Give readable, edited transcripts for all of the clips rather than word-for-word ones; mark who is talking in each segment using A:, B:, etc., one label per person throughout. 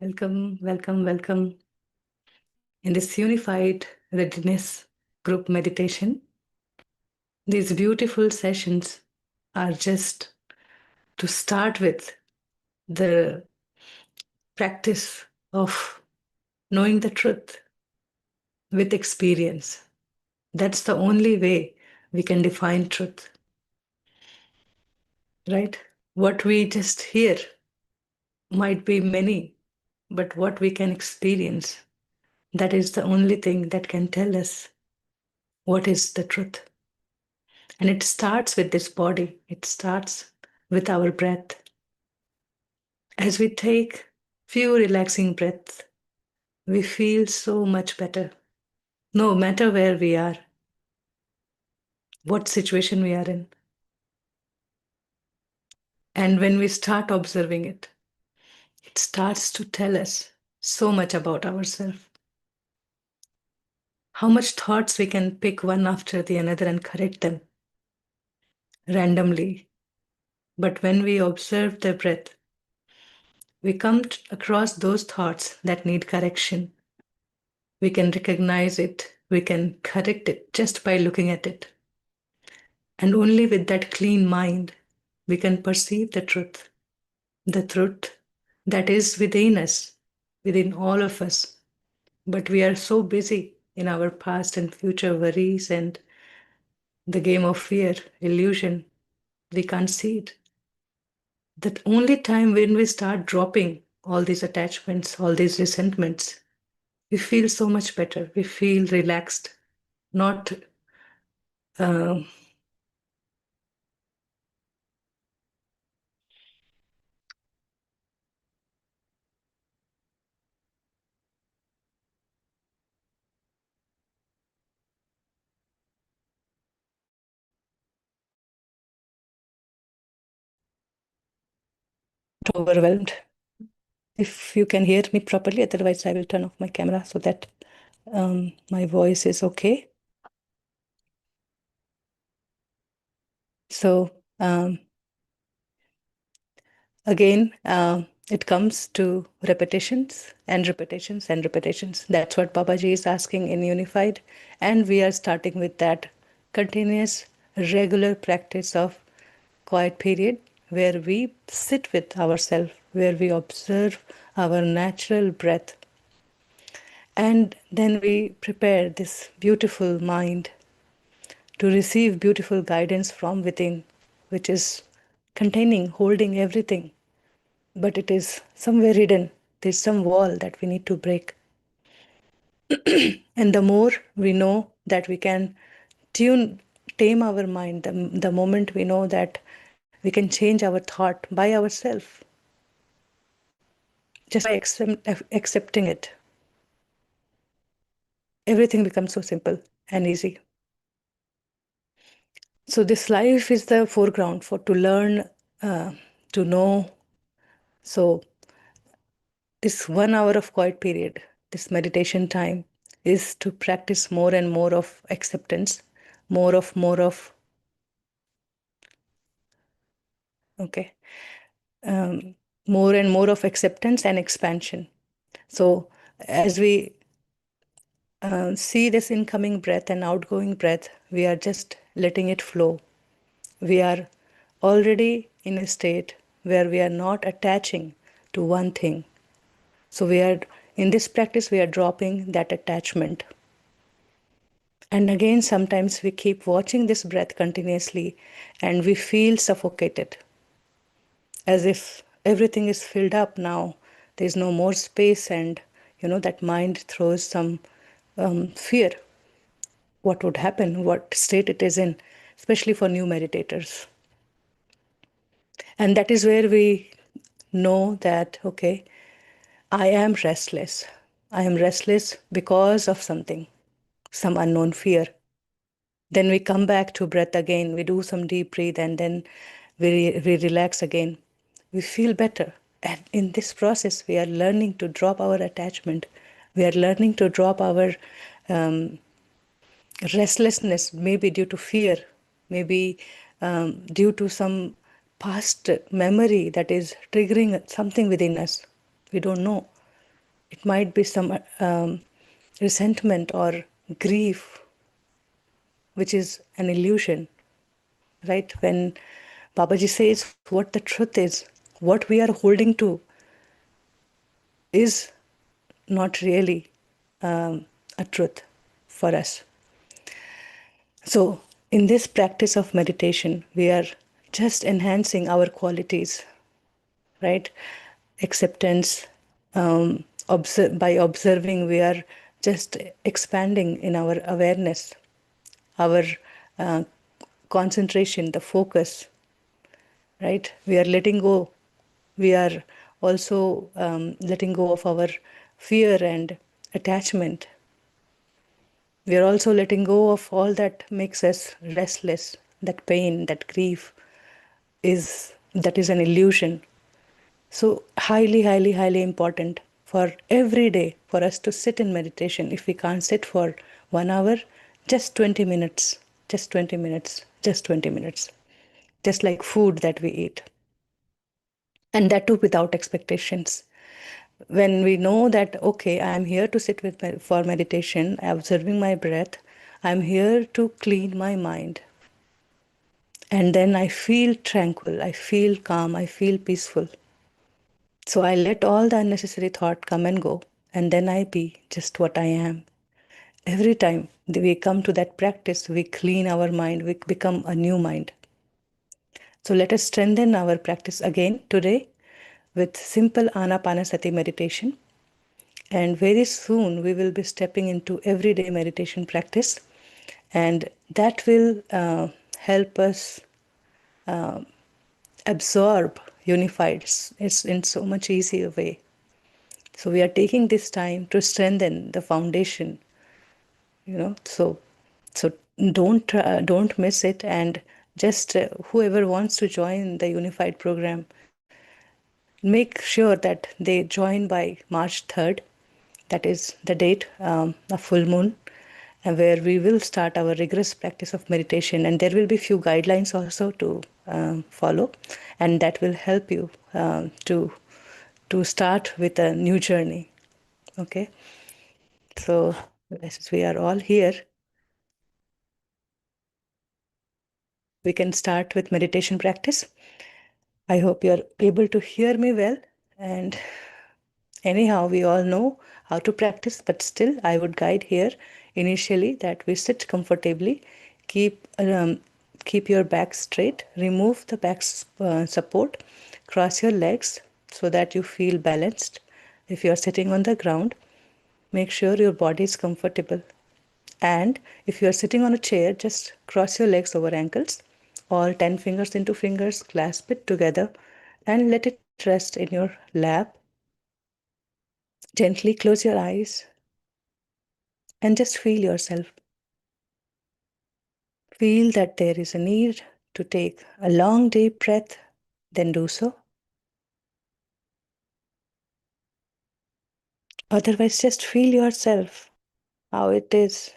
A: Welcome, welcome, welcome in this unified readiness group meditation. These beautiful sessions are just to start with the practice of knowing the truth with experience. That's the only way we can define truth, right? What we just hear might be many, but what we can experience, that is the only thing that can tell us what is the truth. And it starts with this body. It starts with our breath. As we take few relaxing breaths, we feel so much better. No matter where we are, what situation we are in. And when we start observing it, it starts to tell us so much about ourselves. How much thoughts we can pick one after the another and correct them randomly. But when we observe the breath, we come across those thoughts that need correction. We can recognize it, we can correct it just by looking at it. And only with that clean mind, we can perceive the truth that is within us, within all of us. But we are so busy in our past and future worries and the game of fear, illusion, we can't see it. The only time when we start dropping all these attachments, all these resentments, we feel so much better. We feel relaxed, not overwhelmed. If you can hear me properly, otherwise I will turn off my camera so that my voice is okay. So again, it comes to repetitions and repetitions and repetitions. That's what Babaji is asking in Unified. And we are starting with that continuous, regular practice of quiet period where we sit with ourselves, where we observe our natural breath. And then we prepare this beautiful mind to receive beautiful guidance from within, which is containing, holding everything. But it is somewhere hidden. There's some wall that we need to break. And the more we know that we can tame our mind, the moment we know that we can change our thought by ourselves, just by accepting it, everything becomes so simple and easy. So this life is the foreground for to learn, to know. So this 1 hour of quiet period, this meditation time, is to practice more and more of acceptance, more of, okay, more and more of acceptance and expansion. So as we see this incoming breath and outgoing breath, we are just letting it flow. We are already in a state where we are not attaching to one thing. So we are, in this practice, we are dropping that attachment. And again, sometimes we keep watching this breath continuously and we feel suffocated, as if everything is filled up now. There's no more space, and that mind throws some fear. What would happen, what state it is in, especially for new meditators. And that is where we know that, okay, I am restless. I am restless because of something, some unknown fear. Then we come back to breath again. We do some deep breathe and then we relax again. We feel better. And in this process, we are learning to drop our attachment. We are learning to drop our restlessness, maybe due to fear, maybe due to some past memory that is triggering something within us. We don't know. It might be some resentment or grief, which is an illusion, right? When Babaji says what the truth is, what we are holding to is not really a truth for us. So, in this practice of meditation, we are just enhancing our qualities, right? Acceptance, by observing, we are just expanding in our awareness, our uh, concentration, the focus, right? We are letting go. We are also letting go of our fear and attachment. We are also letting go of all that makes us restless, that pain, that grief that is an illusion. So highly important for every day for us to sit in meditation. If we can't sit for 1 hour, just 20 minutes, just 20 minutes, just 20 minutes, just like food that we eat. And that too without expectations. When we know that, okay, I am here to sit for meditation, observing my breath, I'm here to clean my mind. And then I feel tranquil, I feel calm, I feel peaceful. So I let all the unnecessary thought come and go, and then I be just what I am. Every time we come to that practice, we clean our mind, we become a new mind. So let us strengthen our practice again today with simple Anapanasati meditation. And very soon we will be stepping into everyday meditation practice, and that will help us absorb unified. It's in so much easier way. So we are taking this time to strengthen the foundation, so don't miss it, and just whoever wants to join the unified program, make sure that they join by March 3rd. That is the date of full moon, and where we will start our rigorous practice of meditation, and there will be few guidelines also to follow, and that will help you to start with a new journey. Okay, so as we are all here, we can start with meditation practice. I hope you're able to hear me well. And anyhow, we all know how to practice, but still, I would guide here initially that we sit comfortably, keep keep your back straight, remove the back support, cross your legs so that you feel balanced. If you are sitting on the ground, make sure your body is comfortable. And if you are sitting on a chair, just cross your legs over ankles, all 10 fingers into fingers, clasp it together, and let it rest in your lap. Gently close your eyes and just feel yourself. Feel that there is a need to take a long, deep breath, then do so. Otherwise, just feel yourself, how it is.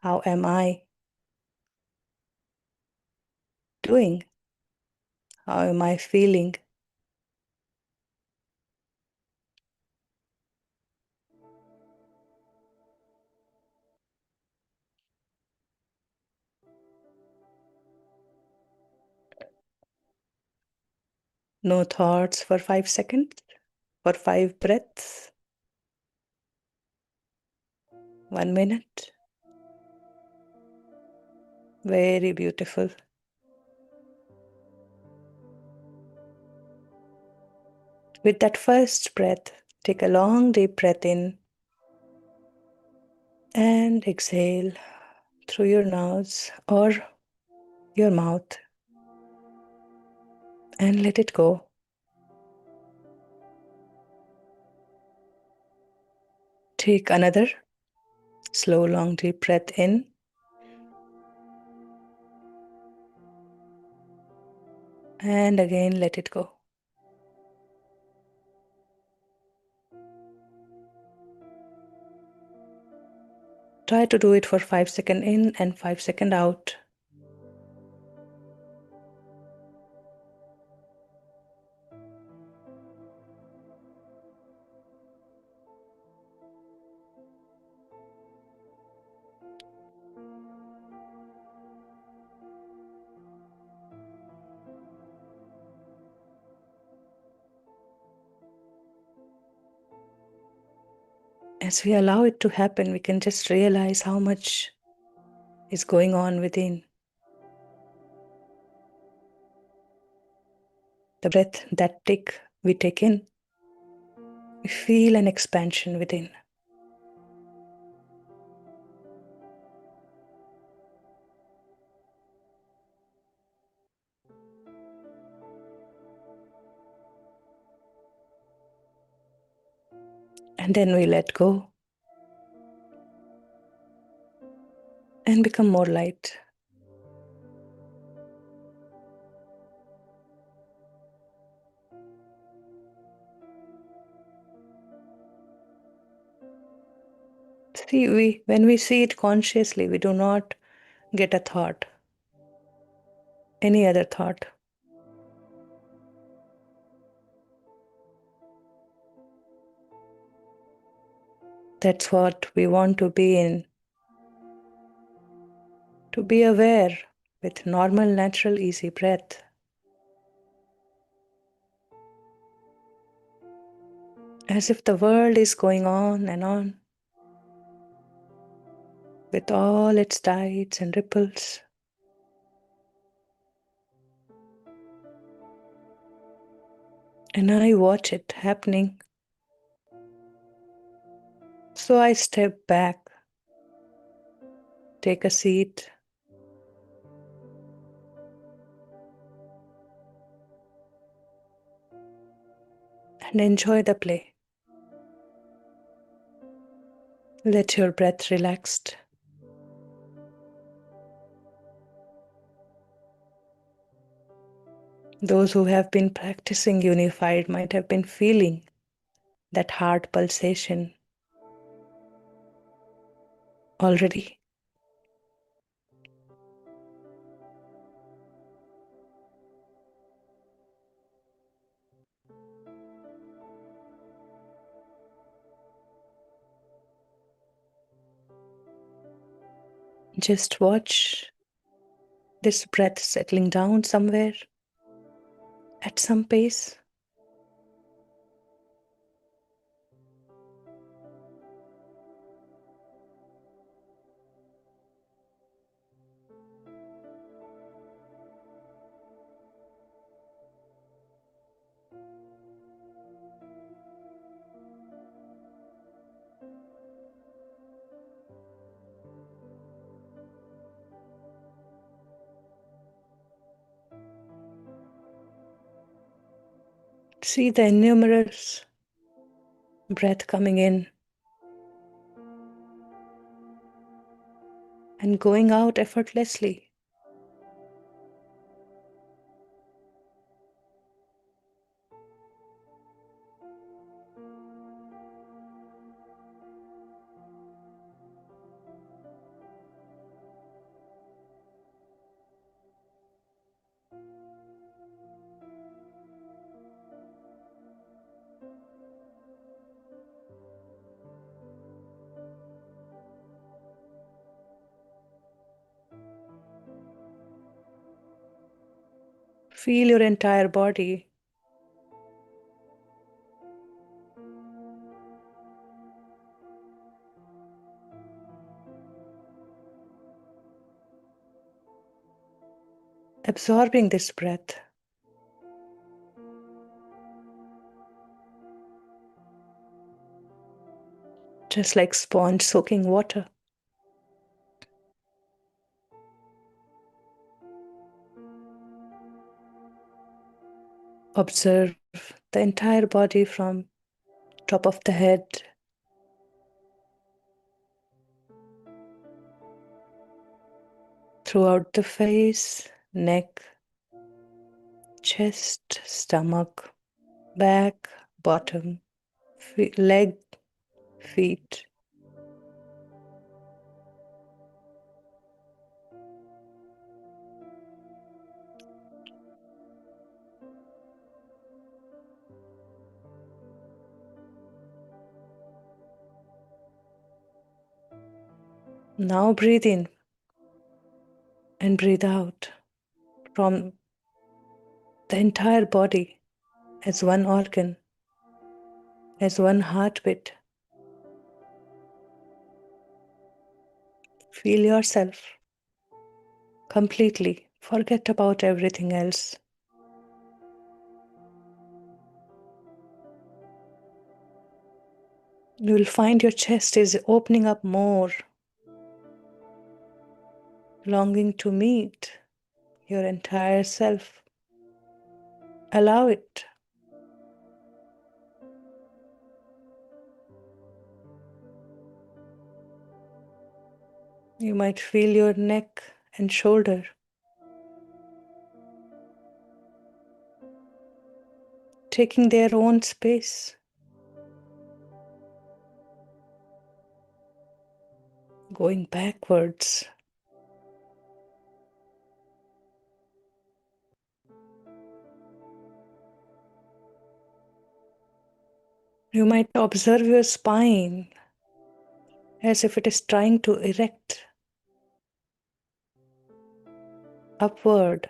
A: How am I doing? How am I feeling? No thoughts for 5 seconds, for 5 breaths, 1 minute. Very beautiful. With that first breath, take a long, deep breath in and exhale through your nose or your mouth and let it go. Take another slow, long, deep breath in and again let it go. Try to do it for 5 seconds in and 5 seconds out. As we allow it to happen, we can just realize how much is going on within. The breath that we take in, we feel an expansion within. And then we let go and become more light. See, when we see it consciously, we do not get a thought, any other thought. That's what we want to be in. To be aware with normal, natural, easy breath. As if the world is going on and on with all its tides and ripples. And I watch it happening. So I step back, take a seat, and enjoy the play. Let your breath relaxed. Those who have been practicing unified might have been feeling that heart pulsation already. Just watch this breath settling down somewhere at some pace. See the innumerous breath coming in and going out effortlessly. Feel your entire body absorbing this breath. Just like sponge soaking water. Observe the entire body from top of the head throughout the face, neck, chest, stomach, back, bottom, leg, feet. Now breathe in and breathe out from the entire body as one organ, as one heartbeat. Feel yourself completely. Forget about everything else. You will find your chest is opening up more, longing to meet your entire self. Allow it. You might feel your neck and shoulder taking their own space, going backwards. You might observe your spine as if it is trying to erect upward.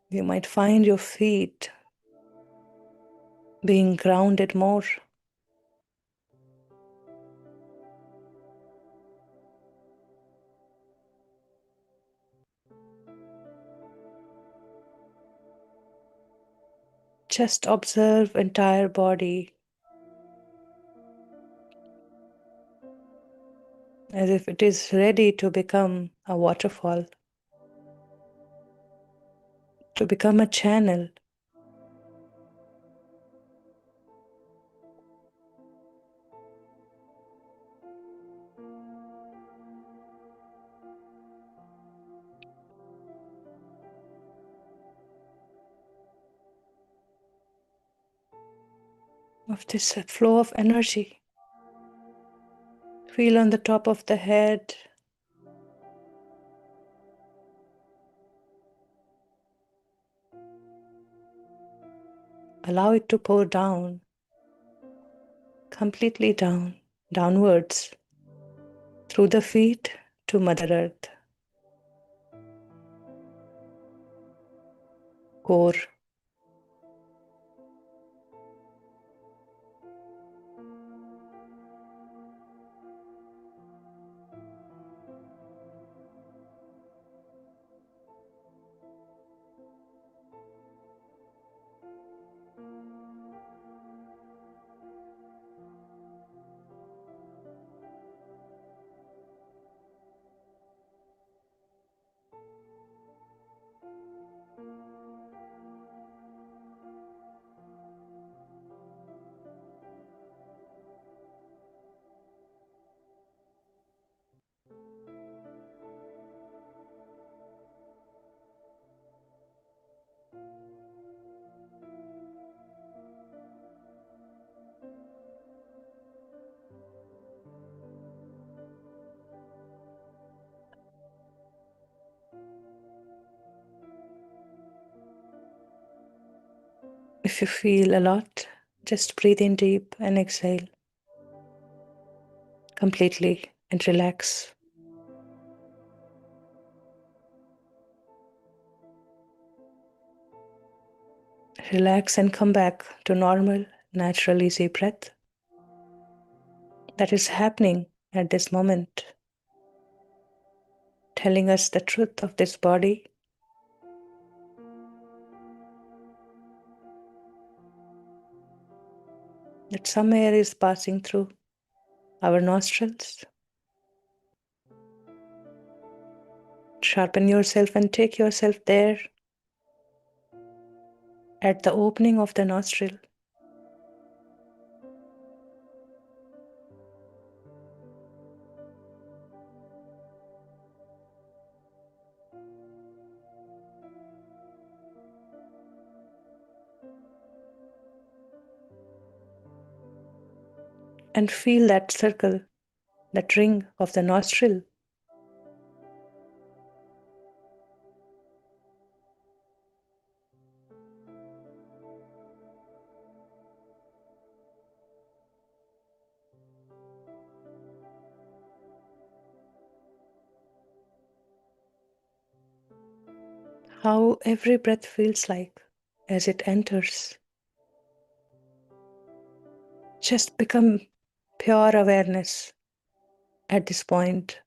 A: You might find your feet being grounded more. Just observe entire body as if it is ready to become a waterfall, to become a channel. Of this flow of energy. Feel on the top of the head. Allow it to pour down, completely down, downwards, through the feet to Mother Earth. Core. If you feel a lot, just breathe in deep and exhale completely and relax. Relax and come back to normal, natural, easy breath that is happening at this moment, telling us the truth of this body. That some air is passing through our nostrils. Sharpen yourself and take yourself there at the opening of the nostril. And feel that circle, that ring of the nostril. How every breath feels like. as it enters. Just become pure awareness at this point.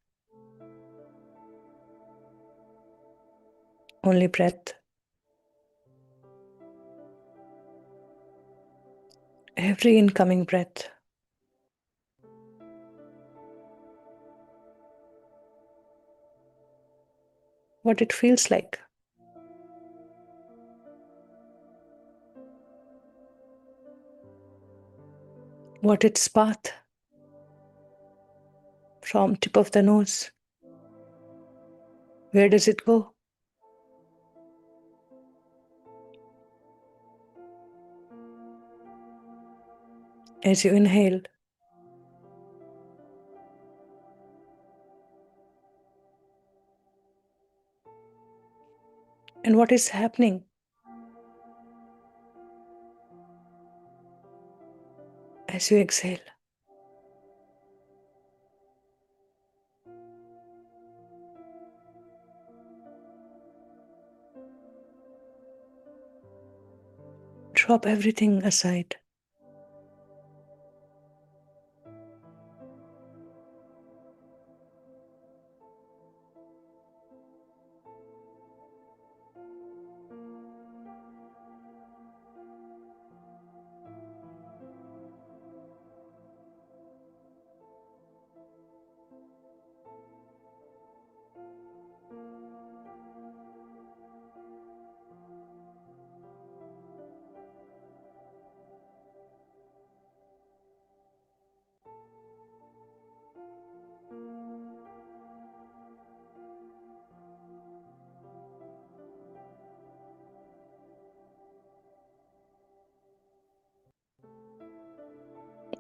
A: Only breath. Every incoming breath. What it feels like. What its path from tip of the nose. Where does it go? As you inhale, and what is happening as you exhale. Drop everything aside.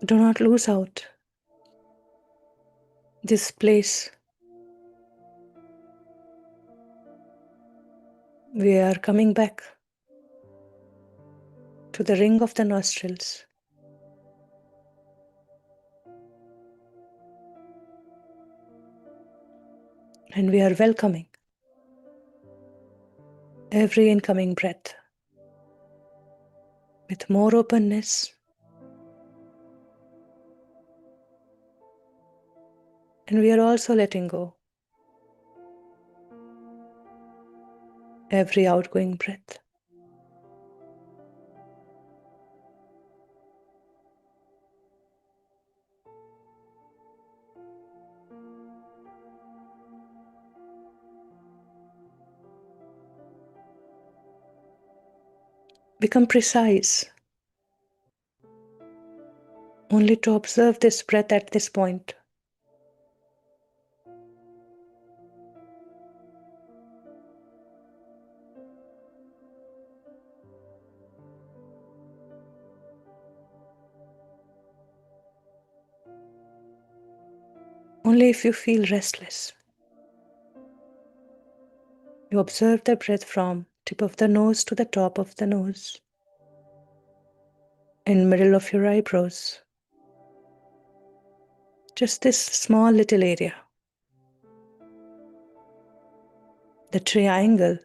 A: Do not lose out this place. We are coming back to the ring of the nostrils. And we are welcoming every incoming breath with more openness. And we are also letting go every outgoing breath. Become precise only to observe this breath at this point. Only if you feel restless, you observe the breath from tip of the nose to the top of the nose, in middle of your eyebrows. Just this small little area. The triangle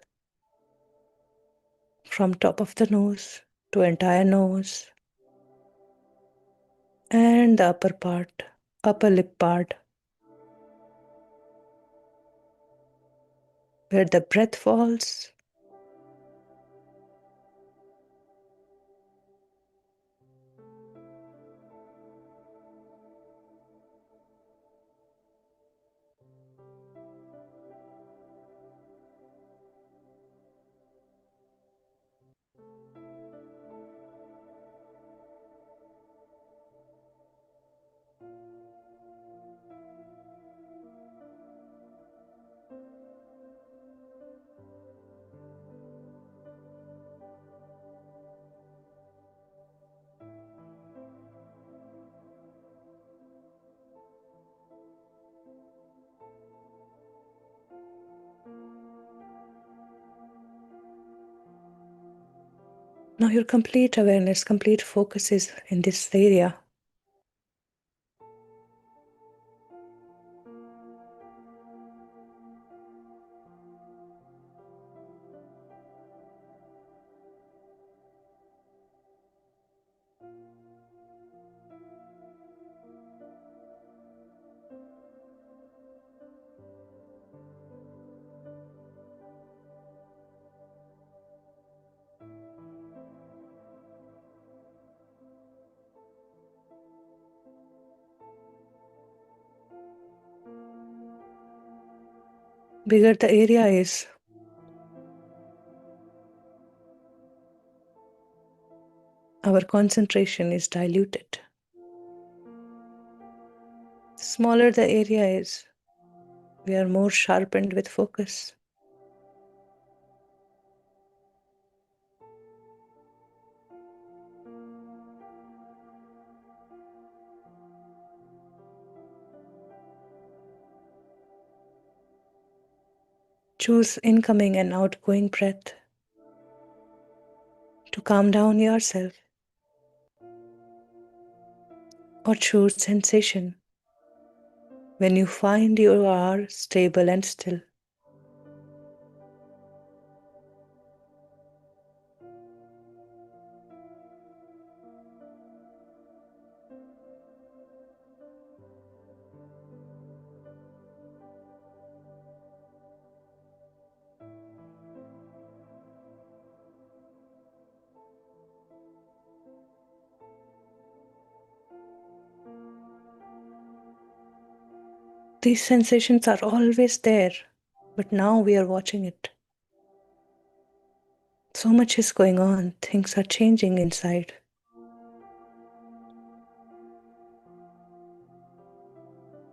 A: from top of the nose to entire nose, and the upper part, upper lip part, where the breath falls. Now your complete awareness, complete focus is in this area. bigger the area is, our concentration is diluted. The smaller the area is, we are more sharpened with focus. Choose incoming and outgoing breath to calm down yourself, or choose sensation when you find you are stable and still. These sensations are always there, but now we are watching it. So much is going on, things are changing inside.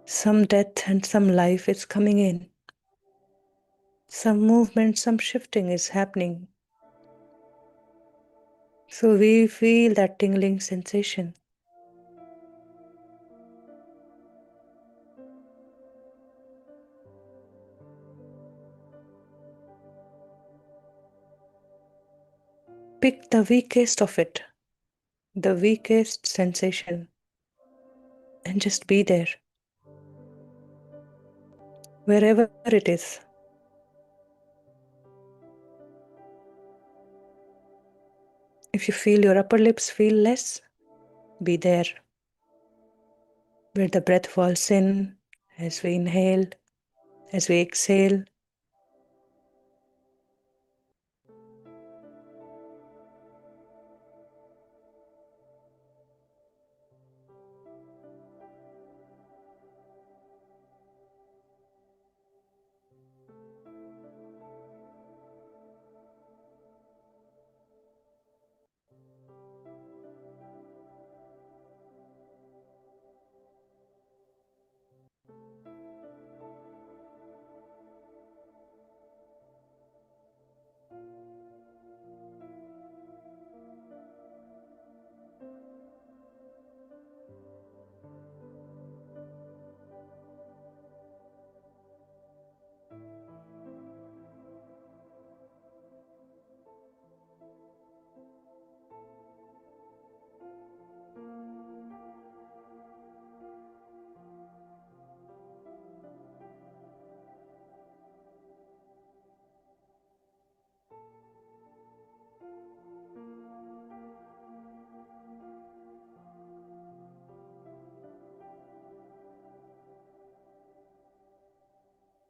A: Some death and some life is coming in. Some movement, some shifting is happening. So we feel that tingling sensation. Pick the weakest of it, the weakest sensation, and just be there. Wherever it is. If you feel your upper lips feel less, be there. Where the breath falls in as we inhale, as we exhale.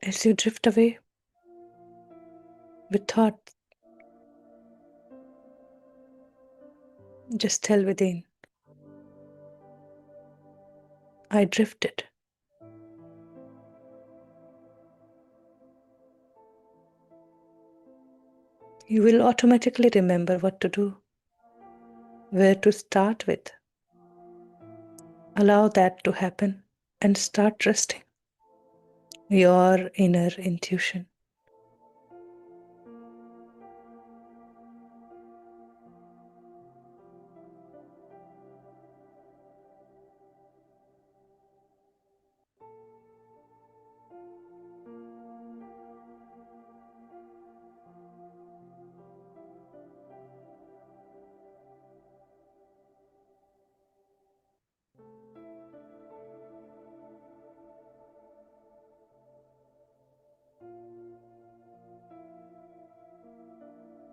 A: As you drift away with thought, just tell within, I drifted. You will automatically remember what to do, where to start with. Allow that to happen and start trusting your inner intuition.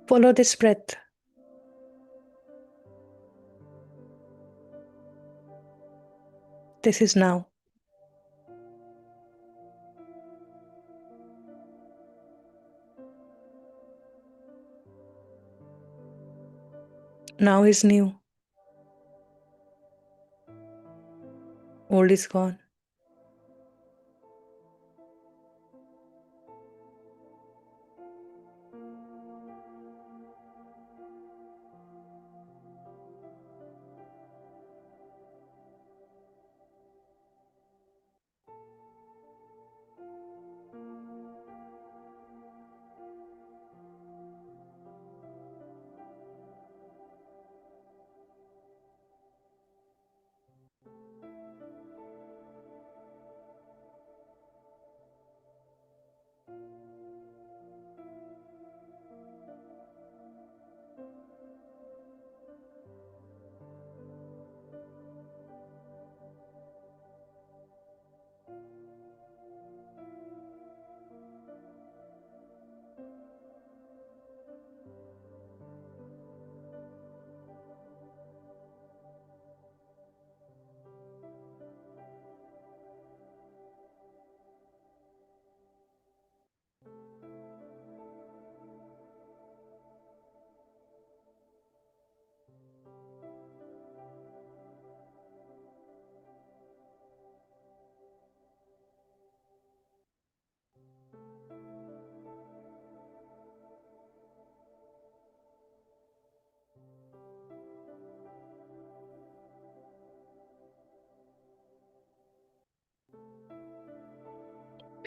A: Follow this breath. This is now. Now is new. Old is gone.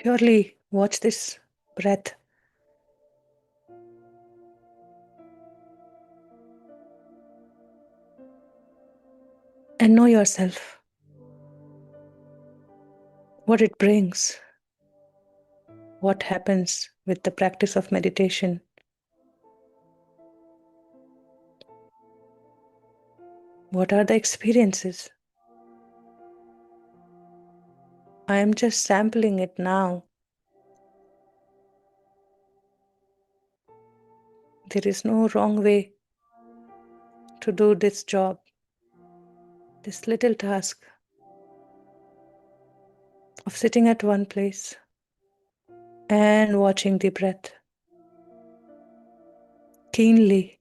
A: Purely watch this breath and know yourself, what it brings, what happens with the practice of meditation. What are the experiences? I am just sampling it now. There is no wrong way to do this job, this little task of sitting at one place and watching the breath keenly.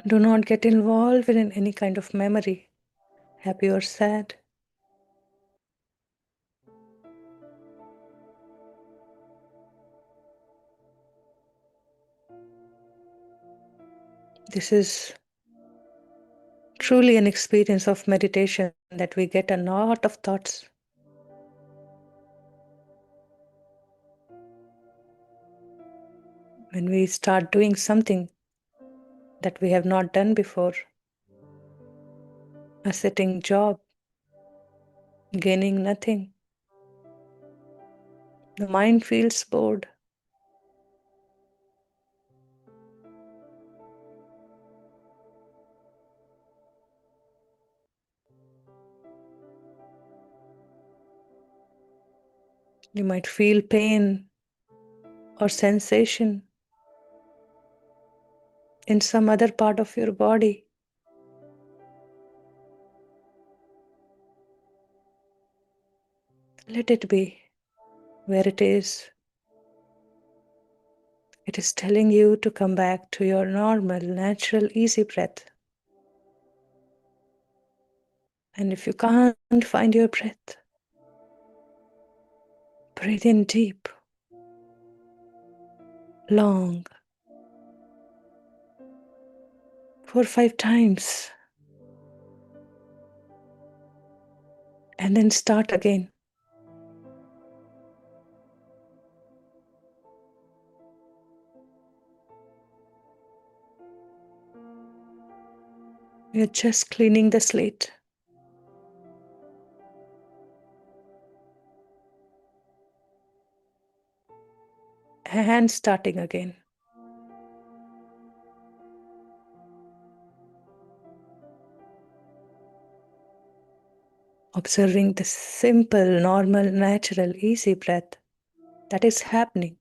A: Do not get involved in any kind of memory, happy or sad. This is truly an experience of meditation that we get a lot of thoughts. When we start doing something that we have not done before, a sitting job, gaining nothing, the mind feels bored. You might feel pain or sensation in some other part of your body. Let it be where it is. It is telling you to come back to your normal, natural, easy breath. And if you can't find your breath, breathe in deep, long, 4 or 5 times, and then start again. You're just cleaning the slate. And starting again. Observing the simple, normal, natural, easy breath that is happening.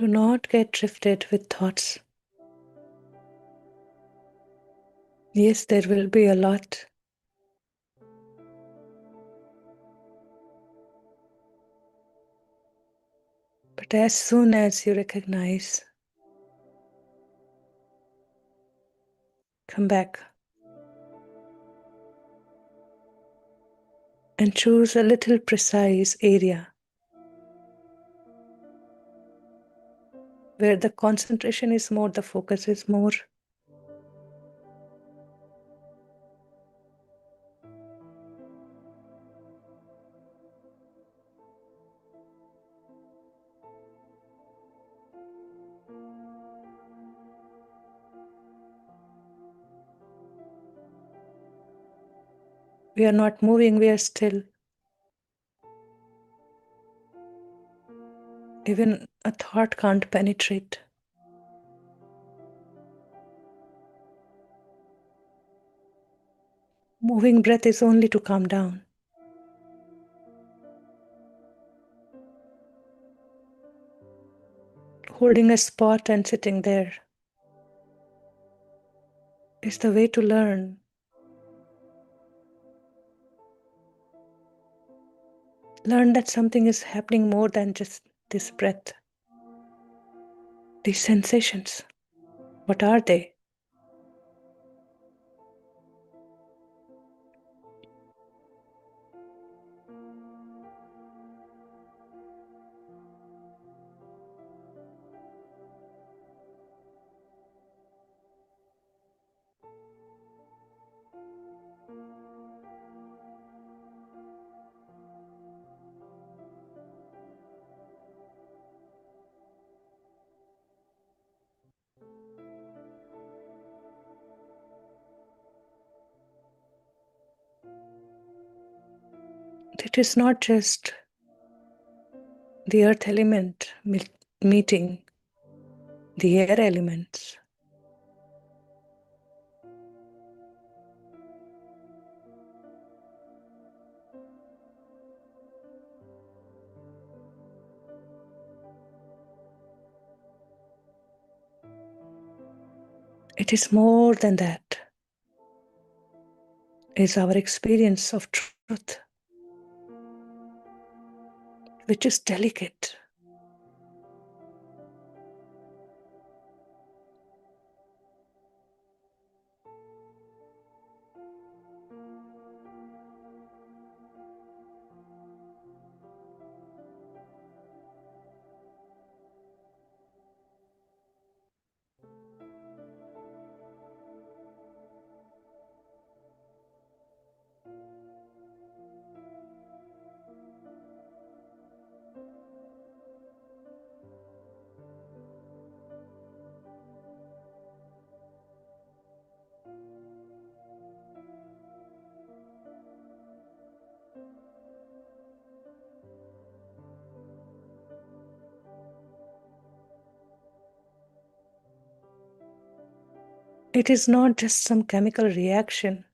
A: Do not get drifted with thoughts. Yes, there will be a lot. But as soon as you recognize, come back and choose a little precise area where the concentration is more, the focus is more. We are not moving, we are still. Even a thought can't penetrate. Moving breath is only to calm down. Holding a spot and sitting there is the way to learn. Learn that something is happening more than just this breath. These sensations, what are they? It is not just the earth element meeting the air elements. It is more than that. Is our experience of truth, which is delicate. It is not just some chemical reaction.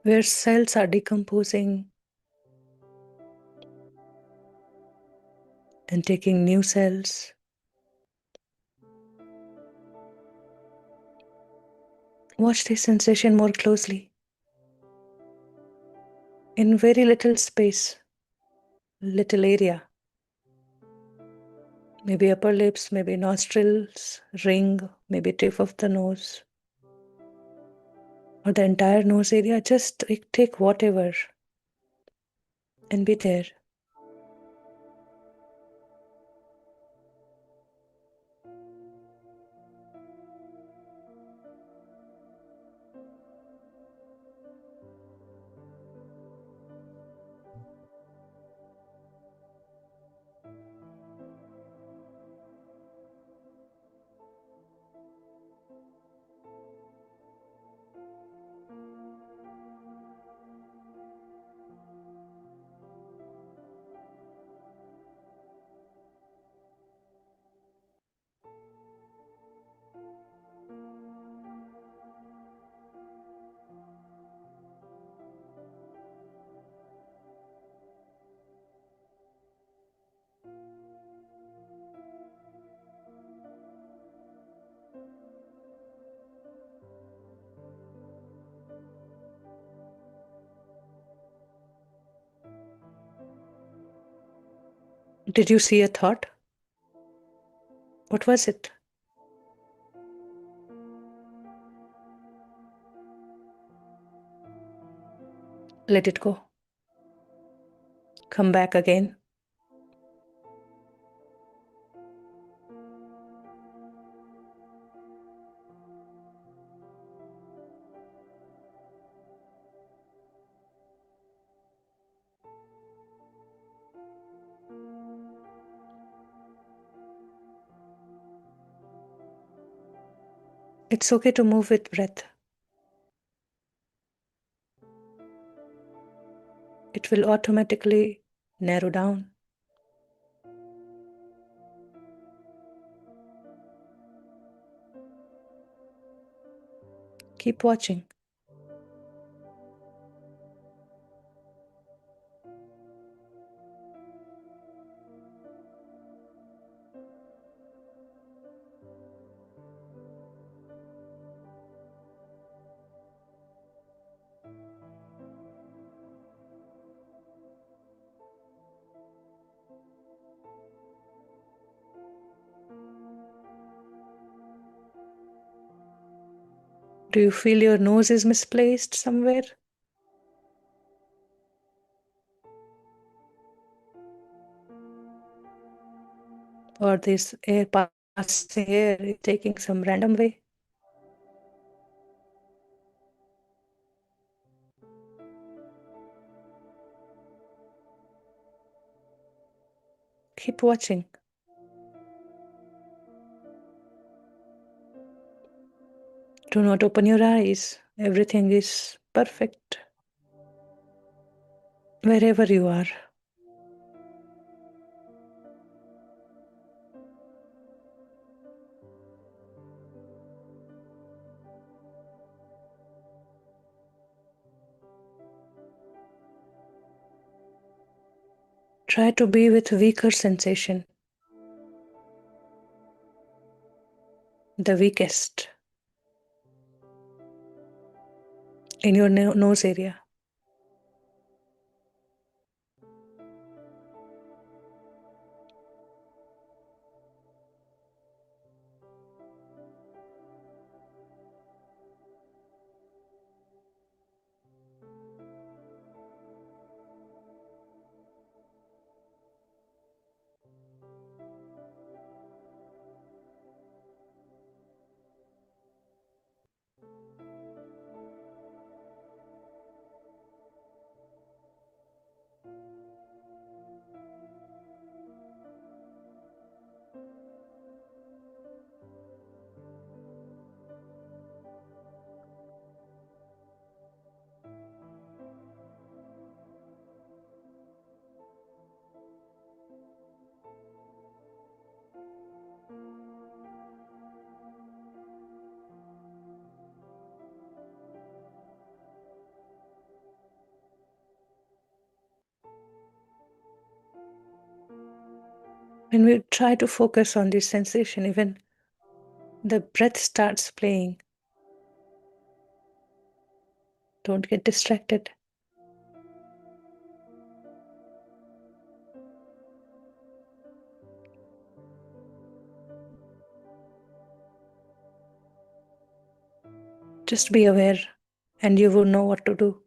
A: Where cells are decomposing and taking new cells. Watch this sensation more closely. In very little space, little area. Maybe upper lips, maybe nostrils, ring, maybe tip of the nose. Or the entire nose area. Just take whatever and be there. Did you see a thought? What was it? Let it go. Come back again. It's okay to move with breath. It will automatically narrow down. Keep watching. Do you feel your nose is misplaced somewhere? Or this air passing air is taking some random way? Keep watching. Do not open your eyes. Everything is perfect. Wherever you are. Try to be with weaker sensation. The weakest. In your nose area. When we try to focus on this sensation, even the breath starts playing. Don't get distracted. Just be aware and you will know what to do.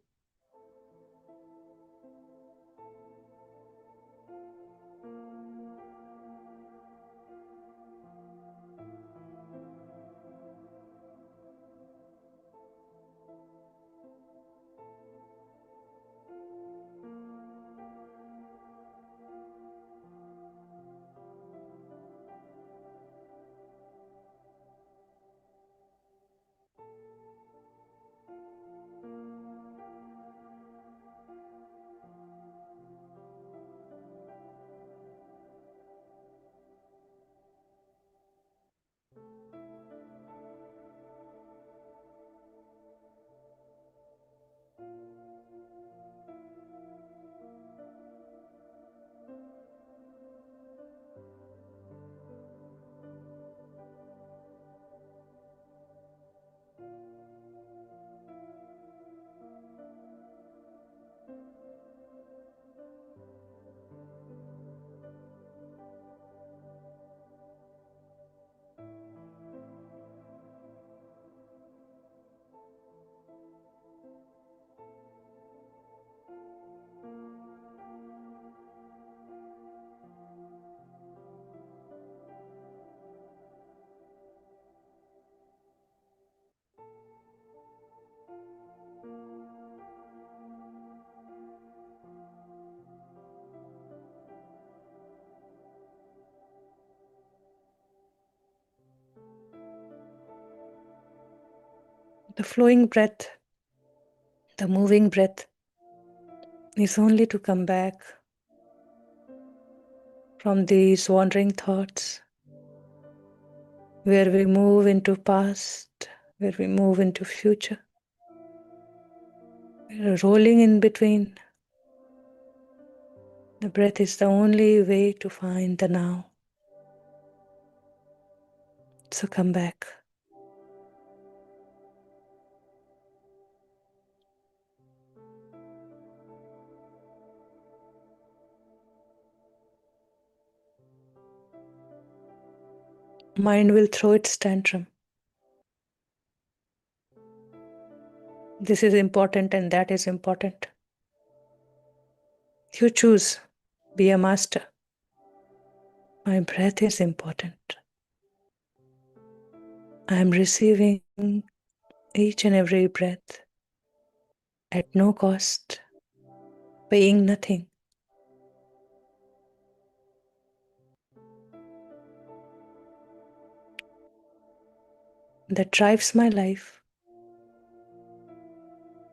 A: The flowing breath, the moving breath is only to come back from these wandering thoughts, where we move into past, where we move into future. We're rolling in between. The breath is the only way to find the now. So come back. Mind will throw its tantrum. This is important and that is important. You choose. Be a master. My breath is important. I am receiving each and every breath at no cost, paying nothing. That drives my life,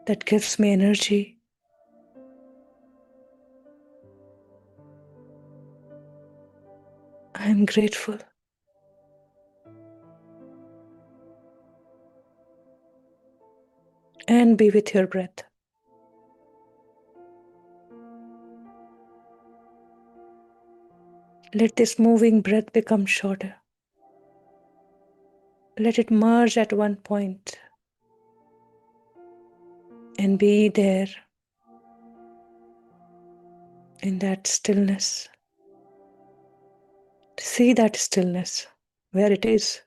A: that gives me energy. I am grateful. And be with your breath. Let this moving breath become shorter. Let it merge at one point and be there in that stillness. See that stillness where it is.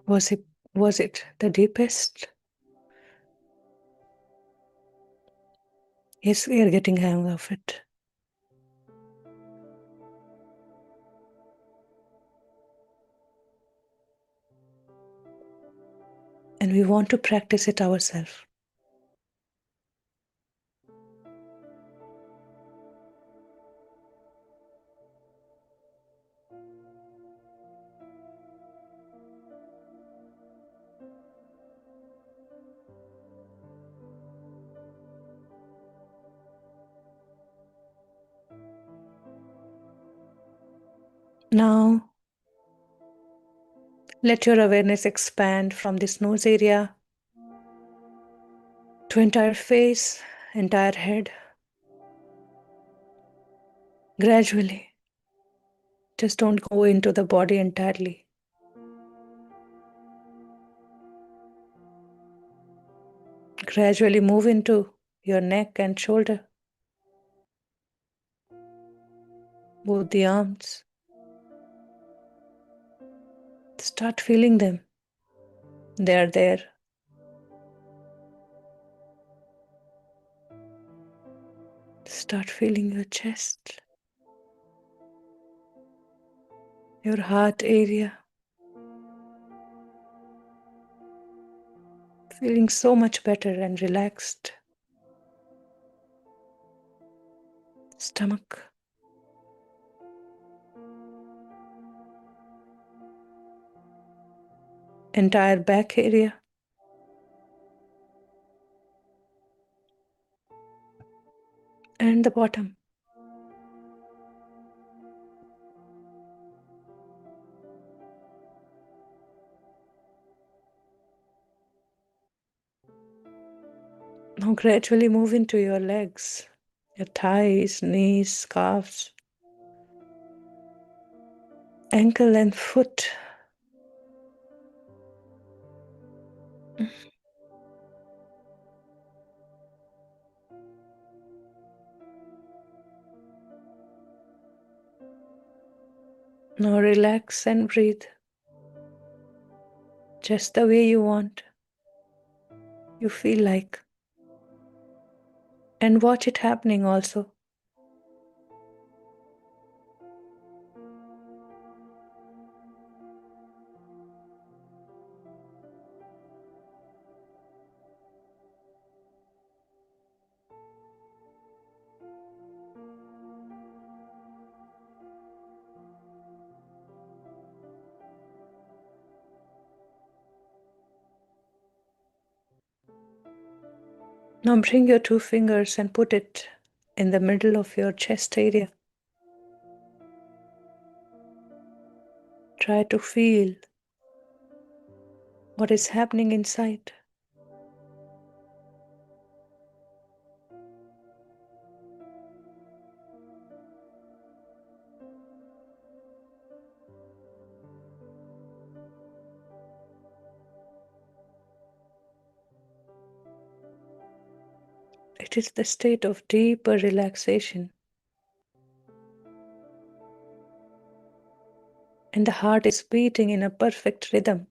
A: Was it the deepest? Yes, we are getting hang of it. And we want to practice it ourselves. Now, let your awareness expand from this nose area to entire face, entire head. Gradually, just don't go into the body entirely. Gradually move into your neck and shoulder, both the arms. Start feeling them. They are there. Start feeling your chest, your heart area. Feeling so much better and relaxed. Stomach. Entire back area. And the bottom. Now gradually move into your legs, your thighs, knees, calves, ankle and foot. Now relax and breathe just the way you want, you feel like. And watch it happening also. Now bring your 2 fingers and put it in the middle of your chest area. Try to feel what is happening inside. It is the state of deeper relaxation. And the heart is beating in a perfect rhythm.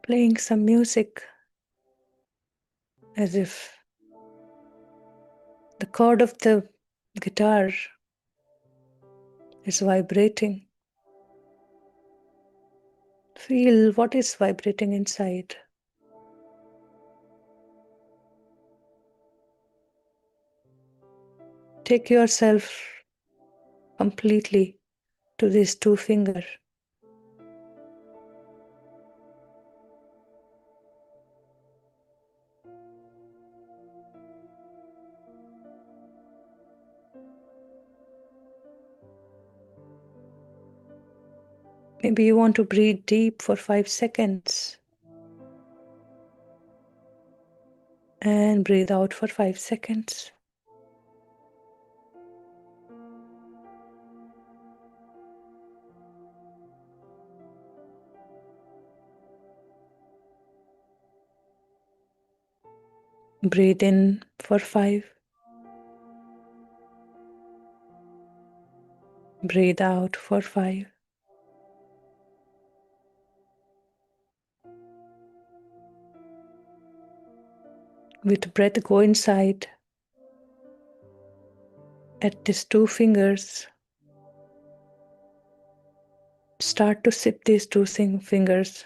A: Playing some music as if the chord of the guitar is vibrating. Feel what is vibrating inside. Take yourself completely to these 2 fingers. Maybe you want to breathe deep for 5 seconds. And breathe out for 5 seconds. Breathe in for 5. Breathe out for 5. With breath, go inside at these 2 fingers. Start to sip these 2 fingers.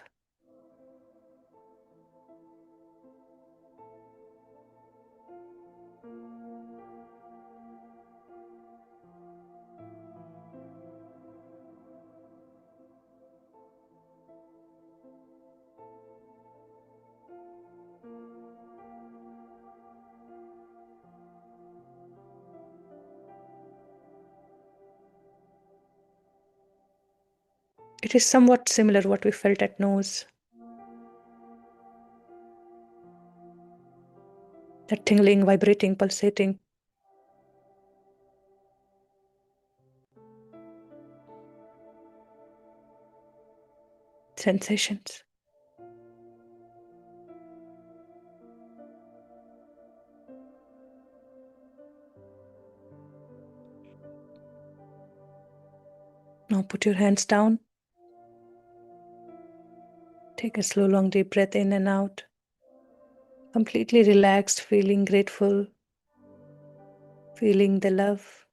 A: It is somewhat similar what we felt at nose. That tingling, vibrating, pulsating. Sensations. Now put your hands down. Take a slow, long, deep breath in and out. Completely relaxed, feeling grateful, feeling the love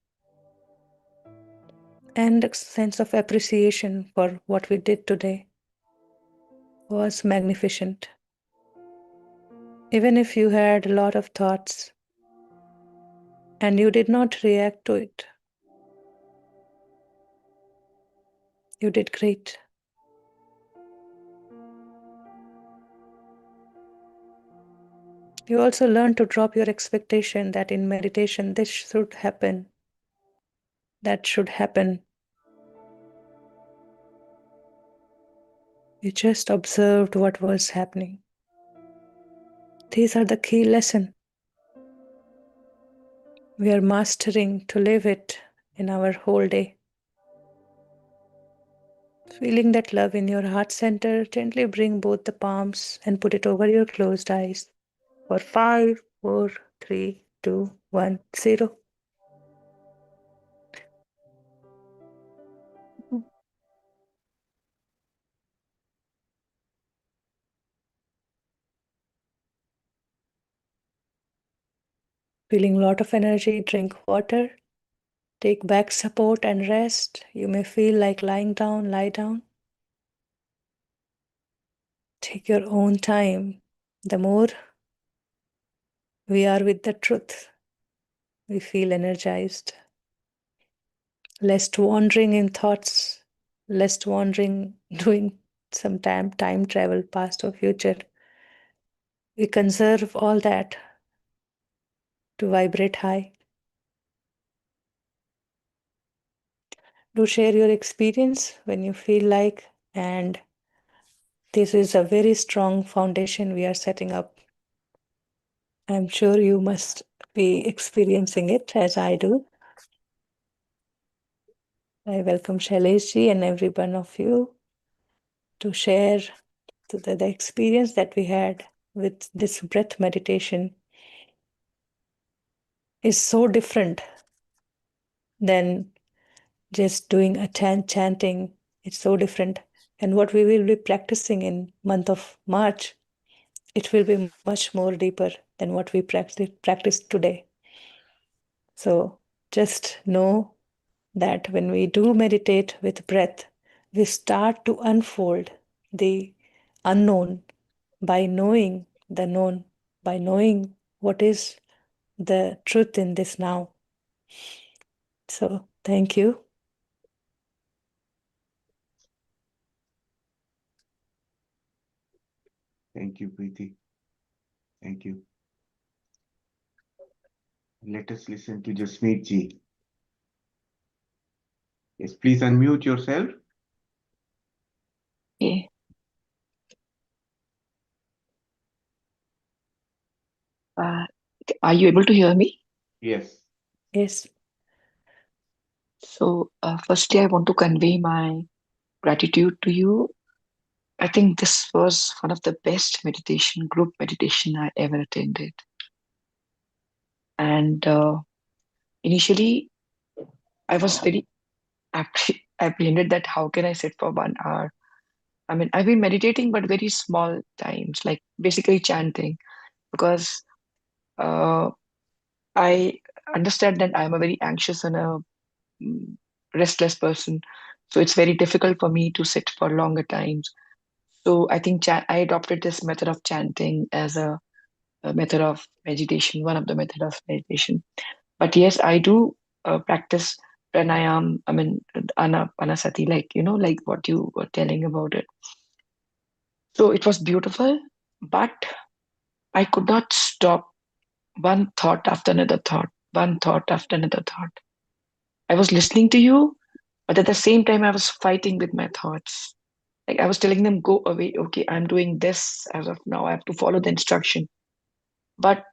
A: and a sense of appreciation for what we did today was magnificent. Even if you had a lot of thoughts and you did not react to it, you did great. You also learned to drop your expectation that in meditation this should happen, that should happen. You just observed what was happening. These are the key lessons. We are mastering to live it in our whole day. Feeling that love in your heart center, gently bring both the palms and put it over your closed eyes for 5, 4, 3, 2, 1, 0. Feeling a lot of energy, drink water. Take back support and rest. You may feel like lying down, lie down. Take your own time. The more we are with the truth, we feel energized. Less wandering in thoughts, less wandering doing some time travel, past or future. We conserve all that to vibrate high. Do share your experience when you feel like, and this is a very strong foundation we are setting up. I'm sure you must be experiencing it as I do. I welcome Shailesh and every one of you to share the experience that we had with this breath meditation is so different than just doing a chanting. It's so different. And what we will be practicing in month of March, it will be much more deeper than what we practice today. So just know that when we do meditate with breath, we start to unfold the unknown by knowing the known, by knowing what is the truth in this now. So thank you.
B: Thank you, Preeti. Thank you. Let us listen to Jasmeet ji. Yes, please unmute yourself.
C: Okay. Uh, are you able to hear me?
B: Yes.
A: Yes.
C: So, firstly, I want to convey my gratitude to you. I think this was one of the best group meditation I ever attended. And initially, I was very apprehended that how can I sit for 1 hour? I mean, I've been meditating, but very small times, like basically chanting, because uh, I understand that I'm a very anxious and a mm, restless person. So it's very difficult for me to sit for longer times. So I think I adopted this method of chanting as a method of meditation, one of the method of meditation. But yes, I do practice pranayam. I mean, anasati, like like what you were telling about it. So it was beautiful, but I could not stop one thought after another thought, one thought after another thought. I was listening to you, But at the same time, I was fighting with my thoughts. Like I was telling them, go away. Okay, I'm doing this as of now. I have to follow the instruction. But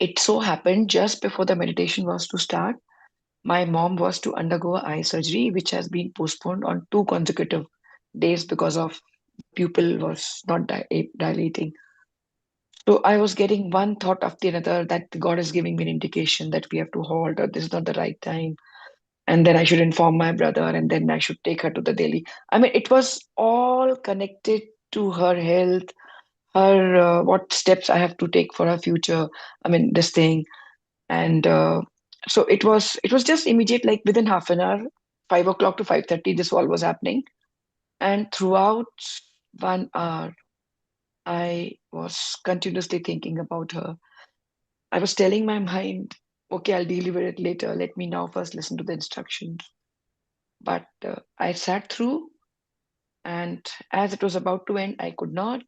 C: it so happened just before the meditation was to start, my mom was to undergo eye surgery, which has been postponed on 2 consecutive days because of the pupil was not dilating. So I was getting one thought after another that God is giving me an indication that we have to halt or this is not the right time. And then I should inform my brother and then I should take her to the Delhi. I mean, it was all connected to her health, her what steps I have to take for her future. I mean, this thing. And so it was just immediate, like within half an hour, 5 o'clock to 5:30, this all was happening. And throughout 1 hour, I was continuously thinking about her. I was telling my mind, okay, I'll deal with it later. Let me now first listen to the instructions. But I sat through, and as it was about to end, I could not.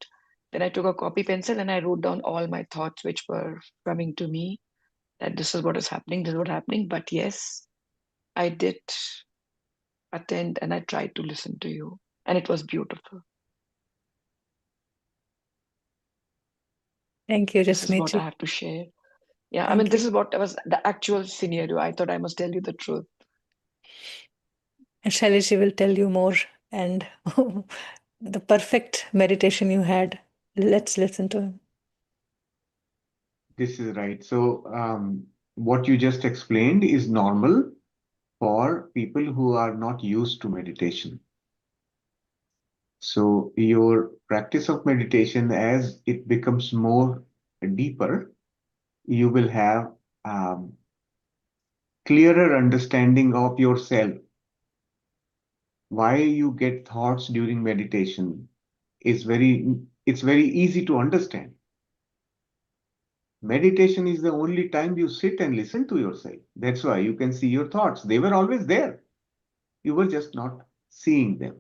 C: Then I took a copy pencil and I wrote down all my thoughts which were coming to me, that this is what is happening, this is what happening. But yes, I did attend and I tried to listen to you, and it was beautiful.
A: Thank you,
C: This is what I
A: Jasmeet.
C: have to share. Yeah, I mean,
A: Thank
C: this
A: you.
C: is what was the actual scenario. I thought I must tell you the truth.
A: And Shailaji will tell you more. And the perfect meditation you had. Let's listen to him.
B: This is right. So, what you just explained is normal for people who are not used to meditation. So, your practice of meditation, as it becomes more deeper, you will have clearer understanding of yourself. Why you get thoughts during meditation is it's very easy to understand. Meditation is the only time you sit and listen to yourself. That's why you can see your thoughts. They were always there. You were just not seeing them.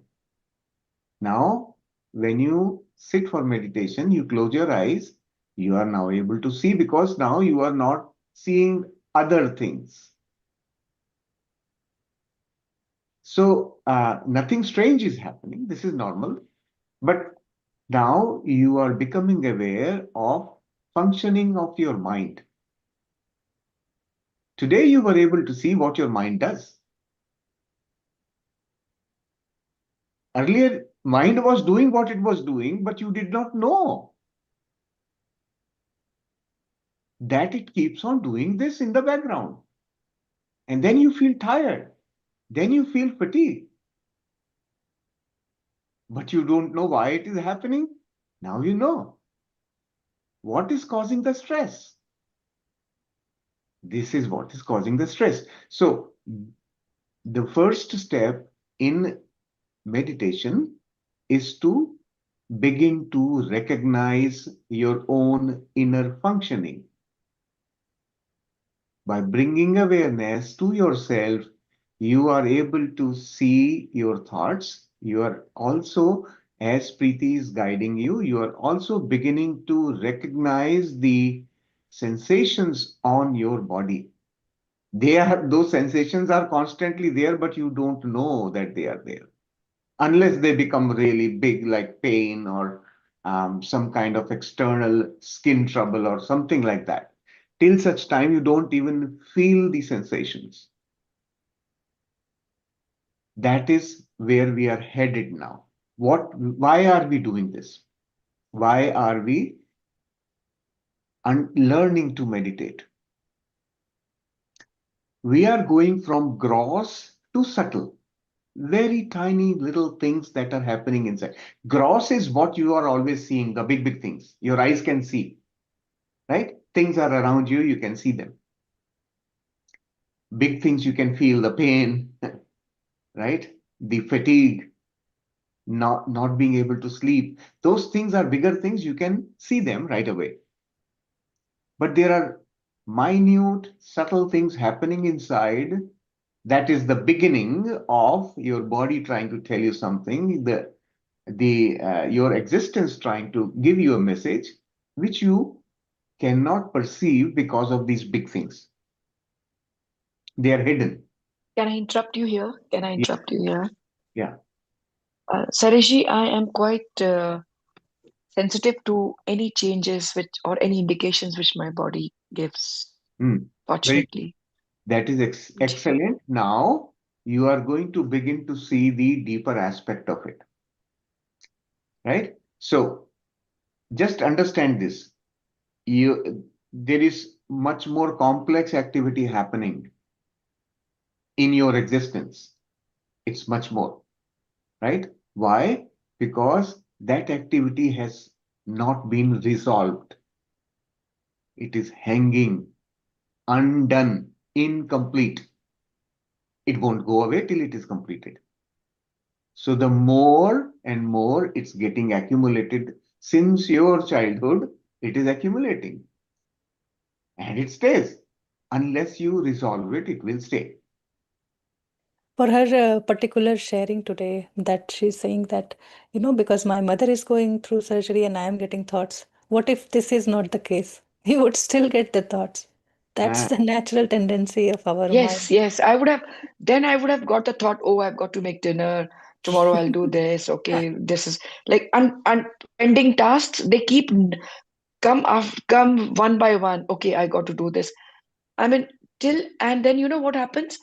B: Now, when you sit for meditation, you close your eyes, you are now able to see because now you are not seeing other things. So, nothing strange is happening. This is normal. But now you are becoming aware of functioning of your mind. Today you were able to see what your mind does. Earlier, mind was doing what it was doing, but you did not know that it keeps on doing this in the background. And then you feel tired. Then you feel fatigued. But you don't know why it is happening. Now you know. What is causing the stress? This is what is causing the stress. So, the first step in meditation is to begin to recognize your own inner functioning. By bringing awareness to yourself, you are able to see your thoughts. You are also, as Preeti is guiding you, you are also beginning to recognize the sensations on your body. Those sensations are constantly there, but you don't know that they are there unless they become really big, like pain or some kind of external skin trouble or something like that. Till such time, you don't even feel the sensations. That is where we are headed now. Why are we doing this? Why are we learning to meditate? We are going from gross to subtle. Very tiny little things that are happening inside. Gross is what you are always seeing, the big, big things your eyes can see, right? Things are around you, you can see them. Big things you can feel, the pain, right? The fatigue, not being able to sleep. Those things are bigger things, you can see them right away. But there are minute, subtle things happening inside. That is the beginning of your body trying to tell you something. Your existence trying to give you a message which you cannot perceive because of these big things. They are hidden.
C: Can I interrupt you here? Can I
B: Yeah,
C: interrupt you here?
B: yeah.
C: Sareshi, I am quite sensitive to any changes which or any indications which my body gives,
B: Hmm. Very,
C: fortunately.
B: that is
C: Ji.
B: excellent. Now you are going to begin to see the deeper aspect of it, right? So just understand this. There is much more complex activity happening in your existence. It's much more, right? Why? Because that activity has not been resolved. It is hanging, undone, incomplete. It won't go away till it is completed. So the more and more it's getting accumulated since your childhood, it is accumulating and it stays. Unless you resolve it, it will stay.
A: For her particular sharing today, that she's saying that, because my mother is going through surgery and I am getting thoughts, what if this is not the case? You would still get the thoughts. That's
B: Ah,
A: the natural tendency of our
C: Yes,
A: mind.
C: yes. I would have got the thought, oh, I've got to make dinner. Tomorrow I'll do this. Okay, this is like pending tasks. They keep come one by one. Okay, I got to do this. I mean, till and then you know what happens?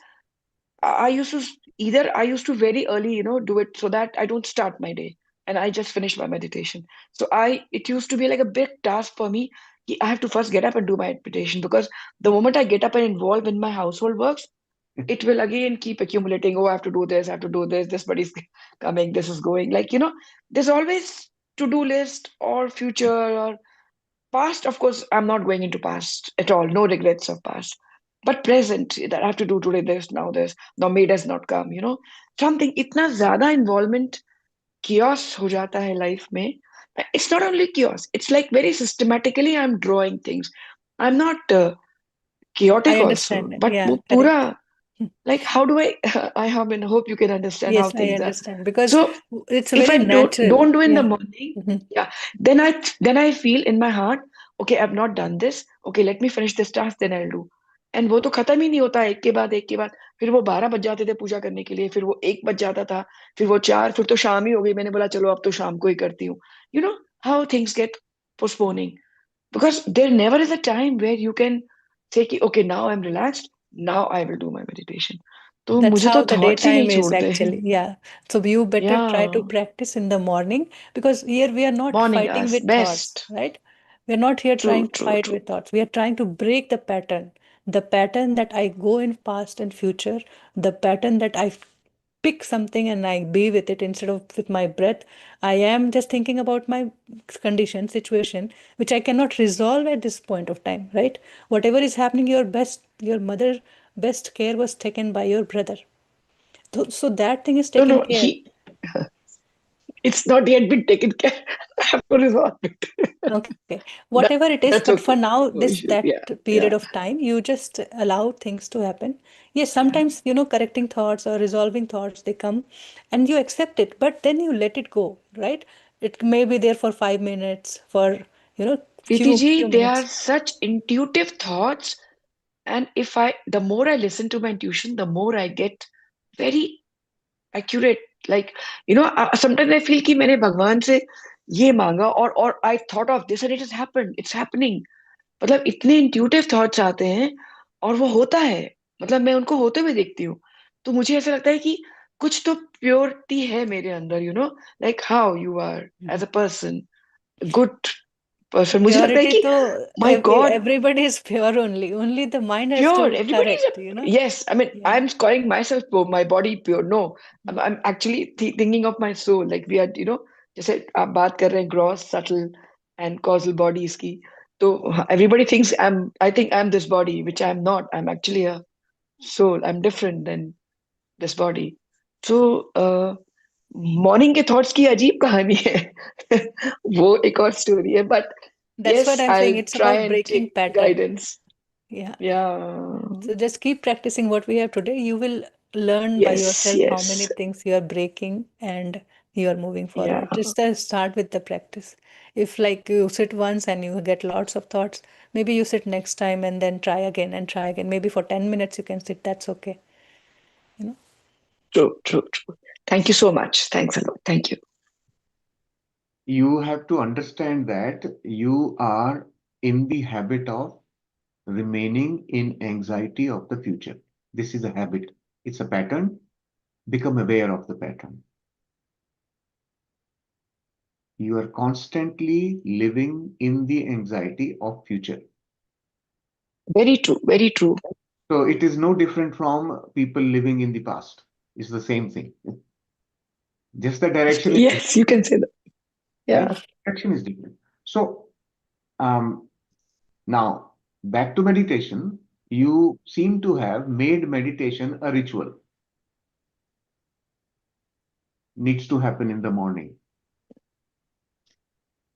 C: I used to either I used to very early, do it so that I don't start my day and I just finish my meditation. So it used to be like a big task for me. I have to first get up and do my meditation because the moment I get up and involve in my household works, it will again keep accumulating. Oh, I have to do this, I have to do this, this body's coming, this is going. There's always to-do list or future or past. Of course, I'm not going into past at all. No regrets of past. But present, that I have to do today this, now May does not come. Something itna zyada involvement, chaos ho jata hai life mein. It's not only chaos, it's like very systematically I'm drawing things. I'm not
A: I
C: chaotic also,
A: understand.
C: but
A: Yeah,
C: wo
A: correct.
C: pura like how do I I have been hope you can understand how
A: Yes, I
C: things are.
A: understand because
C: So
A: it's
C: if
A: very
C: I don't
A: natural.
C: don't do in the
A: Yeah.
C: morning,
A: Mhm.
C: yeah, then I feel in my heart, okay, I've not done this. Okay, let me finish this task, then I'll do. And वो तो खत्म ही नहीं होता है, एक के बाद फिर वो 12 बज जाते थे पूजा करने के लिए, फिर वो 1 बज जाता था, फिर वो 4, फिर तो शाम ही हो गई। मैंने बोला चलो अब तो शाम को ही करती हूँ। You know how things get postponing because there never is a time where you can say कि okay now I'm relaxed, now I will do my meditation. तो
A: That's
C: मुझे तो
A: how the
C: थॉट्स ही नहीं
A: daytime is
C: छोड़ते हैं।
A: actually. Yeah. So you better try to
C: Yeah,
A: practice in the morning because here we are not
C: morning
A: fighting
C: hours
A: with thoughts,
C: best.
A: right? We're not here
C: True,
A: trying to
C: true,
A: fight
C: true.
A: with thoughts. We are trying to break the pattern. The pattern that I go in past and future, the pattern that I pick something and I be with it instead of with my breath. I am just thinking about my condition, situation, which I cannot resolve at this point of time, right? Whatever is happening, your mother best care was taken by your brother. So that thing is
C: No,
A: taken
C: no,
A: care.
C: it's not yet been taken care. I have to resolve it.
A: Okay, whatever it is,
C: That's
A: but for
C: okay.
A: now,
C: No issues.
A: that
C: Yeah,
A: period
C: yeah.
A: of time, you just allow things to happen. Yes, sometimes, correcting thoughts or resolving thoughts, they come and you accept it, but then you let it go, right? It may be there for 5 minutes, for,
C: Preeti
A: few
C: ji, they are
A: minutes.
C: such intuitive thoughts. And the more I listen to my intuition, the more I get very accurate. Like, sometimes I feel कि मैंने भगवान से ये मांगा और I thought of this and it has happened. It's happening. मतलब इतने intuitive thoughts आते हैं और वो होता है। मतलब मैं उनको होते हुए देखती हूँ। तो मुझे ऐसा लगता है कि कुछ तो प्योरिटी है मेरे अंदर, like how you are as a person, good person. मुझे लगता है
A: Purity,
C: कि
A: though,
C: my god,
A: everybody is pure only. Only the mind has
C: pure.
A: to
C: Everybody's
A: correct,
C: a yes. I mean,
A: Yeah.
C: I'm calling myself pure, my body pure. No, I'm actually thinking of my soul. Like we are, जैसे आप बात कर रहे हैं gross, subtle, and causal bodies की. So everybody thinks I think I'm this body, which I'm not. I'm actually a soul. I'm different than this body. So morning के thoughts की अजीब कहानी है। वो एक और स्टोरी है, but
A: That's
C: yes,
A: what I'm saying.
C: I'll
A: It's
C: try
A: about
C: and
A: breaking
C: take
A: pattern.
C: guidance.
A: Yeah.
C: Yeah.
A: So just keep practicing what we have today. You will learn by
C: Yes,
A: yourself how many
C: yes.
A: things you are breaking and you are moving
C: Yeah.
A: forward. Just start with the practice. If like you sit once and you get lots of thoughts, maybe you sit next time and then try again and try again. Maybe for 10 minutes you can sit, that's okay. you know.
C: True, true, true. Thank you so much. Thanks a lot. Thank you.
B: You have to understand that you are in the habit of remaining in anxiety of the future. This is a habit. It's a pattern. Become aware of the pattern. You are constantly living in the anxiety of future.
C: Very true, very true.
B: So it is no different from people living in the past. It's the same thing. Just the direction is different,
C: Yes, you can say that.
B: right?
C: Yeah.
B: Direction is different. So um, now back to meditation. You seem to have made meditation a ritual. Needs to happen in the morning.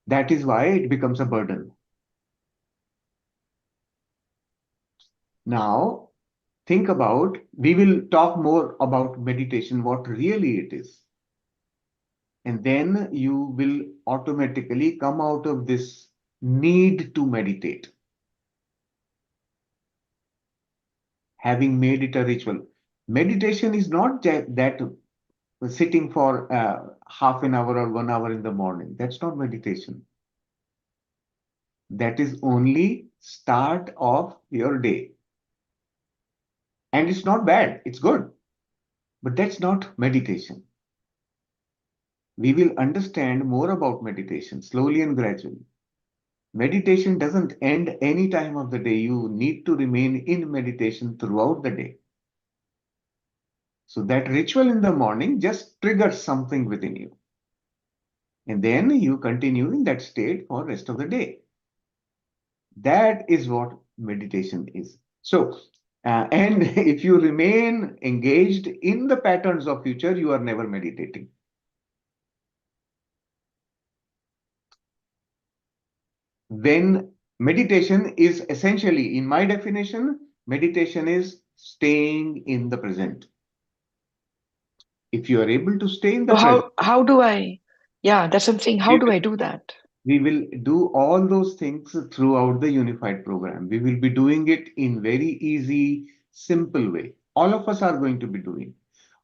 B: That is why it becomes a burden. Now think about, we will talk more about meditation, what really it is. And then you will automatically come out of this need to meditate, having made it a ritual. Meditation is not that sitting for half an hour or 1 hour in the morning. That's not meditation. That is only start of your day. And it's not bad, it's good, but that's not meditation. We will understand more about meditation slowly and gradually. Meditation doesn't end any time of the day. You need to remain in meditation throughout the day. So that ritual in the morning just triggers something within you. And then you continue in that state for rest of the day. That is what meditation is. So, and if you remain engaged in the patterns of future, you are never meditating. When meditation is essentially, in my definition, meditation is staying in the present. If you are able to stay in the
C: So
B: present,
C: how do I? Yeah, that's something. How
B: we
C: do
B: will,
C: I do that?
B: we will do all those things throughout the unified program. We will be doing it in very easy, simple way. All of us are going to be doing.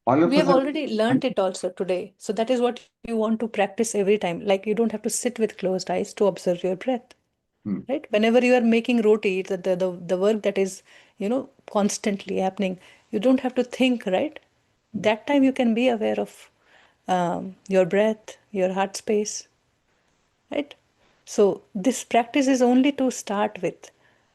B: All of
A: We
B: us
A: have
B: are.
A: already learned it also today. So that is what you want to practice every time. Like you don't have to sit with closed eyes to observe your breath,
B: Hmm.
A: right? Whenever you are making roti, the work that is, constantly happening, you don't have to think, right? That time you can be aware of your breath, your heart space, right? So this practice is only to start with.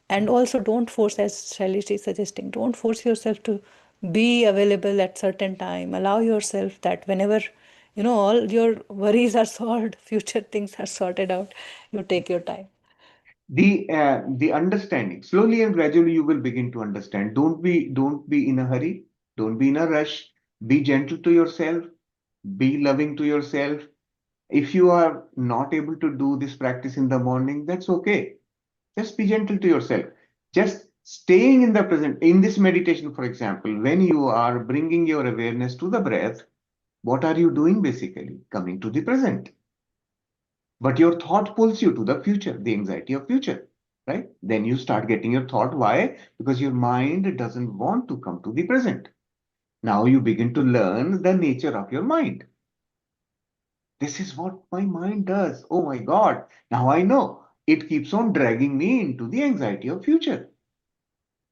A: And also don't force, as Shailesh is suggesting, don't force yourself to be available at certain time. Allow yourself that whenever, all your worries are solved, future things are sorted out, you take your time.
B: The understanding, slowly and gradually you will begin to understand. Don't be in a hurry, don't be in a rush, be gentle to yourself, be loving to yourself. If you are not able to do this practice in the morning, that's okay. Just be gentle to yourself. Just staying in the present. In this meditation, for example, when you are bringing your awareness to the breath, what are you doing basically? Coming to the present. But your thought pulls you to the future, the anxiety of future, right? Then you start getting your thought. Why? Because your mind doesn't want to come to the present. Now you begin to learn the nature of your mind. This is what my mind does. Oh my God. Now I know. It keeps on dragging me into the anxiety of future.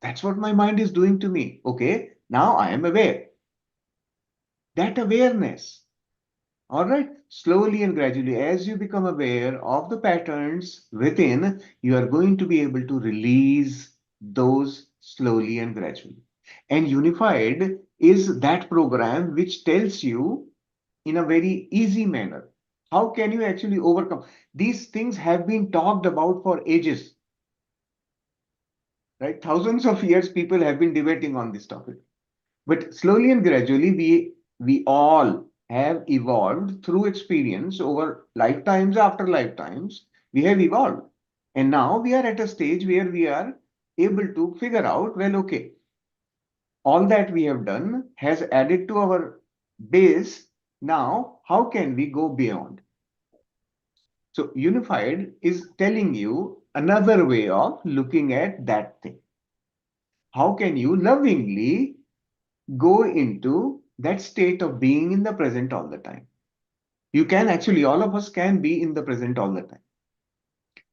B: That's what my mind is doing to me. Okay. Now I am aware. That awareness. All right. Slowly and gradually, as you become aware of the patterns within, you are going to be able to release those slowly and gradually. And Unified is that program which tells you in a very easy manner how can you actually overcome. These things have been talked about for ages, right? Thousands of years people have been debating on this topic. But slowly and gradually, we all have evolved through experience over lifetimes after lifetimes. We have evolved. And now we are at a stage where we are able to figure out, well, okay, all that we have done has added to our base. Now, how can we go beyond? So, unified is telling you another way of looking at that thing. How can you lovingly go into that state of being in the present all the time. You can actually, all of us can be in the present all the time.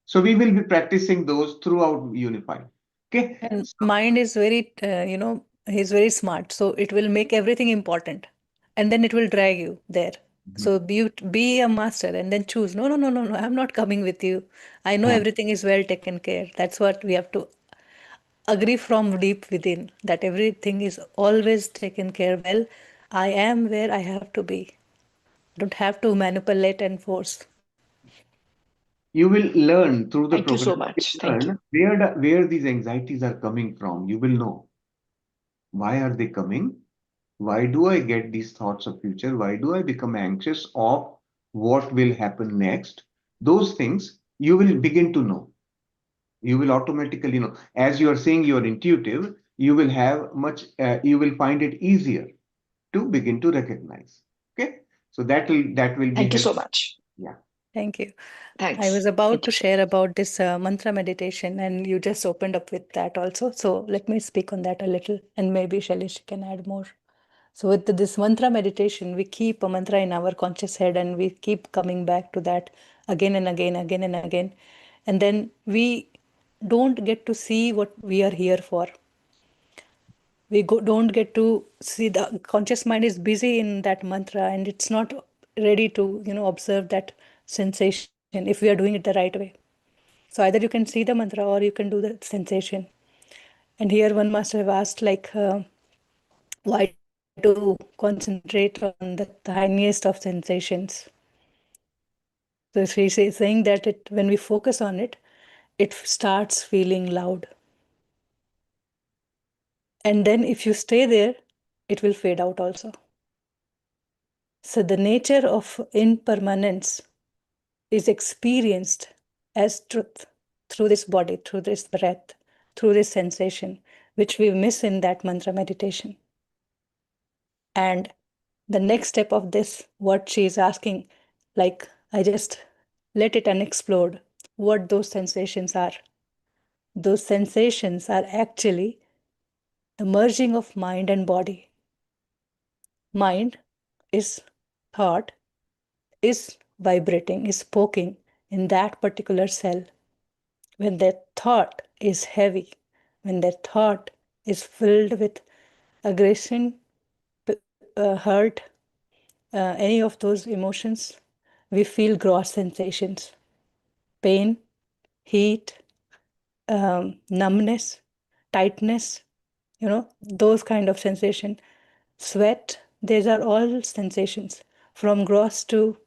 B: So we will be practicing those throughout Unified. Okay.
A: And
B: So,
A: mind is very, he's very smart. So it will make everything important, and then it will drag you there.
B: mhm.
A: So be a master and then choose. No, no, no, no, no. I'm not coming with you. I know
B: Yeah.
A: everything is well taken care. That's what we have to agree from deep within, that everything is always taken care well. I am where I have to be. Don't have to manipulate and force.
B: You will learn through the
C: Thank you so
B: program. You
C: much.
B: will
C: Thank you.
B: learn where these anxieties are coming from. You will know why are they coming. Why do I get these thoughts of future? Why do I become anxious of what will happen next? Those things you will begin to know. You will automatically know. As you are saying, you are intuitive. You will have much. You will find it easier to begin to recognize. Okay, so that will be
C: Thank you so
B: helpful.
C: much.
B: Yeah.
A: Thank you. I was
C: Thanks.
A: about
C: Thank
A: to
C: you.
A: share about this mantra meditation, and you just opened up with that also. So let me speak on that a little, and maybe Shailesh can add more. So with this mantra meditation, we keep a mantra in our conscious head, and we keep coming back to that again and again, again and again, and then we don't get to see what we are here for. Don't get to see, the conscious mind is busy in that mantra, and it's not ready to observe that sensation if we are doing it the right way. So either you can see the mantra or you can do the sensation. And here one must have asked, like, why to concentrate on the tiniest of sensations. So if he is saying that when we focus on it, it starts feeling loud. And then if you stay there, it will fade out also. So the nature of impermanence is experienced as truth through this body, through this breath, through this sensation, which we miss in that mantra meditation. And the next step of this, what she is asking, like, I just let it unexplored what those sensations are. Those sensations are actually the merging of mind and body. Mind is thought, is vibrating, is poking in that particular cell. When that thought is heavy, when that thought is filled with aggression, hurt, any of those emotions, we feel gross sensations, pain, heat, numbness, tightness, those kind of sensation, sweat. These are all sensations from gross to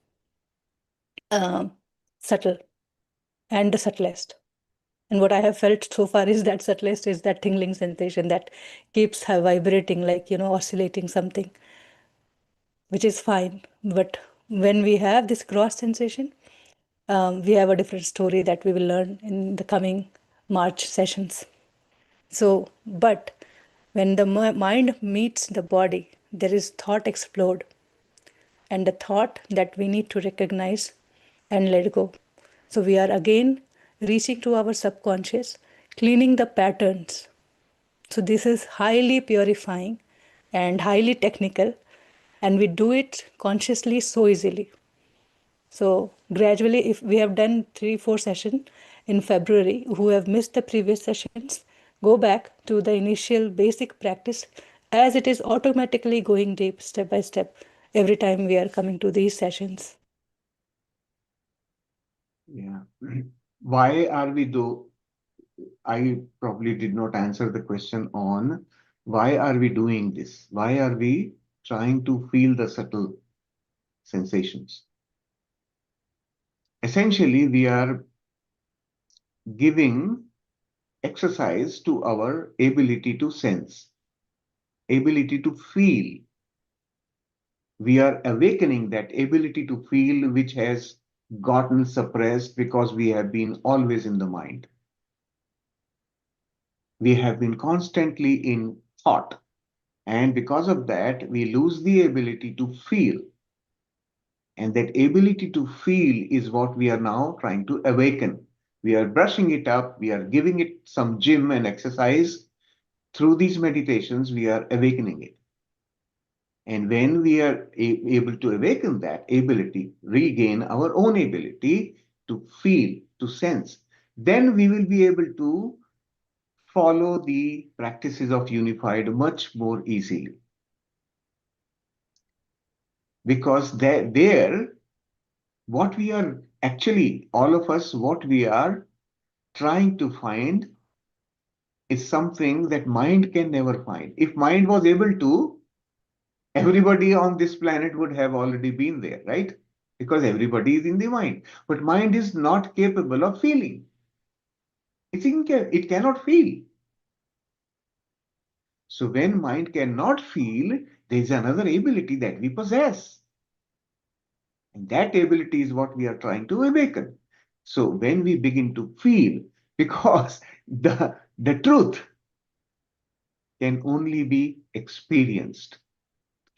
A: um, subtle and the subtlest. And what I have felt so far is that subtlest is that tingling sensation that keeps vibrating, like, oscillating something, which is fine. But when we have this gross sensation, we have a different story that we will learn in the coming March sessions. So, but when the mind meets the body, there is thought explode, and the thought that we need to recognize and let go. So we are again reaching to our subconscious, cleaning the patterns. So this is highly purifying and highly technical, and we do it consciously so easily. So gradually, if we have done 3-4 sessions in February, who have missed the previous sessions, go back to the initial basic practice, as it is automatically going deep step by step every time we are coming to these sessions.
B: Yeah. Why are we though? I probably did not answer the question on why are we doing this? Why are we trying to feel the subtle sensations? Essentially, we are giving exercise to our ability to sense, ability to feel. We are awakening that ability to feel which has gotten suppressed because we have been always in the mind. We have been constantly in thought. And because of that, we lose the ability to feel. And that ability to feel is what we are now trying to awaken. We are brushing it up, we are giving it some gym and exercise. Through these meditations, we are awakening it. And when we are able to awaken that ability, regain our own ability to feel, to sense, then we will be able to follow the practices of unified much more easily. Because there, what we are actually, all of us, what we are trying to find is something that mind can never find. If mind was able to, everybody on this planet would have already been there, right? Because everybody is in the mind. But mind is not capable of feeling. It cannot feel. So when mind cannot feel, there is another ability that we possess. And that ability is what we are trying to awaken. So when we begin to feel, because the truth can only be experienced,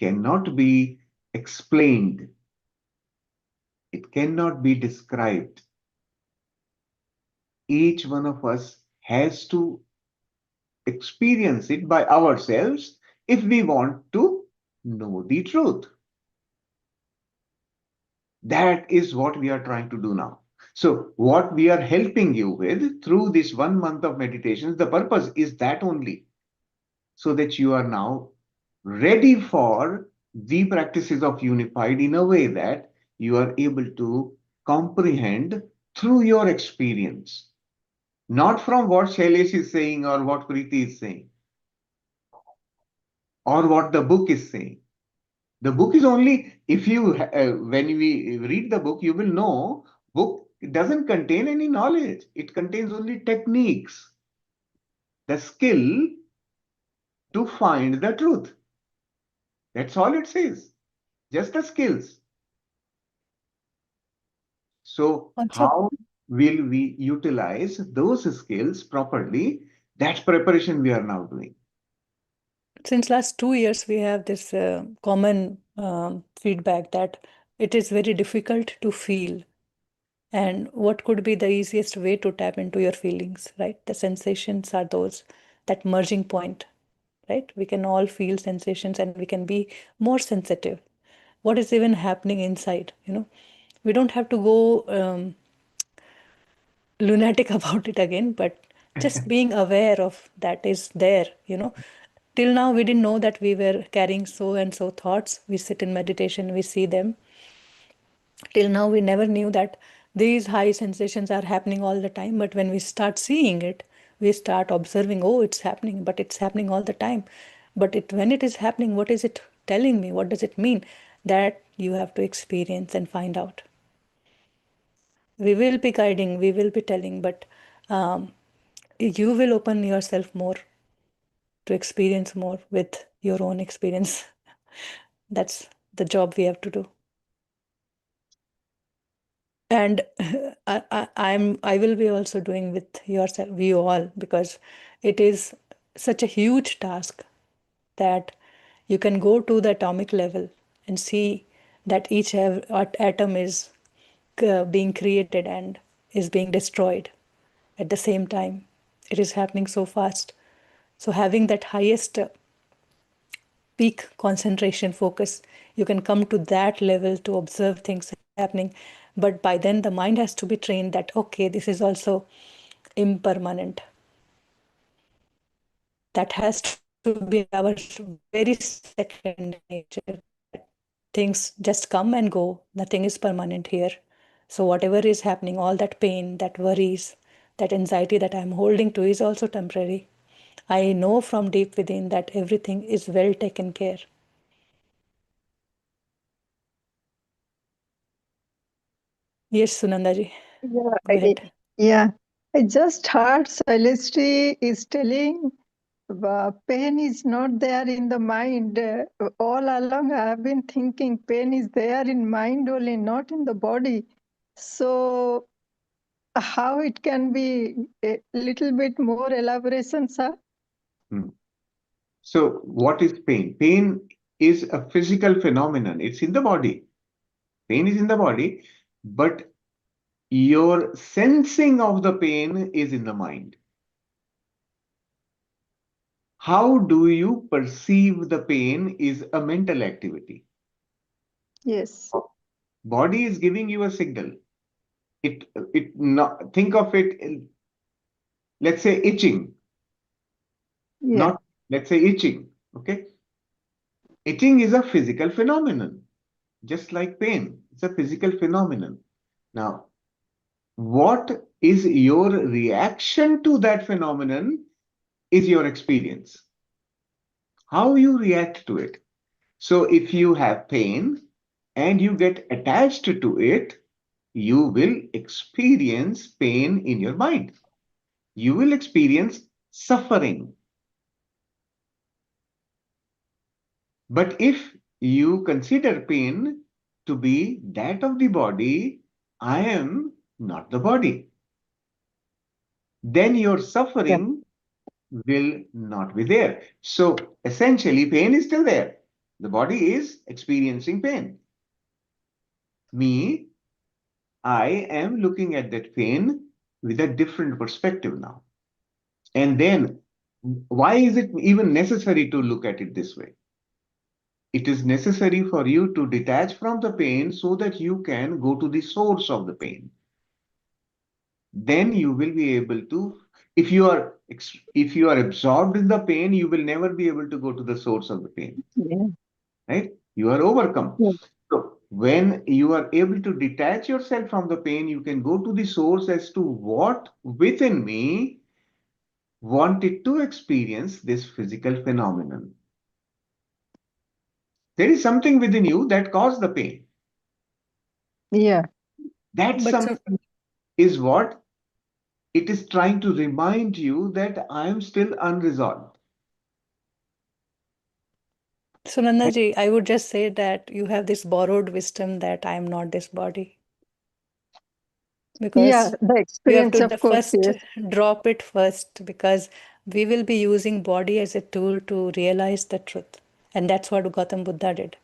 B: cannot be explained, it cannot be described. Each one of us has to experience it by ourselves if we want to know the truth. That is what we are trying to do now. So, what we are helping you with through this 1 month of meditations, the purpose is that only, so that you are now ready for the practices of unified in a way that you are able to comprehend through your experience, not from what Shailesh is saying or what Preeti is saying or what the book is saying. The book is only, if you, when we read the book, you will know book doesn't contain any knowledge. It contains only techniques, the skill to find the truth. That's all it says, just the skills. So
A: Also,
B: how will we utilize those skills properly? That's preparation we are now doing.
A: since last 2 years, we have this common feedback that it is very difficult to feel. And what could be the easiest way to tap into your feelings, right? The sensations are those, that merging point, right? We can all feel sensations and we can be more sensitive. What is even happening inside, We don't have to go lunatic about it again, but just being aware of that is there. Till now, we didn't know that we were carrying so and so thoughts. We sit in meditation, we see them. Till now, we never knew that these high sensations are happening all the time. But when we start seeing it, we start observing, oh, it's happening, but it's happening all the time. But when it is happening, what is it telling me? What does it mean? That you have to experience and find out. We will be guiding, we will be telling, but um, you will open yourself more to experience more with your own experience. That's the job we have to do. And I will be also doing with yourself, we all, because it is such a huge task that you can go to the atomic level and see that each atom is being created and is being destroyed at the same time. It is happening so fast. So having that highest peak concentration focus, you can come to that level to observe things happening. But by then the mind has to be trained that okay, this is also impermanent. That has to be our very second nature, that things just come and go, nothing is permanent here. So whatever is happening, all that pain, that worries, that anxiety that I'm holding to is also temporary. I know from deep within that everything is well taken care. Yes, Sunandaji,
D: Yeah,
A: go ahead.
D: yeah. I just heard Celeste is telling pain is not there in the mind. All along, I have been thinking pain is there in mind only, not in the body. So, how it can be a little bit more elaboration, sir?
B: Hmm. So, what is pain? Pain is a physical phenomenon. It's in the body. Pain is in the body, but your sensing of the pain is in the mind. How do you perceive the pain is a mental activity.
D: Yes.
B: Body is giving you a signal. It not, think of it, let's say itching,
D: Yeah.
B: not let's say itching. Okay, itching is a physical phenomenon, just like pain. It's a physical phenomenon. Now, what is your reaction to that phenomenon is your experience. How you react to it. So if you have pain and you get attached to it, you will experience pain in your mind. You will experience suffering. But if you consider pain to be that of the body, I am not the body, then your
D: Yeah.
B: suffering will not be there. So essentially, pain is still there. The body is experiencing pain. Me, I am looking at that pain with a different perspective now. And then, why is it even necessary to look at it this way? It is necessary for you to detach from the pain so that you can go to the source of the pain. Then you will be able to, if you are absorbed in the pain, you will never be able to go to the source of the pain,
D: Yeah.
B: right? You are overcome.
D: Yeah.
B: So when you are able to detach yourself from the pain, you can go to the source as to what within me wanted to experience this physical phenomenon. There is something within you that caused the pain.
D: Yeah.
B: That
A: But so,
B: something is what it is trying to remind you that I am still unresolved.
A: so Nandaji, I would just say that you have this borrowed wisdom that I am not this body.
D: Yeah.
A: Because
D: The
A: you have
D: experience,
A: to the
D: of course.
A: first
D: Yes.
A: drop it first, because we will be using body as a tool to realize the truth. And that's what Gautam Buddha did.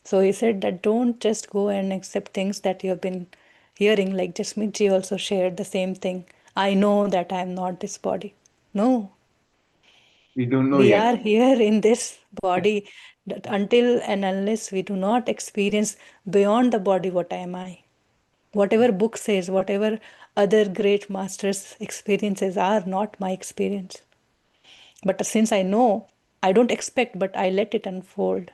A: So he said that don't just go and accept things that you have been hearing, like Jasmeet also shared the same thing. I know that I am not this body. No,
B: We don't know
A: we
B: yet.
A: are here in this body, that until and unless we do not experience beyond the body, what am I? Whatever book says, whatever other great masters' experiences are not my experience. But since I know, I don't expect, but I let it unfold.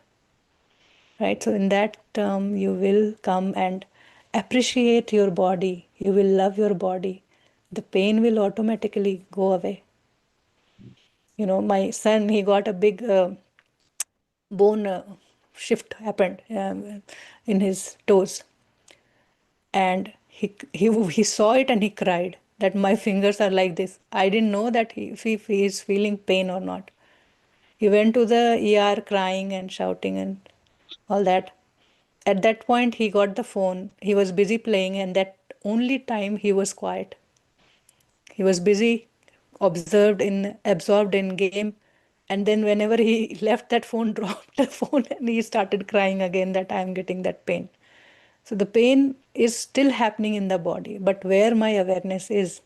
A: Right? So, in that term, you will come and appreciate your body. You will love your body. The pain will automatically go away. You know, my son, he got a big bone shift happened in his toes, and he saw it and he cried that my fingers are like this. I didn't know that if he is feeling pain or not. He went to the ER crying and shouting and all that. At that point, he got the phone. He was busy playing, and that only time he was quiet. He was busy, absorbed in game, and then whenever he left that phone, dropped the phone, and he started crying again that I am getting that pain. So the pain is still happening in the body, but where my awareness is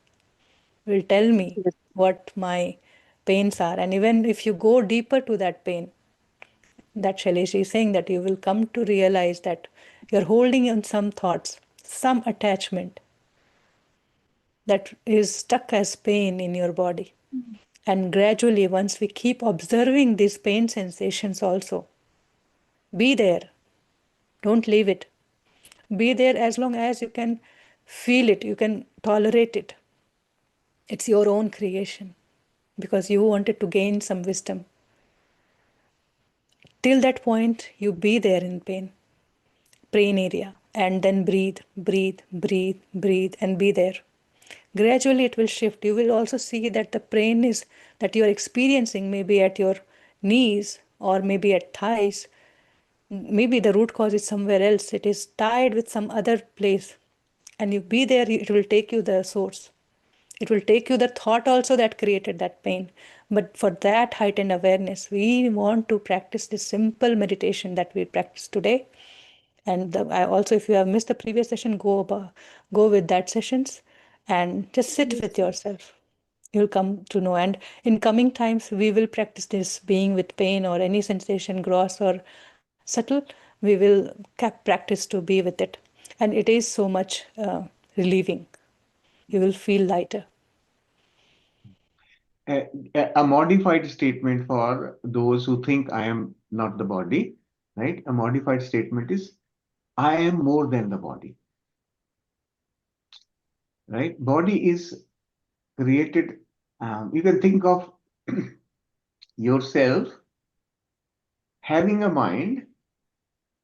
A: will tell me
D: Yes.
A: what my pains are. And even if you go deeper to that pain, that Shailesh is saying, that you will come to realize that you're holding on some thoughts, some attachment that is stuck as pain in your body. And gradually, once we keep observing these pain sensations also, be there, don't leave it. Be there as long as you can feel it, you can tolerate it. It's your own creation because you wanted to gain some wisdom. Till that point, you be there in pain area, and then breathe, breathe, breathe, breathe, and be there. Gradually, it will shift. You will also see that the pain is that you are experiencing maybe at your knees or maybe at thighs. Maybe the root cause is somewhere else. It is tied with some other place, and you be there. It will take you the source. It will take you the thought also that created that pain. But for that heightened awareness, we want to practice this simple meditation that we practice today. And I also, if you have missed the previous session, go with that sessions and just sit with yourself. You'll come to know. And in coming times, we will practice this being with pain or any sensation, gross or subtle. We will practice to be with it. And it is so much relieving. You will feel lighter.
B: A modified statement for those who think I am not the body, right? A modified statement is I am more than the body, right? Body is created. You can think of yourself having a mind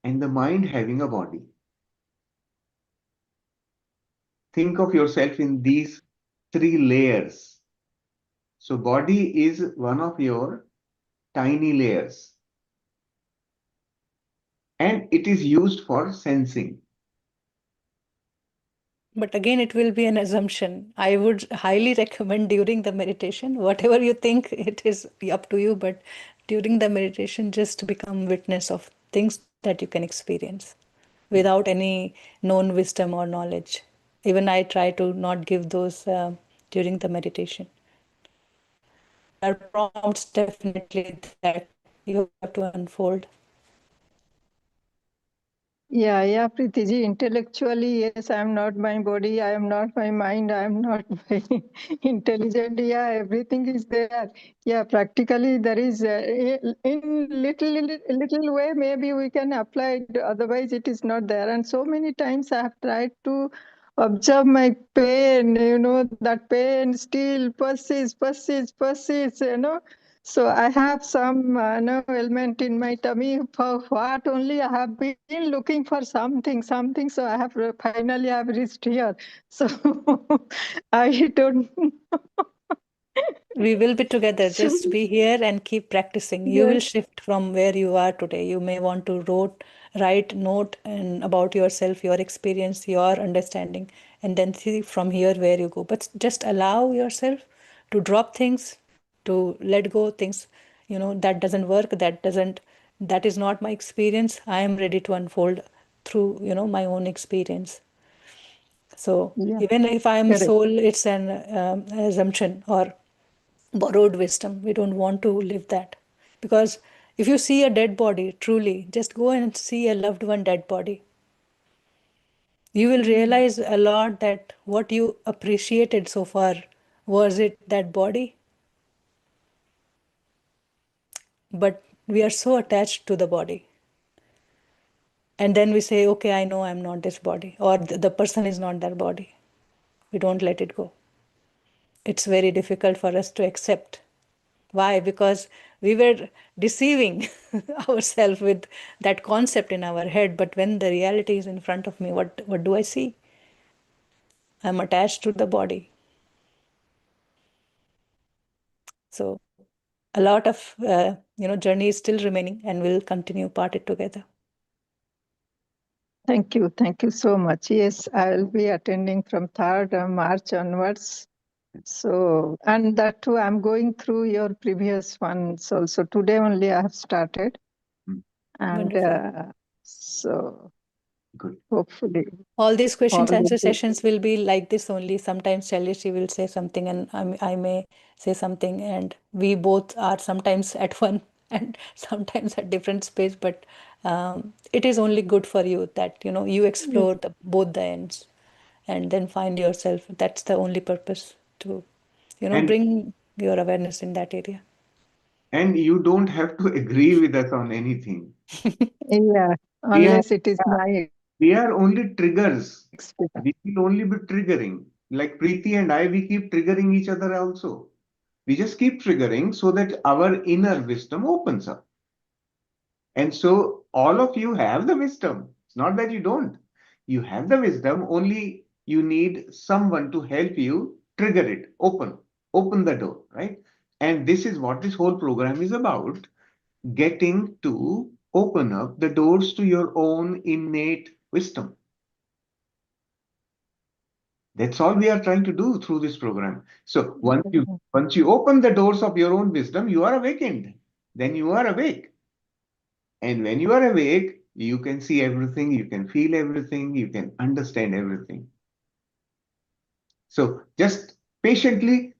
B: and the mind having a body. Think of yourself in these three layers. So, body is one of your tiny layers and it is used for sensing.
A: But again, it will be an assumption. I would highly recommend during the meditation, whatever you think, it is up to you. But during the meditation, just become witness of things that you can experience without any known wisdom or knowledge. Even I try to not give those during the meditation. There are prompts definitely that you have to unfold.
D: Yeah, yeah, Preetiji. Intellectually, yes, I am not my body, I am not my mind, I am not my intelligent. Yeah, everything is there. Yeah, practically there is in little way maybe we can apply it. Otherwise, it is not there. And so many times I have tried to observe my pain. That pain still persists. So I have some no element in my tummy for what only I have been looking for something. So I have finally I have reached here. So I don't.
A: We will be together.
D: So
A: Just be here and keep practicing. You will
D: yes,
A: shift from where you are today. You may want to write note and about yourself, your experience, your understanding, and then see from here where you go. But just allow yourself to drop things, to let go things, that doesn't work, that is not my experience. I am ready to unfold through, my own experience. So
D: yeah,
A: even if I am
D: correct.
A: soul, it's an assumption or borrowed wisdom. We don't want to live that. Because if you see a dead body, truly, just go and see a loved one dead body. You will realize a lot that what you appreciated so far, was it that body? But we are so attached to the body. And then we say, okay, I know I'm not this body, or the person is not that body. We don't let it go. It's very difficult for us to accept. Why? Because we were deceiving ourselves with that concept in our head. But when the reality is in front of me, what do I see? I'm attached to the body. So a lot of journey is still remaining, and we'll continue part it together.
D: Thank you so much. Yes, I will be attending from 3rd March onwards. So, and that too, I'm going through your previous ones also. Today only I have started.
B: Mm,
D: And
A: Wonderful.
D: so
B: good.
D: hopefully
A: All these
D: all
A: questions
D: will
A: answer
D: be.
A: sessions will be like this only. Sometimes Shailesh will say something and I may say something, and we both are sometimes at one and sometimes at different space. But it is only good for you that you explore both the ends and then find yourself. That's the only purpose, to
B: And
A: bring your awareness in that area.
B: and you don't have to agree with us on anything.
D: Yeah,
B: We are
D: unless it is my
B: we are only triggers.
D: experience.
B: We will only be triggering. Like Preeti and I, we keep triggering each other also. We just keep triggering so that our inner wisdom opens up. And so all of you have the wisdom. It's not that you don't. You have the wisdom, only you need someone to help you trigger it, open the door, right? And this is what this whole program is about, getting to open up the doors to your own innate wisdom. That's all we are trying to do through this program. So once you open the doors of your own wisdom, you are awakened. Then you are awake. And when you are awake, you can see everything, you can feel everything, you can understand everything. So just patiently,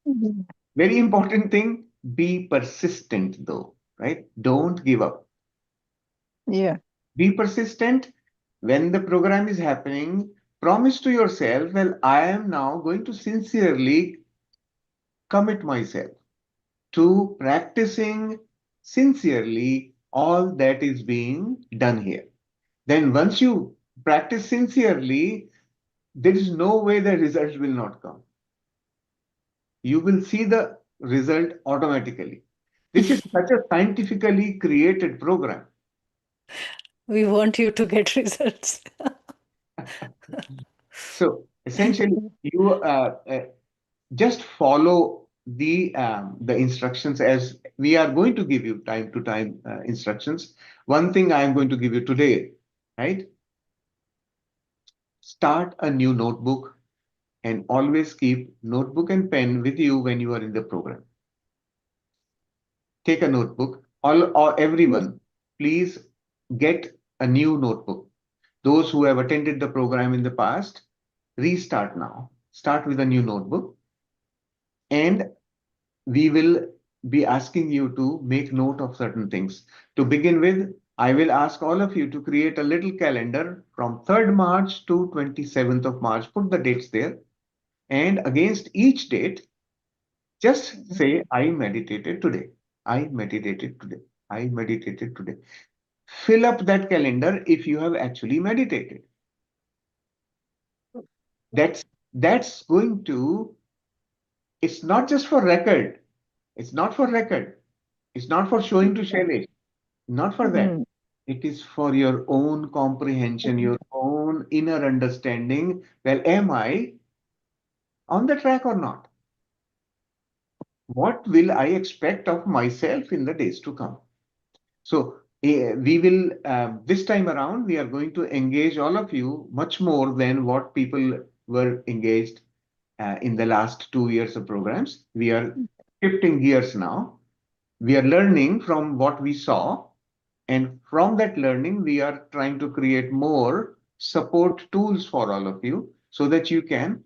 D: Mm.
B: Very important thing, be persistent though, right? Don't give up.
D: Yeah.
B: Be persistent. When the program is happening, promise to yourself, well, I am now going to sincerely commit myself to practicing sincerely all that is being done here. Then, once you practice sincerely, there is no way the results will not come. You will see the result automatically. This is such a scientifically created program.
A: We want you to get results.
B: So essentially, you just follow the instructions as we are going to give you time to time instructions. One thing I am going to give you today, right? Start a new notebook and always keep notebook and pen with you when you are in the program. Take a notebook. All or
D: Yes.
B: everyone, please get a new notebook. Those who have attended the program in the past, restart now. Start with a new notebook, and we will be asking you to make note of certain things. To begin with, I will ask all of you to create a little calendar from 3rd March to 27th of March. Put the dates there. And against each date, just say, I meditated today. I meditated today. I meditated today. Fill up that calendar if you have actually meditated. That's going to, it's not just for record. It's not for record. It's not for showing to Shailesh. Not for that.
D: Mm.
B: It is for your own comprehension, your own inner understanding. Well, am I on the track or not? What will I expect of myself in the days to come? So we will, this time around, we are going to engage all of you much more than what people were engaged in the last 2 years of programs. We are shifting gears now. We are learning from what we saw, and from that learning, we are trying to create more support tools for all of you so that you can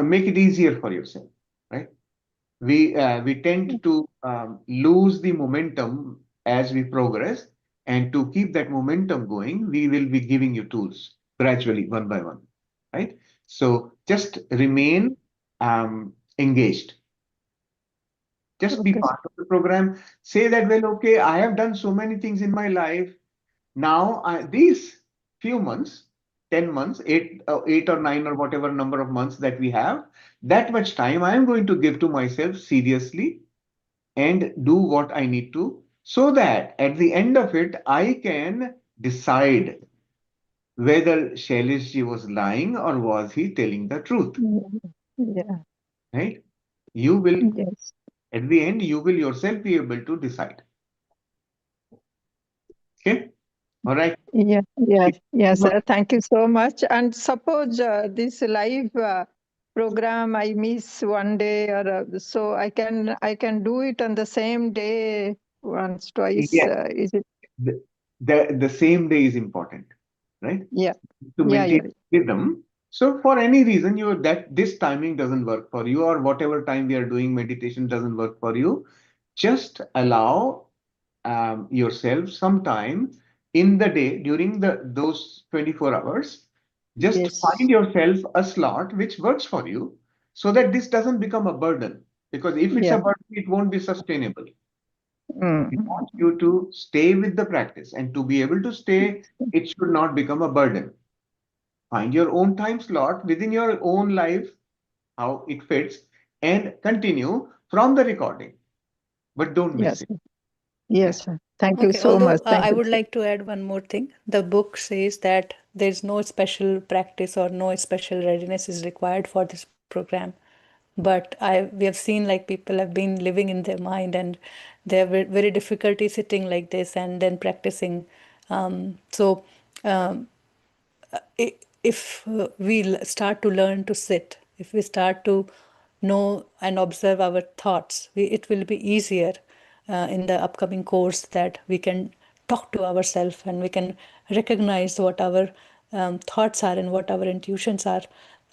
B: make it easier for yourself, right? We tend to lose the momentum as we progress, and to keep that momentum going, we will be giving you tools gradually, one by one, right? So just remain engaged. Just be
D: Okay.
B: part of the program. Say that, well, okay, I have done so many things in my life. Now, these few months, 10 months, 8 or 9 or whatever number of months that we have, that much time I am going to give to myself seriously and do what I need to, so that at the end of it, I can decide whether Shaileshji was lying or was he telling the truth,
D: Mm. Yeah.
B: right? You will,
D: Yes.
B: at the end, you will yourself be able to decide. Okay? All right.
D: Yeah. Yes. Yes, sir. Thank you so much. And suppose this live program I miss one day, or so I can do it on the same day once, twice.
B: Yes,
D: Is it?
B: the same day is important, right?
D: Yeah.
B: To
D: Yeah.
B: maintain
D: Yeah.
B: rhythm. So for any reason you that this timing doesn't work for you, or whatever time we are doing meditation doesn't work for you, just allow yourself some time in the day during the those 24 hours. Just find
D: Yes.
B: yourself a slot which works for you, so that this doesn't become a burden. Because if it's a
D: Yeah.
B: burden, it won't be sustainable. We
D: Mm.
B: want you to stay with the practice, and to be able to stay, it should not become a burden. Find your own time slot within your own life, how it fits, and continue from the recording, but don't miss
D: Yes.
B: it. Yeah.
D: Yes, sir. Thank you
A: Okay,
D: so
A: although
D: much. Thank
A: I
D: you,
A: would
D: sir.
A: like to add one more thing. The book says that there's no special practice or no special readiness is required for this program. But we have seen like people have been living in their mind, and they have very difficulty sitting like this and then practicing. So if we start to learn to sit, if we start to know and observe our thoughts, it will be easier in the upcoming course, that we can talk to ourselves and we can recognize what our thoughts are and what our intuitions are.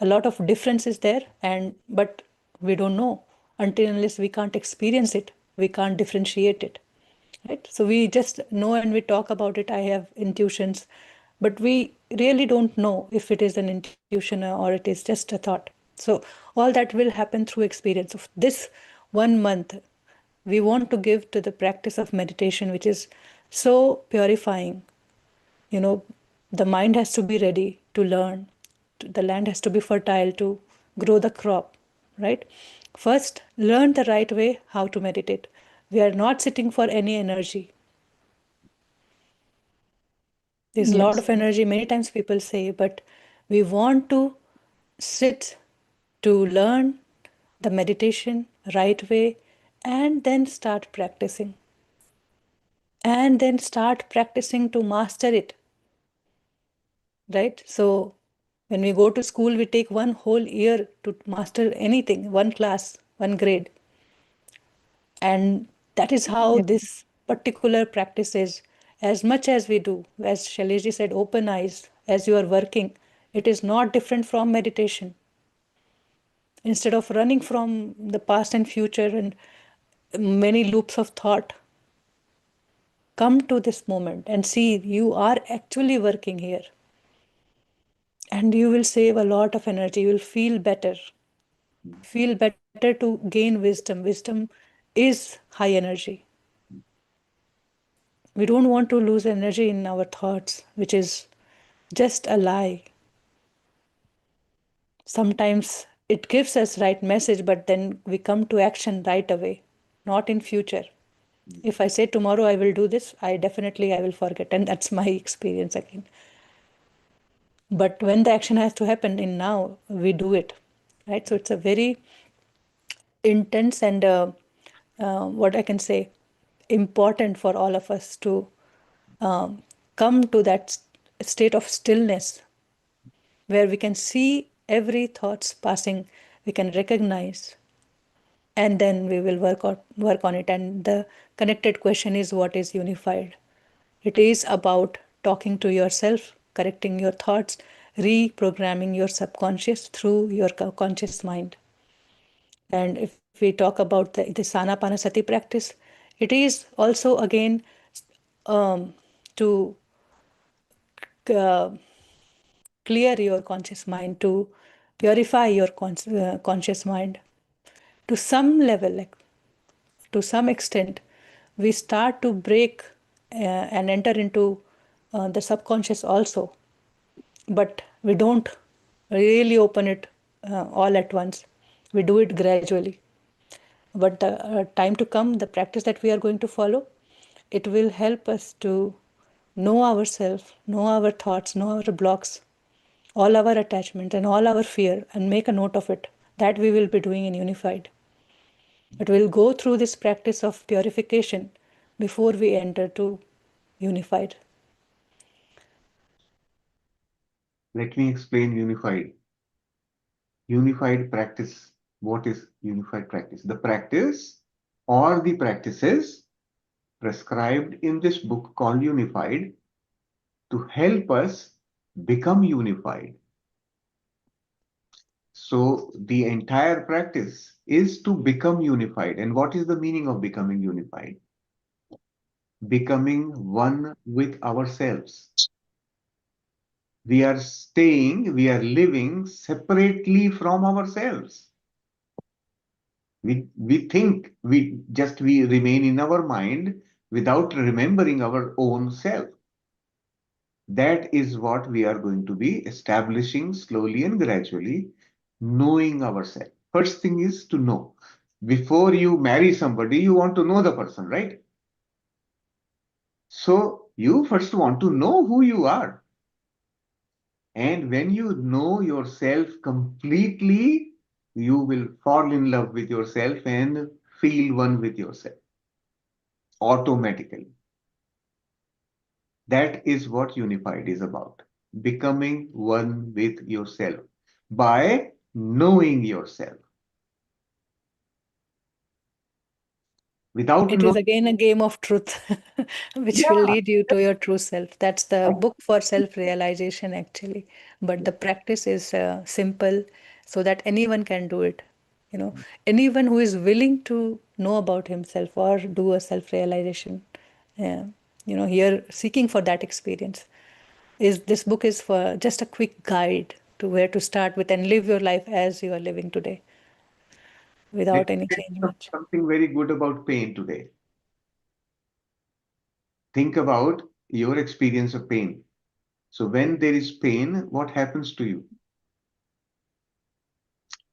A: A lot of difference is there, and but We don't know. Until unless we can't experience it, we can't differentiate it. Right? So we just know and we talk about it. I have intuitions, but we really don't know if it is an intuition or it is just a thought. So all that will happen through experience. Of this 1 month, we want to give to the practice of meditation, which is so purifying. The mind has to be ready to learn. The land has to be fertile to grow the crop, right? First, learn the right way how to meditate. We are not sitting for any energy. There's a lot
D: Yes.
A: of energy, many times people say, but we want to sit to learn the meditation right way and then start practicing. And then start practicing to master it, right? So when we go to school, we take one whole year to master anything, one class, one grade. And that is how
D: Yes.
A: this particular practice is. As much as we do, as Shailesh said, open eyes, as you are working, it is not different from meditation. Instead of running from the past and future and many loops of thought, come to this moment and see you are actually working here. And you will save a lot of energy. You will feel better. Feel better to gain wisdom. Wisdom is high energy. We don't want to lose energy in our thoughts, which is just a lie. Sometimes it gives us right message, but then we come to action right away, not in future. If I say tomorrow I will do this, I will forget, and that's my experience again. But when the action has to happen in now, we do it, right? So it's a very intense and what I can say, important for all of us to um, come to that state of stillness where we can see every thoughts passing, we can recognize, and then we will work on it. And the connected question is, what is unified? It is about talking to yourself, correcting your thoughts, reprogramming your subconscious through your conscious mind. And if we talk about the Sanapanasati practice, it is also again to uh, clear your conscious mind, to purify your conscious mind. To some level, like to some extent, we start to break and enter into the subconscious also, but we don't really open it all at once. We do it gradually. But the time to come, the practice that we are going to follow, it will help us to know ourselves, know our thoughts, know our blocks, all our attachments and all our fear, and make a note of it. That we will be doing in Unified. But we'll go through this practice of purification before we enter to Unified.
B: Let me explain unified. Unified practice. What is unified practice? The practice or the practices prescribed in this book called Unified to help us become unified. So the entire practice is to become unified. And what is the meaning of becoming unified? Becoming one with ourselves. We are staying, we are living separately from ourselves. We think we remain in our mind without remembering our own self. That is what we are going to be establishing slowly and gradually, knowing ourselves. First thing is to know. Before you marry somebody, you want to know the person, right? So you first want to know who you are. And when you know yourself completely, you will fall in love with yourself and feel one with yourself automatically. That is what unified is about. Becoming one with yourself by knowing yourself. Without
A: It is
B: knowing,
A: again a game of truth, which will
B: yeah,
A: lead you to your true self. That's the book for self realization, actually. But the practice is simple so that anyone can do it. You know, anyone who is willing to know about himself or do a self realization, uh, here seeking for that experience, is this book is for just a quick guide to where to start with and live your life as you are living today
B: Let
A: without
B: me
A: any
B: tell
A: change
B: you
A: much.
B: something very good about pain today. Think about your experience of pain. So when there is pain, what happens to you?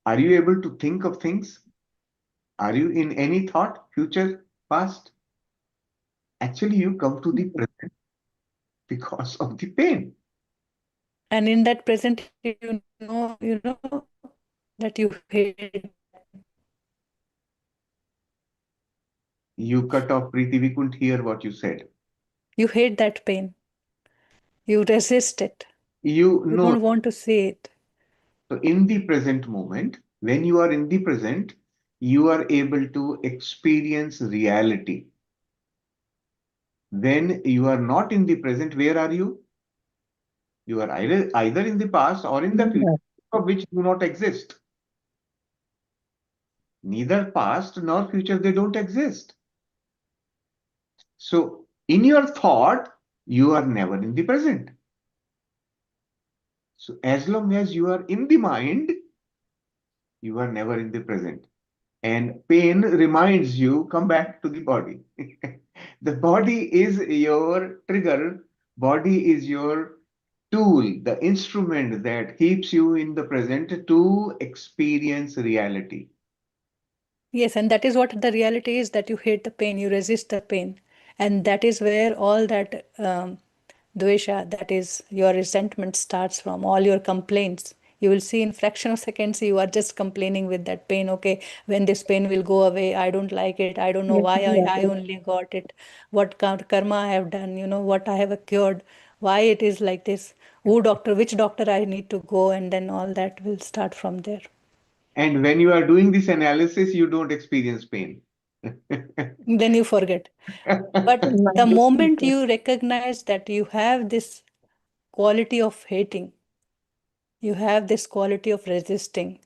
B: Are you able to think of things? Are you in any thought, future, past? Actually, you come to the present because of the pain.
A: And in that present, that you hate that pain.
B: You cut off Preeti, we couldn't hear what you said.
A: You hate that pain. You resist it.
B: You
A: You
B: know,
A: don't want to see it.
B: so in the present moment, when you are in the present, you are able to experience reality. When you are not in the present, where are you? You are either in the past or in the future, of which do not exist. Neither past nor future, they don't exist. So in your thought, you are never in the present. So as long as you are in the mind, you are never in the present. And pain reminds you, come back to the body. The body is your trigger, body is your tool, the instrument that keeps you in the present to experience reality.
A: Yes, and that is what the reality is, that you hate the pain, you resist the pain. And that is where all that dvesha, that is your resentment starts from, all your complaints. You will see in fraction of seconds you are just complaining with that pain. Okay, when this pain will go away, I don't like it. I don't know why I only got it. What karma I have done, what I have occurred, why it is like this. Who doctor, which doctor I need to go, and then all that will start from there.
B: And when you are doing this analysis, you don't experience pain.
A: Then you forget. But the moment you recognize that you have this quality of hating, you have this quality of resisting,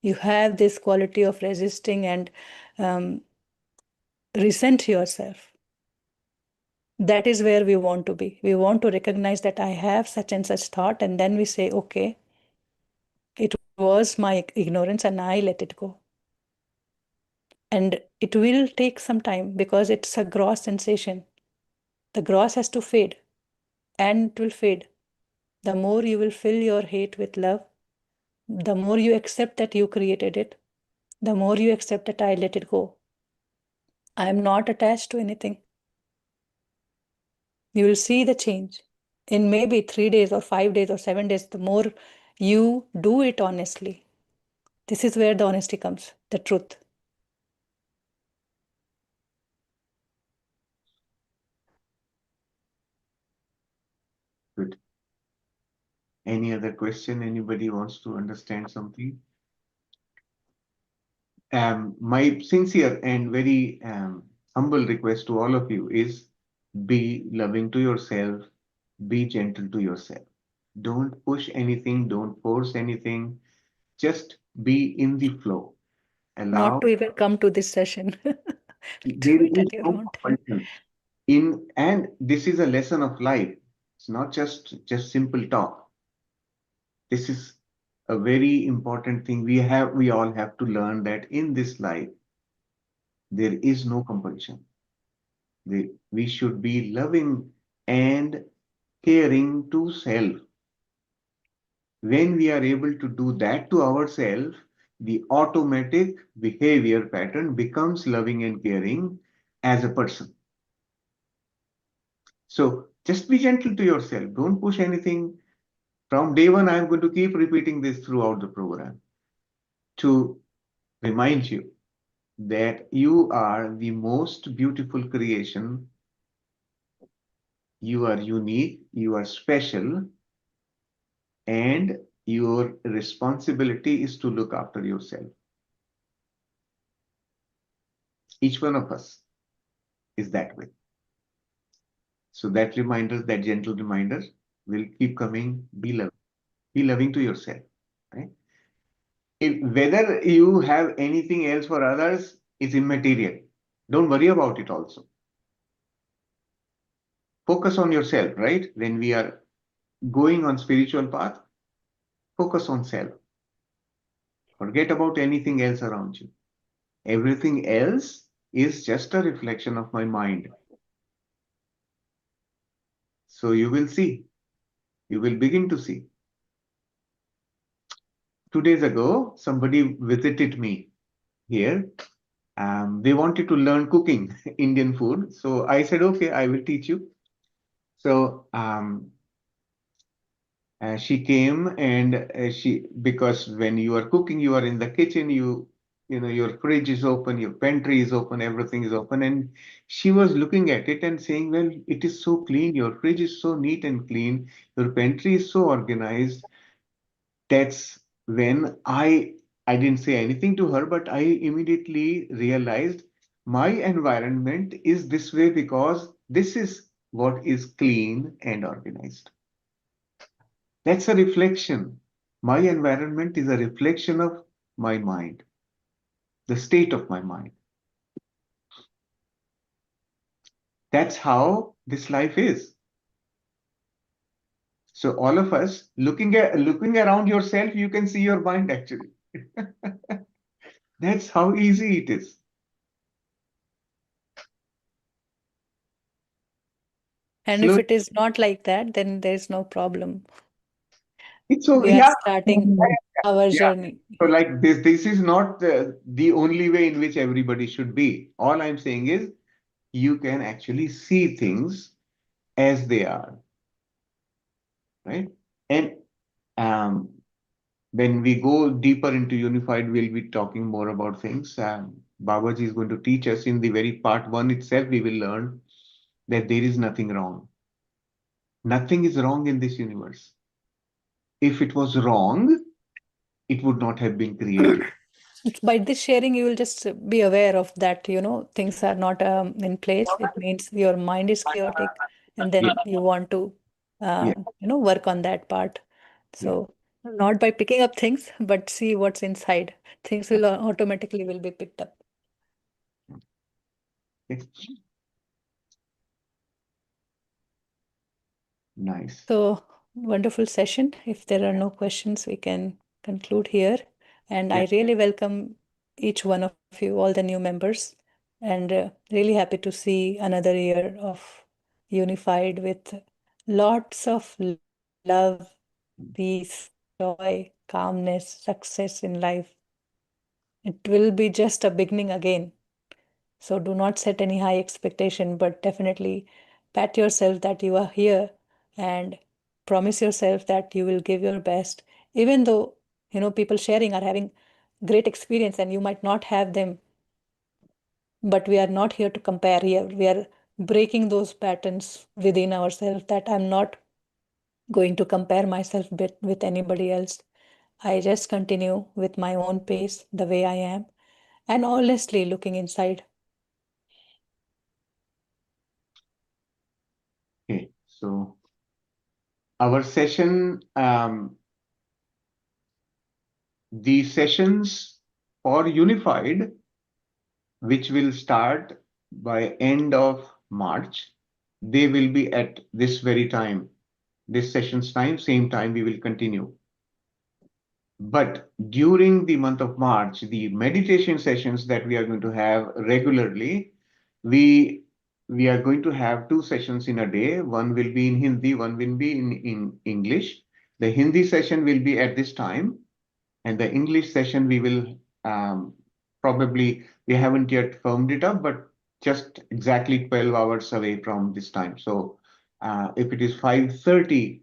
A: you have this quality of resisting and um, resent yourself, that is where we want to be. We want to recognize that I have such and such thought, and then we say, okay, it was my ignorance and I let it go. And it will take some time because it's a gross sensation. The gross has to fade, and it will fade. The more you will fill your hate with love, the more you accept that you created it, the more you accept that I let it go. I am not attached to anything. You will see the change in maybe 3 days or 5 days or 7 days. The more you do it honestly, this is where the honesty comes, the truth.
B: Good. Any other question? Anybody wants to understand something? My sincere and very humble request to all of you is be loving to yourself, be gentle to yourself. Don't push anything, don't force anything, just be in the flow.
A: Not
B: Allow,
A: to even come to this session. Do
B: there
A: it
B: is
A: at your
B: no
A: own time.
B: compulsion. And this is a lesson of life. It's not just simple talk. This is a very important thing. We all have to learn that in this life, there is no compulsion. We should be loving and caring to self. When we are able to do that to ourselves, the automatic behavior pattern becomes loving and caring as a person. So just be gentle to yourself. Don't push anything. From day one, I'm going to keep repeating this throughout the program to remind you that you are the most beautiful creation. You are unique, you are special, and your responsibility is to look after yourself. Each one of us is that way. So that reminder, that gentle reminder will keep coming. Be loving to yourself. Right? Whether you have anything else for others is immaterial. Don't worry about it also. Focus on yourself, right? When we are going on spiritual path, focus on self. Forget about anything else around you. Everything else is just a reflection of my mind. So you will see, you will begin to see. 2 days ago, somebody visited me here. They wanted to learn cooking Indian food. So I said, okay, I will teach you. So she came and because when you are cooking, you are in the kitchen, you know, your fridge is open, your pantry is open, everything is open. And she was looking at it and saying, well, it is so clean. Your fridge is so neat and clean. Your pantry is so organized. That's when I didn't say anything to her, but I immediately realized my environment is this way because this is what is clean and organized. That's a reflection. My environment is a reflection of my mind, the state of my mind. That's how this life is. So all of us looking around yourself, you can see your mind actually. That's how easy it is.
A: And if
B: Slowly,
A: it is not like that, then there's no problem.
B: it's so
A: We are
B: yeah,
A: starting our
B: yeah.
A: journey.
B: So like this is not the only way in which everybody should be. All I'm saying is you can actually see things as they are, right? And um, when we go deeper into unified, we'll be talking more about things. Babaji is going to teach us in the very part one itself. We will learn that there is nothing wrong. Nothing is wrong in this universe. If it was wrong, it would not have been created.
A: By this sharing, you will just be aware of that, things are not in place. It means your mind is chaotic, and
B: Yeah,
A: then you want to,
B: yeah,
A: work on that part.
B: yeah.
A: So not by picking up things, but see what's inside. Things will automatically will be picked up.
B: Okay. Nice.
A: So wonderful session. If there are no questions, we can conclude here. And
B: Yeah.
A: I really welcome each one of you, all the new members, and really happy to see another year of unified with lots of love, peace, joy, calmness, success in life. It will be just a beginning again. So do not set any high expectation, but definitely pat yourself that you are here and promise yourself that you will give your best, even though people sharing are having great experience and you might not have them. But we are not here to compare here. We are breaking those patterns within ourselves that I'm not going to compare myself with anybody else. I just continue with my own pace, the way I am, and honestly looking inside.
B: Okay. So our session, the sessions for unified, which will start by end of March, they will be at this very time, this session's time, same time we will continue. But during the month of March, the meditation sessions that we are going to have regularly, we we are going to have two sessions in a day. One will be in Hindi, one will be in English. The Hindi session will be at this time, and the English session we will probably, we haven't yet firmed it up, but just exactly 12 hours away from this time. So if it is 5:30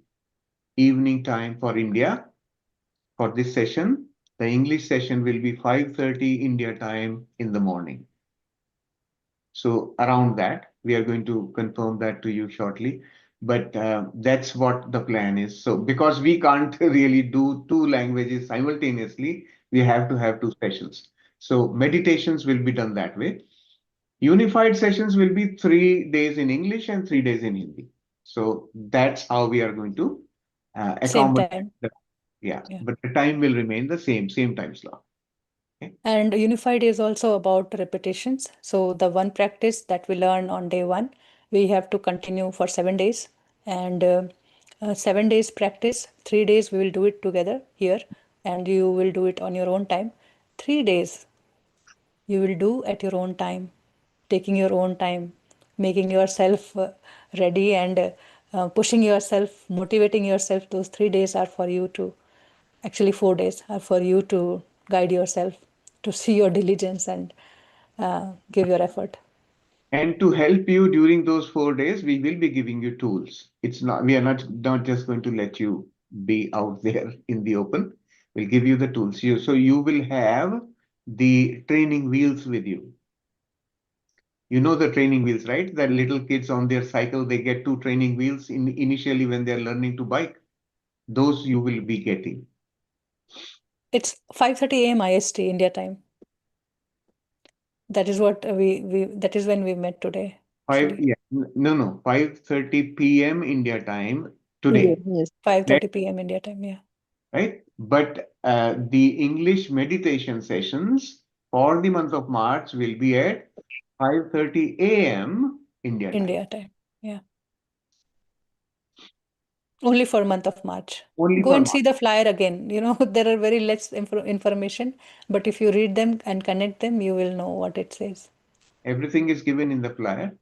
B: evening time for India, for this session, the English session will be 5:30 India time in the morning. So around that, we are going to confirm that to you shortly. But that's what the plan is. So because we can't really do two languages simultaneously, we have to have two sessions. So meditations will be done that way. Unified sessions will be 3 days in English and 3 days in Hindi. So that's how we are going to
A: Same
B: accommodate
A: time.
B: the Yeah,
A: Yeah.
B: but the time will remain the same time slot. Okay.
A: And unified is also about repetitions. So the one practice that we learn on day one, we have to continue for 7 days. And 7 days practice, 3 days we will do it together here, and you will do it on your own time. 3 days you will do at your own time, taking your own time, making yourself ready, and pushing yourself, motivating yourself. Those 3 days are for you to, actually 4 days are for you to guide yourself, to see your diligence and give your effort.
B: And to help you during those 4 days, we will be giving you tools. We are not just going to let you be out there in the open. We'll give you the tools. So you will have the training wheels with you. You know the training wheels, right? That little kids on their cycle, they get two training wheels initially when they're learning to bike. Those you will be getting.
A: It's 5:30 a.m. IST India time. That is what we that is when we met today,
B: Five,
A: actually.
B: yeah, no, 5:30 p.m. India time
D: Yes.
B: today.
D: Yes.
A: 5:30 p.m. India time, yeah.
B: Right? But the English meditation sessions for the month of March will be at 5:30 a.m. India time.
A: India time. Yeah. Only for month of March.
B: Only
A: Go
B: for
A: and
B: March.
A: see the flyer again. There are very less information, but if you read them and connect them, you will know what it says.
B: Everything is given in the flyer.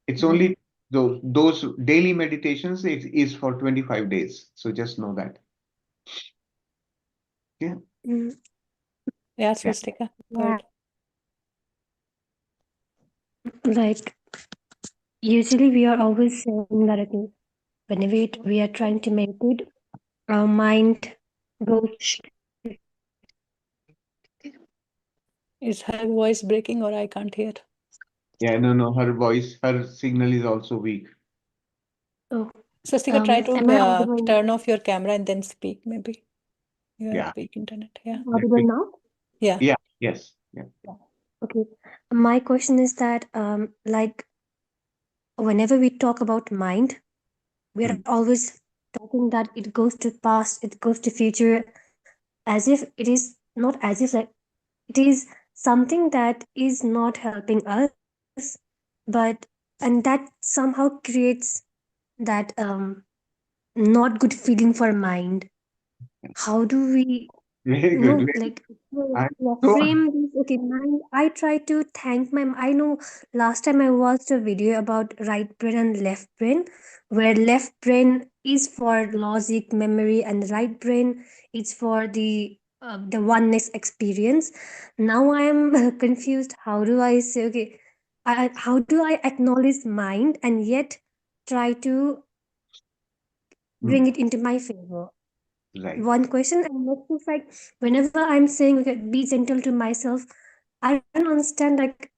B: It's
A: Mhm.
B: only those daily meditations is for 25 days. So just know that. Yeah.
E: Mm,
A: Yeah,
B: Yeah.
A: Swastika, go
E: yeah,
A: ahead.
E: like usually we are always saying that okay, whenever we are trying to meditate, our mind goes
A: Is her voice breaking or I can't hear?
B: Yeah, no, her signal is also weak.
E: oh,
A: Swastika, try to
E: am I audible?
A: turn off your camera and then speak, maybe. You have
B: Yeah.
A: weak internet. Yeah.
E: Audible now?
A: Yeah.
B: Yeah. Yes. Yeah.
E: Okay. My question is that like whenever we talk about mind, we are
B: Mm.
E: always talking that it goes to past, it goes to future, as if it is not as if like it is something that is not helping us, but and that somehow creates that not good feeling for mind. How do we
B: Very good.
E: no like
B: I'm
E: yeah,
B: so
E: frame this okay mind. I try to thank my I know last time I watched a video about right brain and left brain, where left brain is for logic memory and right brain is for the oneness experience. Now I am confused. How do I say okay, how do I acknowledge mind and yet try to bring
B: mm,
E: it into my favor?
B: right.
E: One question, and next is like whenever I'm saying okay, be gentle to myself, I don't understand like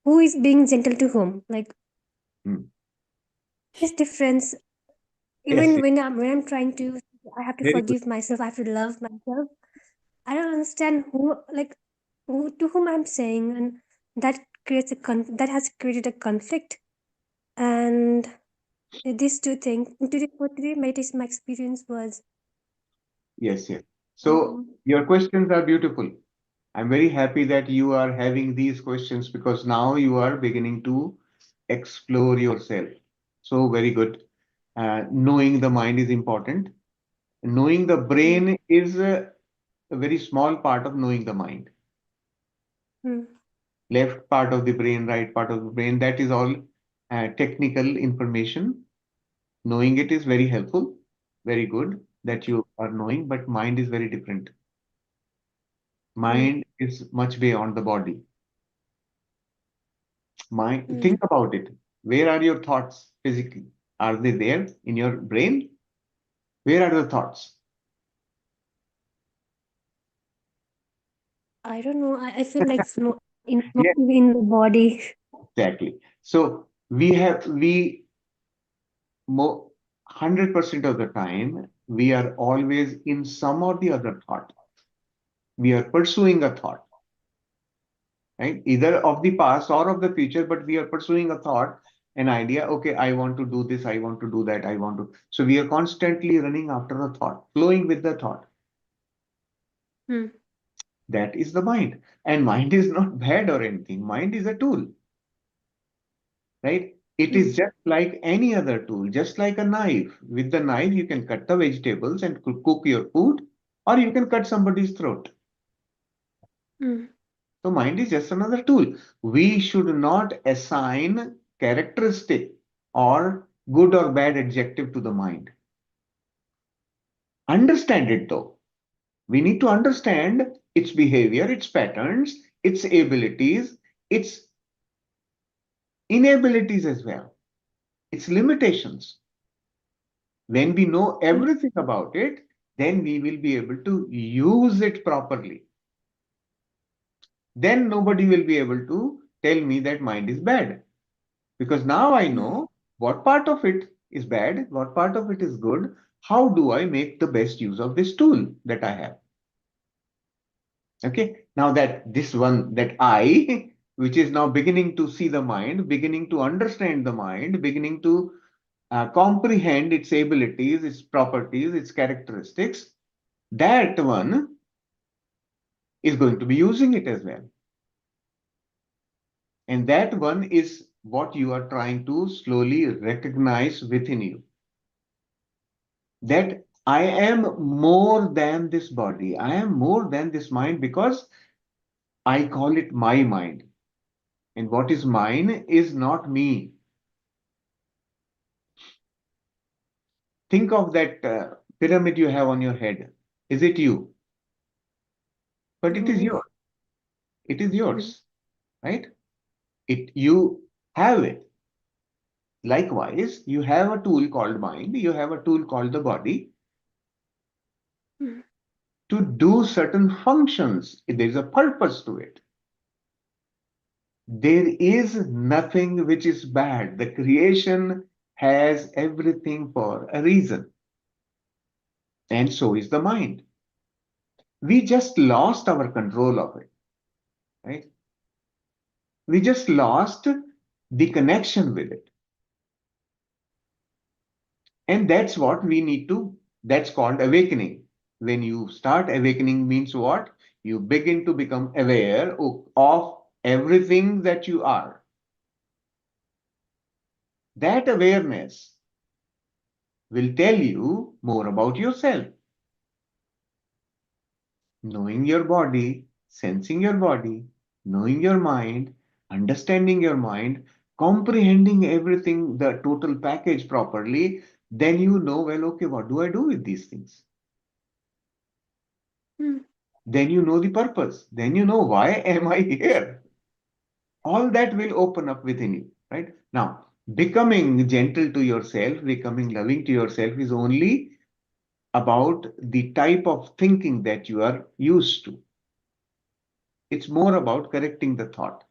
E: who is being gentle to whom. Like
B: Mm.
E: what is difference?
B: Yes,
E: Even when I'm trying to, I have to
B: very good.
E: forgive myself. I have to love myself. I don't understand who to whom I'm saying, and that creates that has created a conflict. And these two things today for today meditation, my experience was
B: Yes. So
E: um
B: your questions are beautiful. I'm very happy that you are having these questions because now you are beginning to explore yourself. So very good. Knowing the mind is important. Knowing the
E: mm,
B: brain is a very small part of knowing the mind.
E: mm,
B: Left part of the brain, right part of the brain, that is all technical information. Knowing it is very helpful, very good that you are knowing, but mind is very different.
E: mm,
B: Mind is much beyond the body. Mind,
E: mm.
B: think about it. Where are your thoughts physically? Are they there in your brain? Where are the thoughts?
E: I don't know. I feel like not
B: Yeah,
E: even in the body.
B: exactly. So we 100% of the time, we are always in some or the other thought. We are pursuing a thought, right? Either of the past or of the future, but we are pursuing a thought, an idea. Okay, I want to do this, I want to do that, I want to. So we are constantly running after a thought, flowing with the thought.
E: Hmm.
B: That is the mind. And mind is not bad or anything. Mind is a tool, right? It
E: Hmm.
B: is just like any other tool, just like a knife. With the knife, you can cut the vegetables and cook your food, or you can cut somebody's throat.
E: Hmm.
B: So mind is just another tool. We should not assign characteristic or good or bad adjective to the mind. Understand it though. We need to understand its behavior, its patterns, its abilities, its inabilities as well, its limitations. When we know everything about it, then we will be able to use it properly. Then nobody will be able to tell me that mind is bad. Because now I
E: Hmm.
B: know what part of it is bad, what part of it is good. How do I make the best use of this tool that I have? Okay. Now that this one, that I, which is now beginning to see the mind, beginning to understand the mind, beginning to comprehend its abilities, its properties, its characteristics, that one is going to be using it as well. And that one is what you are trying to slowly recognize within you. That I am more than this body. I am more than this mind because I call it my mind. And what is mine is not me. Think of that pyramid you have on your head. Is it you? But it is
E: No.
B: yours. It is
E: Hmm.
B: yours, right? You have it. Likewise, you have a tool called mind, you have a tool called the body
E: Hmm.
B: to do certain functions. There is a purpose to it. There is nothing which is bad. The creation has everything for a reason. And so is the mind. We just lost our control of it, right? We just lost the connection with it. And that's what we need to, that's called awakening. When you start awakening means what? You begin to become aware of everything that you are. That awareness will tell you more about yourself. Knowing your body, sensing your body, knowing your mind, understanding your mind, comprehending everything, the total package properly, then you know, well, okay, what do I do with these things?
E: Hmm.
B: Then you know the purpose. Then you know, why am I here? All that will open up within you, right? Now, becoming gentle to yourself, becoming loving to yourself is only about the type of thinking that you are used to. It's more about correcting the thought.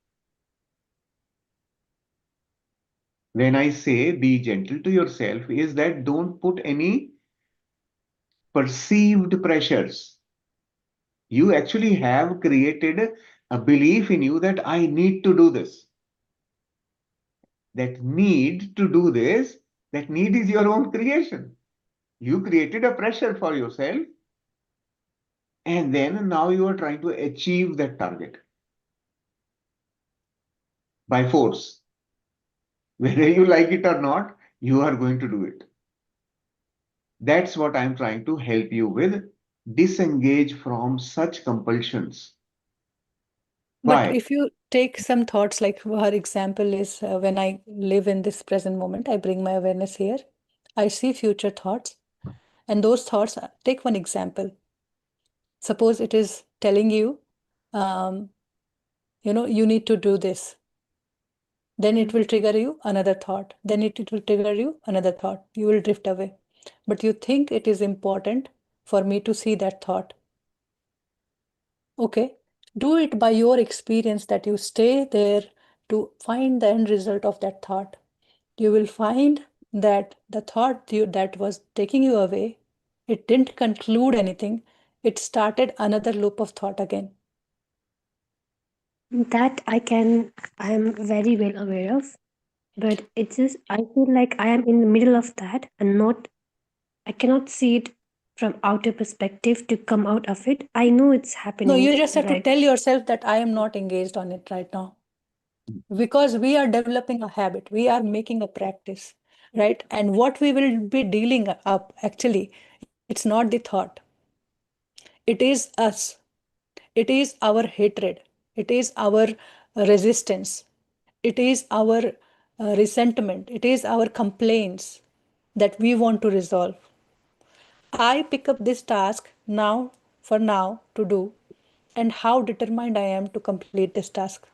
B: When I say be gentle to yourself, is that don't put any perceived pressures. You actually have created a belief in you that I need to do this. That need to do this, that need is your own creation. You created a pressure for yourself, and then now you are trying to achieve that target by force. Whether you like it or not, you are going to do it. That's what I'm trying to help you with. Disengage from such compulsions.
A: But
B: Why?
A: if you take some thoughts, like her example is when I live in this present moment, I bring my awareness here. I see future thoughts, and those thoughts, take one example. Suppose it is telling you, um, you need to do this. Then
E: Hmm.
A: it will trigger you another thought. Then it will trigger you another thought. You will drift away. But you think it is important for me to see that thought. Okay. Do it by your experience that you stay there to find the end result of that thought. You will find that the thought that was taking you away, it didn't conclude anything. It started another loop of thought again.
E: That I am very well aware of, but it's just, I feel like I am in the middle of that and not, I cannot see it from outer perspective to come out of it. I know it's
A: No,
E: happening,
A: you just have to
E: right?
A: tell yourself that I am not engaged on it right now. Because we are developing a habit, we are making a practice, right? And what we will be dealing up, actually, it's not the thought, it is us, it is our hatred, it is our resistance, it is our resentment, it is our complaints that we want to resolve. I pick up this task now, for now, to do, and how determined I am to complete this task.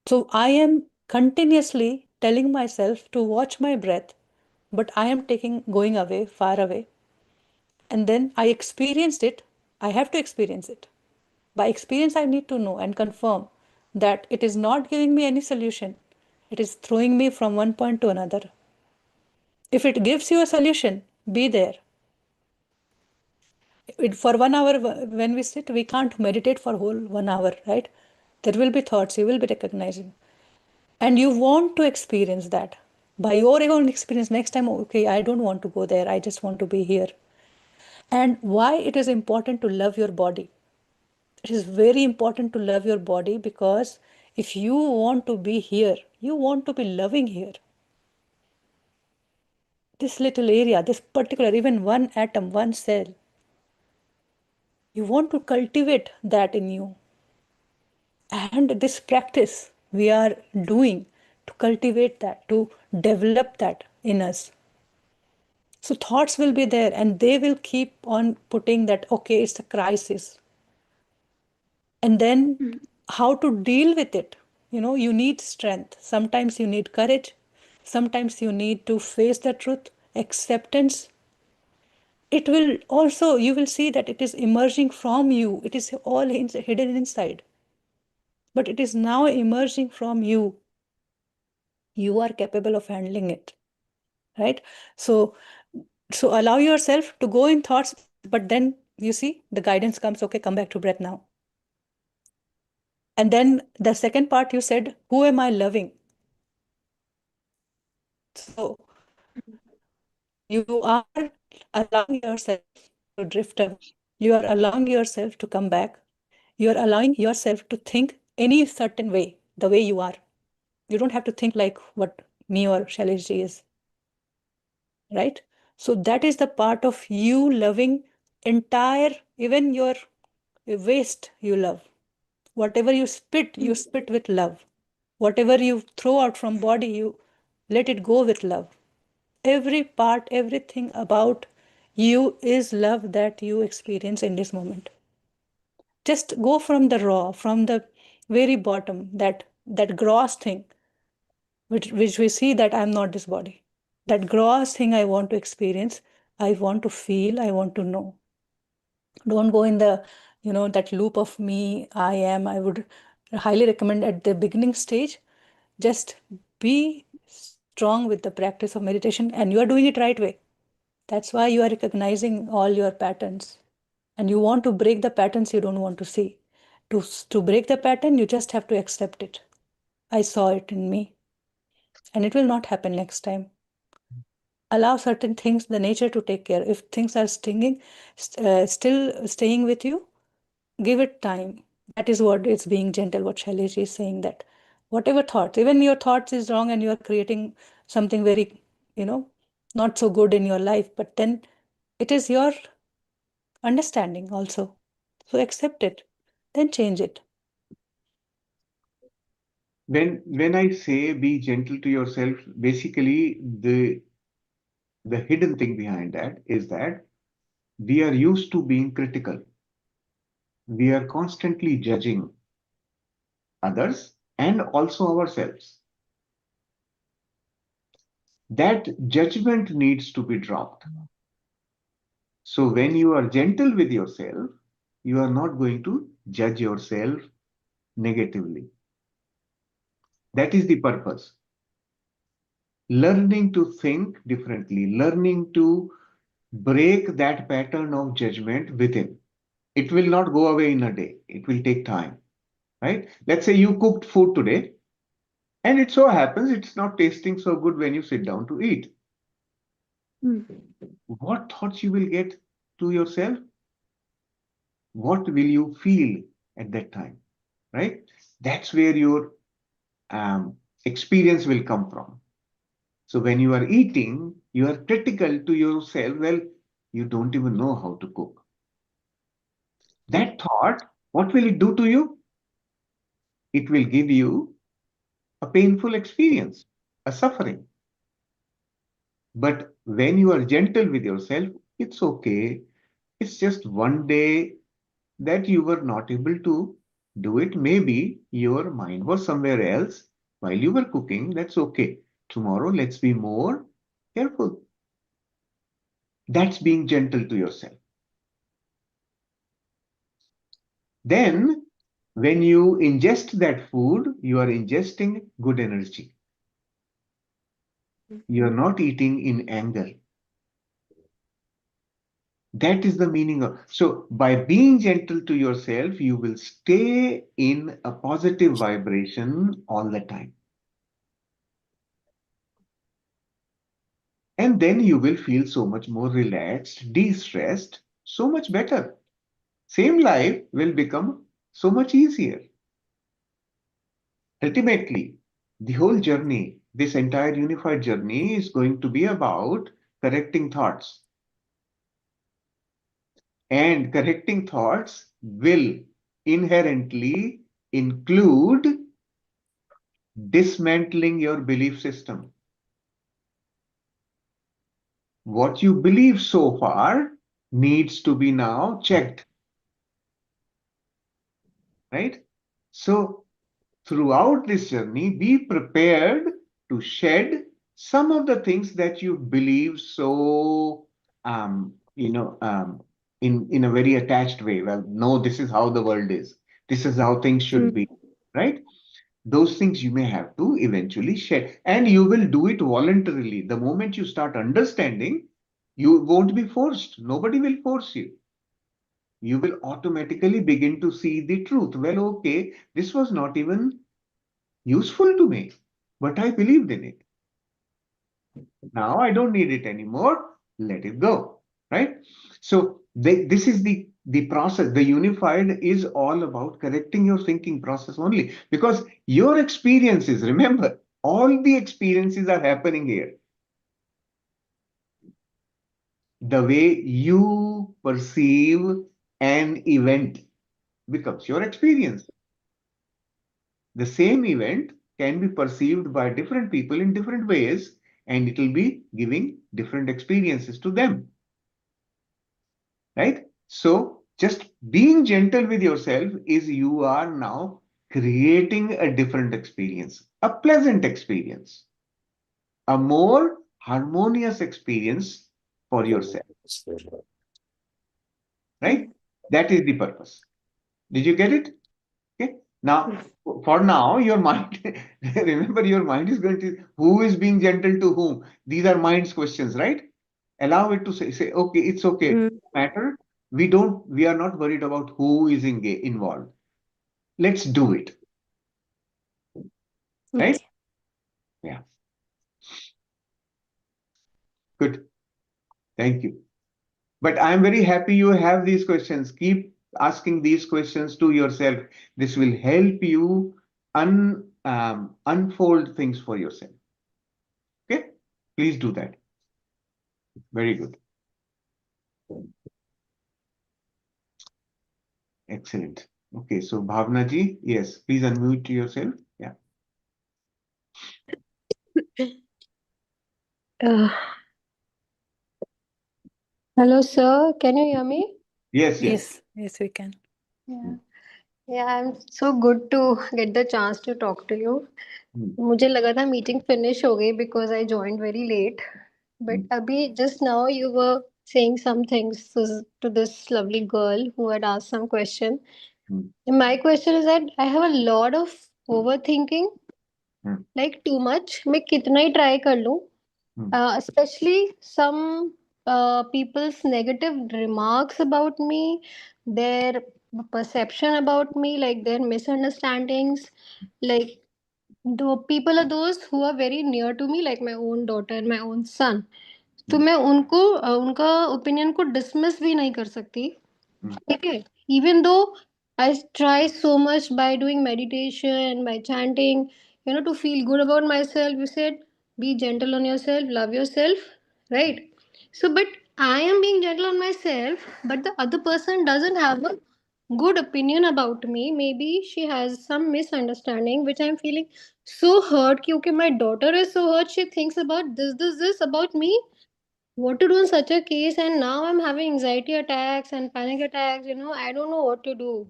A: So I am continuously telling myself to watch my breath, but I am going away, far away. And then I experienced it. I have to experience it. By experience, I need to know and confirm that it is not giving me any solution. It is throwing me from one point to another. If it gives you a solution, be there. For 1 hour, when we sit, we can't meditate for whole 1 hour, right? There will be thoughts, you will be recognizing. And you want to experience that. By your own experience, next time, okay, I don't want to go there, I just want to be here. And why it is important to love your body? It is very important to love your body because if you want to be here, you want to be loving here. This little area, this particular, even one atom, one cell, you want to cultivate that in you. And this practice we are doing to cultivate that, to develop that in us. So thoughts will be there and they will keep on putting that, okay, it's a crisis. And then how to deal with it? You need strength. Sometimes you need courage. Sometimes you need to face the truth, acceptance. It will also, you will see that it is emerging from you. It is all hidden inside. But it is now emerging from you. You are capable of handling it, right? So allow yourself to go in thoughts, but then you see the guidance comes, okay, come back to breath now. And then the second part you said, who am I loving? So you are allowing yourself to drift away. You are allowing yourself to come back. You are allowing yourself to think any certain way, the way you are. You don't have to think like what me or Shailaji is, right? So that is the part of you loving entire, even your waste you love. Whatever you spit with love. Whatever you throw out from body, you let it go with love. Every part, everything about you is love that you experience in this moment. Just go from the raw, from the very bottom, that gross thing, which we see that I'm not this body. That gross thing I want to experience, I want to feel, I want to know. Don't go in the, that loop of me, I am. I would highly recommend at the beginning stage, just be strong with the practice of meditation and you are doing it right way. That's why you are recognizing all your patterns. And you want to break the patterns you don't want to see. To break the pattern, you just have to accept it. I saw it in me. And it will not happen next time. Allow certain things, the nature to take care. If things are still staying with you, give it time. That is what it's being gentle, what Shailesh is saying, that whatever thoughts, even your thoughts is wrong and you are creating something very, not so good in your life, but then it is your understanding also. So accept it, then change it.
B: When I say be gentle to yourself, basically the hidden thing behind that is that we are used to being critical. We are constantly judging others and also ourselves. That judgment needs to be dropped. So when you are gentle with yourself, you are not going to judge yourself negatively. That is the purpose. Learning to think differently, learning to break that pattern of judgment within. It will not go away in a day. It will take time, right? Let's say you cooked food today, and it so happens it's not tasting so good when you sit down to eat. What thoughts you will get? to yourself, what will you feel at that time, right? That's where your experience will come from. So when you are eating, you are critical to yourself. Well, you don't even know how to cook. That thought, what will it do to you? It will give you a painful experience, a suffering. But when you are gentle with yourself, it's okay. It's just one day that you were not able to do it. Maybe your mind was somewhere else while you were cooking. That's okay. Tomorrow, let's be more careful. That's being gentle to yourself. Then, when you ingest that food, you are ingesting good energy. You are not eating in anger. That is the meaning of. So, by being gentle to yourself, you will stay in a positive vibration all the time. And then you will feel so much more relaxed, de-stressed, so much better. Same life will become so much easier. Ultimately, the whole journey, this entire unified journey is going to be about correcting thoughts. And correcting thoughts will inherently include dismantling your belief system. What you believe so far needs to be now checked, right? So throughout this journey, be prepared to shed some of the things that you believe so, in a very attached way. Well, no, this is how the world is. This is how things should be, right? Those things you may have to eventually shed, and you will do it voluntarily. The moment you start understanding, you won't be forced. Nobody will force you. You will automatically begin to see the truth. Well, okay, this was not even useful to me, but I believed in it. Now I don't need it anymore. Let it go, right? So this is the process. The unified is all about correcting your thinking process only, because your experiences, remember, all the experiences are happening here. The way you perceive an event becomes your experience. The same event can be perceived by different people in different ways, and it will be giving different experiences to them, right? So just being gentle with yourself is you are now creating a different experience, a pleasant experience, a more harmonious experience for yourself, right? That is the purpose. Did you get it? Okay. Now, for now, your mind, remember, your mind is going to, who is being gentle to whom? These are mind's questions, right? Allow it to say, okay, it's okay.
E: Mm.
B: Matter. We are not worried about who is involved. Let's do it, right?
E: Okay.
B: Yeah. Good. Thank you. But I'm very happy you have these questions. Keep asking these questions to yourself. This will help you unfold things for yourself. Okay? Please do that. Very good. Excellent. Okay, so Bhavna ji, yes, please unmute yourself. Yeah.
F: Uh, Hello, sir. Can you hear me?
B: Yes, yes.
A: Yes, yes, we can.
F: Yeah. Yeah, I'm so good to get the chance to talk to you.
B: Hmm,
F: मुझे लगा था meeting finish हो गई because I joined very late. But
B: hmm,
F: अभी just now you were saying some things to this lovely girl who had asked some question.
B: hmm,
F: And my question is that I have a lot of overthinking,
B: hmm,
F: like too much. मैं कितना ही try कर लूँ,
B: hmm,
F: especially some people's negative remarks about me, their perception about me, like their misunderstandings, like the people are those who are very near to me, like my own daughter and my own son. तो मैं उनको उनका opinion को dismiss भी नहीं कर सकती, ठीक है, even though I try so much by doing meditation, bye chanting, to feel good about myself. You said be gentle on yourself, love yourself, right? So but I am being gentle on myself, but the other person doesn't have a good opinion about me. Maybe she has some misunderstanding which I'm feeling so hurt कि okay, my daughter is so hurt, she thinks about this about me, what to do in such a case, and now I'm having anxiety attacks and panic attacks. I don't know what to do.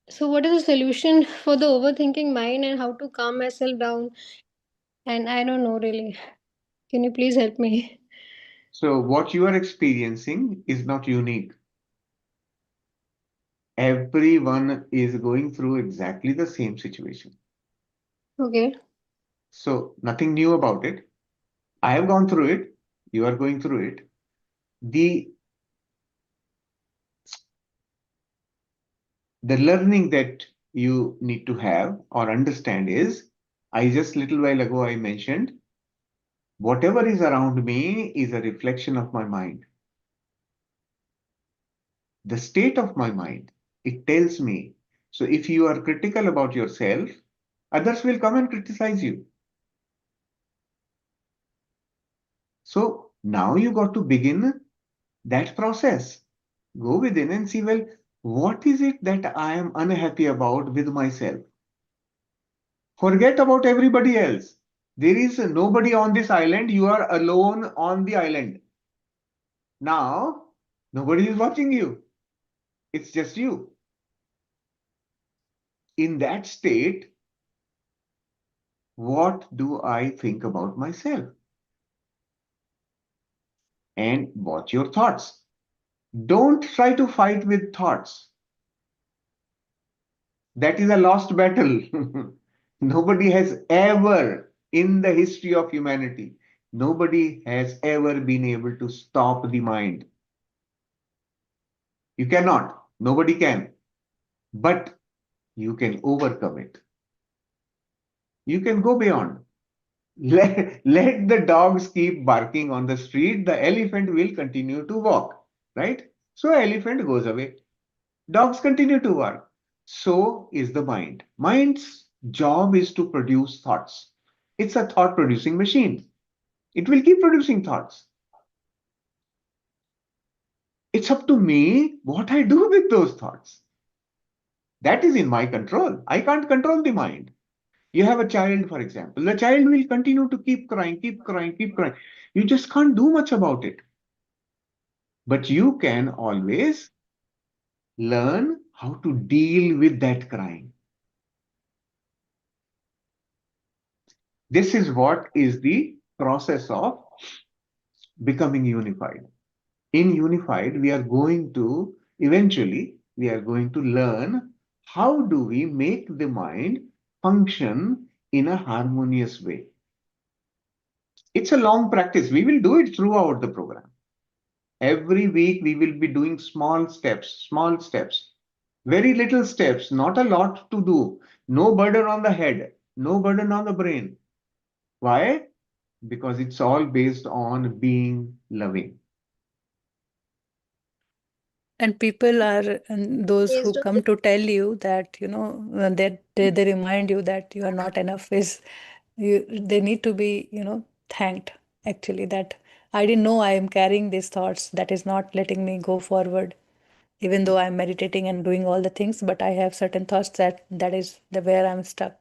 F: So what is the solution for the overthinking mind and how to calm myself down? And I don't know really. Can you please help me?
B: So what you are experiencing is not unique. Everyone is going through exactly the same situation.
F: Okay.
B: So nothing new about it. I have gone through it. You are going through it. The the learning that you need to have or understand is, I just little while ago I mentioned, whatever is around me is a reflection of my mind. The state of my mind, it tells me. So if you are critical about yourself, others will come and criticize you. So now you got to begin that process. Go within and see, well, what is it that I am unhappy about with myself? Forget about everybody else. There is nobody on this island. You are alone on the island. Now, nobody is watching you. It's just you. In that state, what do I think about myself? And watch your thoughts. Don't try to fight with thoughts. That is a lost battle. Nobody has ever, in the history of humanity, nobody has ever been able to stop the mind. You cannot. Nobody can. But you can overcome it. You can go beyond. Let the dogs keep barking on the street. The elephant will continue to walk, right? So elephant goes away. Dogs continue to work. So is the mind. Mind's job is to produce thoughts. It's a thought producing machine. It will keep producing thoughts. It's up to me what I do with those thoughts. That is in my control. I can't control the mind. You have a child, for example. The child will continue to keep crying, keep crying, keep crying. You just can't do much about it. But you can always learn how to deal with that crying. This is what is the process of becoming unified. In unified, we are going to eventually, we are going to learn how do we make the mind function in a harmonious way. It's a long practice. We will do it throughout the program. Every week, we will be doing small steps, very little steps, not a lot to do. No burden on the head, no burden on the brain. Why? Because it's all based on being loving.
A: And people are and those who
F: Based on
A: come to tell you that, that they remind you that you are not enough is they need to be, thanked actually, that I didn't know I am carrying these thoughts that is not letting me go forward. Even though I'm meditating and doing all the things, but I have certain thoughts that is the where I'm stuck.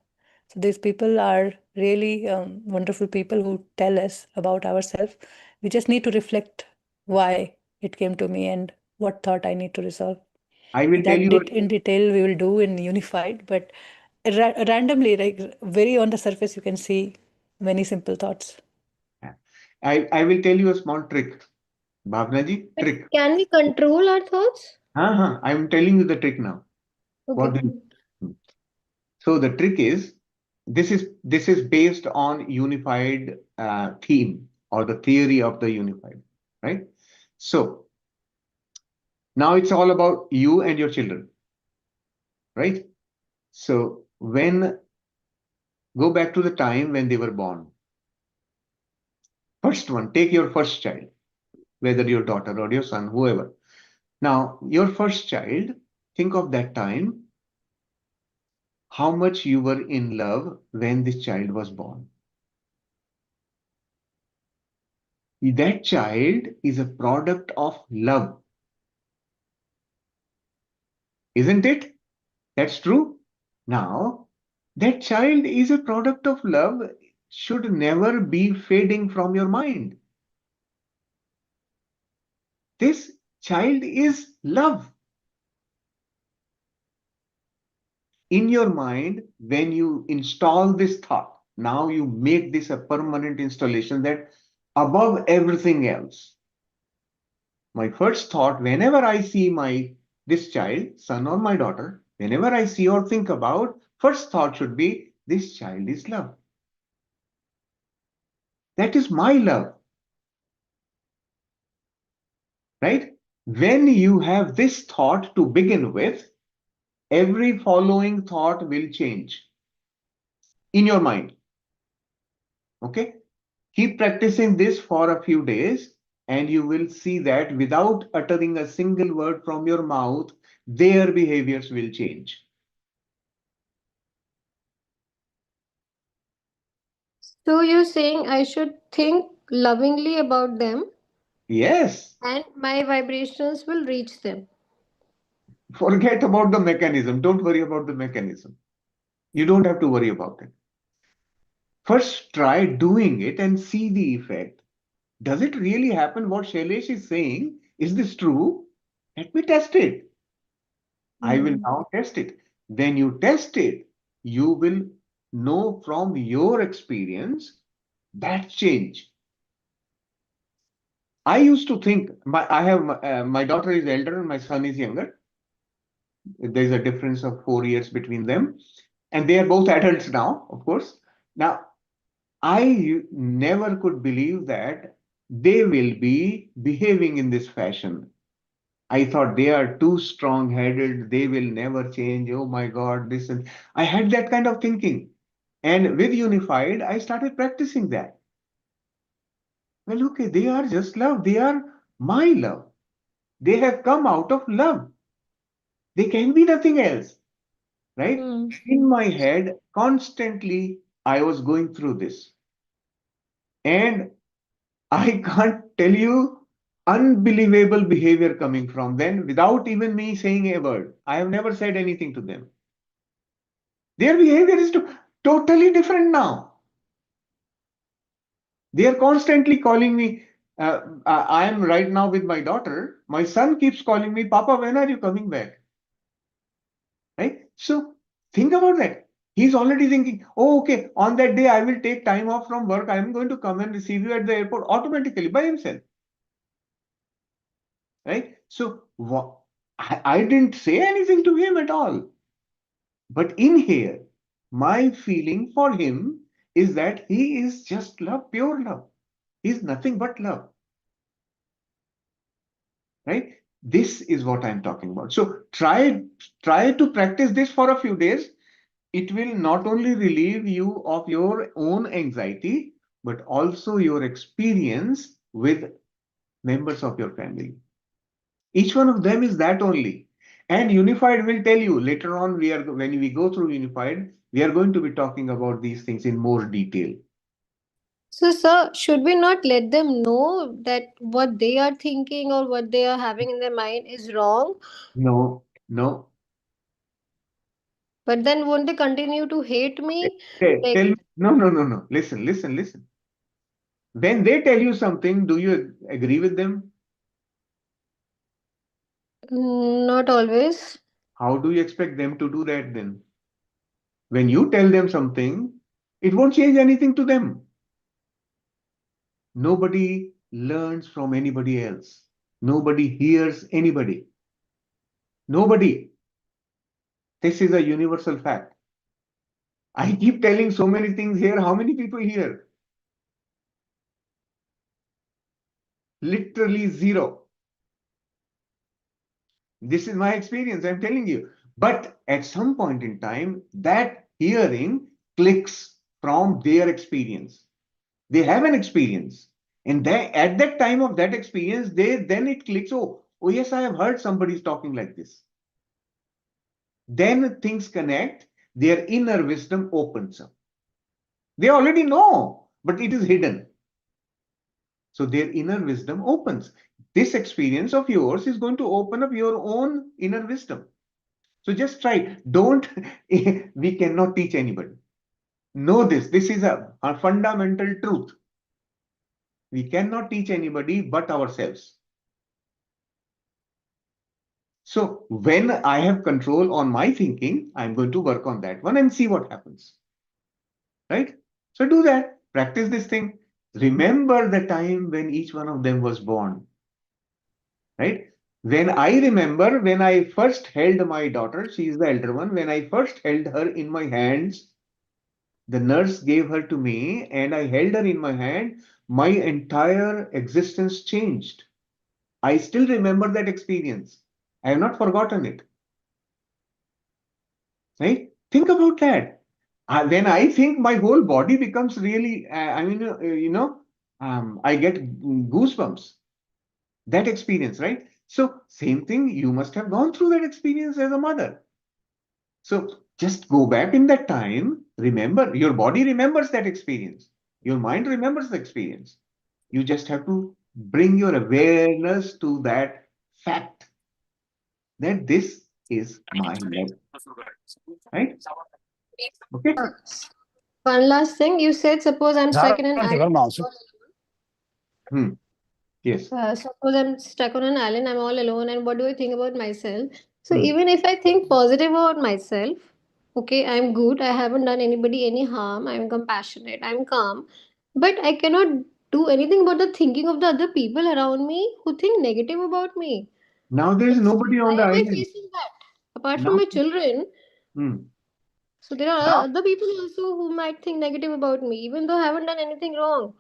A: So these people are really wonderful people who tell us about ourselves. We just need to reflect why it came to me and what thought I need to resolve.
B: I will tell
A: That
B: you,
A: in detail we will do in Unified, but randomly, like very on the surface, you can see many simple thoughts.
B: I will tell you a small trick. Bhavna ji,
F: but
B: trick.
F: can we control our thoughts?
B: I'm telling you the trick now. What
F: Okay.
B: do you? So the trick is, this is based on unified theme or the theory of the unified, right? So now it's all about you and your children, right? So go back to the time when they were born. For first one, take your first child, whether your daughter or your son, whoever. Now, your first child, think of that time, how much you were in love when this child was born. That child is a product of love, isn't it? That's true. Now, that child is a product of love, should never be fading from your mind. This child is love. In your mind, when you install this thought, now you make this a permanent installation that above everything else, my first thought, whenever I see this child, son or my daughter, whenever I see or think about, first thought should be, this child is love. That is my love, right? When you have this thought to begin with, every following thought will change in your mind. Okay? Keep practicing this for a few days, and you will see that without uttering a single word from your mouth, their behaviors will change.
F: So you're saying I should think lovingly about them
B: Yes,
F: and my vibrations will reach them.
B: forget about the mechanism. Don't worry about the mechanism. You don't have to worry about it. First, try doing it and see the effect. Does it really happen? What Shailesh is saying, is this true? Let me test it. I will
E: Mm.
B: now test it. When you test it, you will know from your experience that change. I used to think, my daughter is elder and my son is younger. There's a difference of 4 years between them, and they are both adults now, of course. Now, I never could believe that they will be behaving in this fashion. I thought they are too strong-headed, they will never change. Oh my God, this and I had that kind of thinking. And with Unified, I started practicing that. Well, okay, they are just love. They are my love. They have come out of love. They can be nothing else, right?
F: Hmm.
B: In my head, constantly, I was going through this. And I can't tell you unbelievable behavior coming from them without even me saying a word. I have never said anything to them. Their behavior is totally different now. They are constantly calling me. I am right now with my daughter. My son keeps calling me, Papa, when are you coming back? Right? So think about that. He's already thinking, oh, okay, on that day I will take time off from work. I am going to come and receive you at the airport automatically by himself. Right? So I didn't say anything to him at all. But in here, my feeling for him is that he is just love, pure love. He's nothing but love. Right? This is what I'm talking about. So try to practice this for a few days. It will not only relieve you of your own anxiety, but also your experience with members of your family. Each one of them is that only. And Unified will tell you later on, when we go through Unified, we are going to be talking about these things in more detail.
F: So, sir, should we not let them know that what they are thinking or what they are having in their mind is wrong?
B: No, no.
F: But then won't they continue to hate me?
B: Tell
F: Like,
B: me, no, no, no, no. Listen, listen, listen. When they tell you something, do you agree with them?
F: not always.
B: How do you expect them to do that then? When you tell them something, it won't change anything to them. Nobody learns from anybody else. Nobody hears anybody. Nobody. This is a universal fact. I keep telling so many things here. How many people hear? Literally zero. This is my experience, I'm telling you. But at some point in time, that hearing clicks from their experience. They have an experience. And then at that time of that experience, then it clicks, oh yes, I have heard somebody's talking like this. Then things connect, their inner wisdom opens up. They already know, but it is hidden. So their inner wisdom opens. This experience of yours is going to open up your own inner wisdom. So just try. Don't, we cannot teach anybody. Know this. This is a fundamental truth. We cannot teach anybody but ourselves. So when I have control on my thinking, I'm going to work on that one and see what happens. Right? So do that. Practice this thing. Remember the time when each one of them was born. Right? When I remember when I first held my daughter, she is the elder one, when I first held her in my hands, the nurse gave her to me and I held her in my hand, my entire existence changed. I still remember that experience. I have not forgotten it. Right? Think about that. When I think, my whole body becomes really, I get goosebumps. That experience, right? So, same thing, you must have gone through that experience as a mother. So, just go back in that time. Remember, your body remembers that experience. Your mind remembers the experience. You just have to bring your awareness to that fact that this is my life, right? Okay.
F: Uh, One last thing, you said suppose I'm stuck in an island.
B: Hmm. Yes.
F: Suppose I'm stuck on an island, I'm all alone, and what do I think about myself? So
B: Hmm.
F: even if I think positive about myself, okay, I'm good, I haven't done anybody any harm, I'm compassionate, I'm calm, but I cannot do anything about the thinking of the other people around me who think negative about me.
B: Now there is
F: So
B: nobody
F: why
B: on the
F: am I
B: island.
F: facing that? Apart from
B: Now,
F: my children,
B: hmm.
F: so there are
B: Now,
F: other people also who might think negative about me, even though I haven't done anything wrong.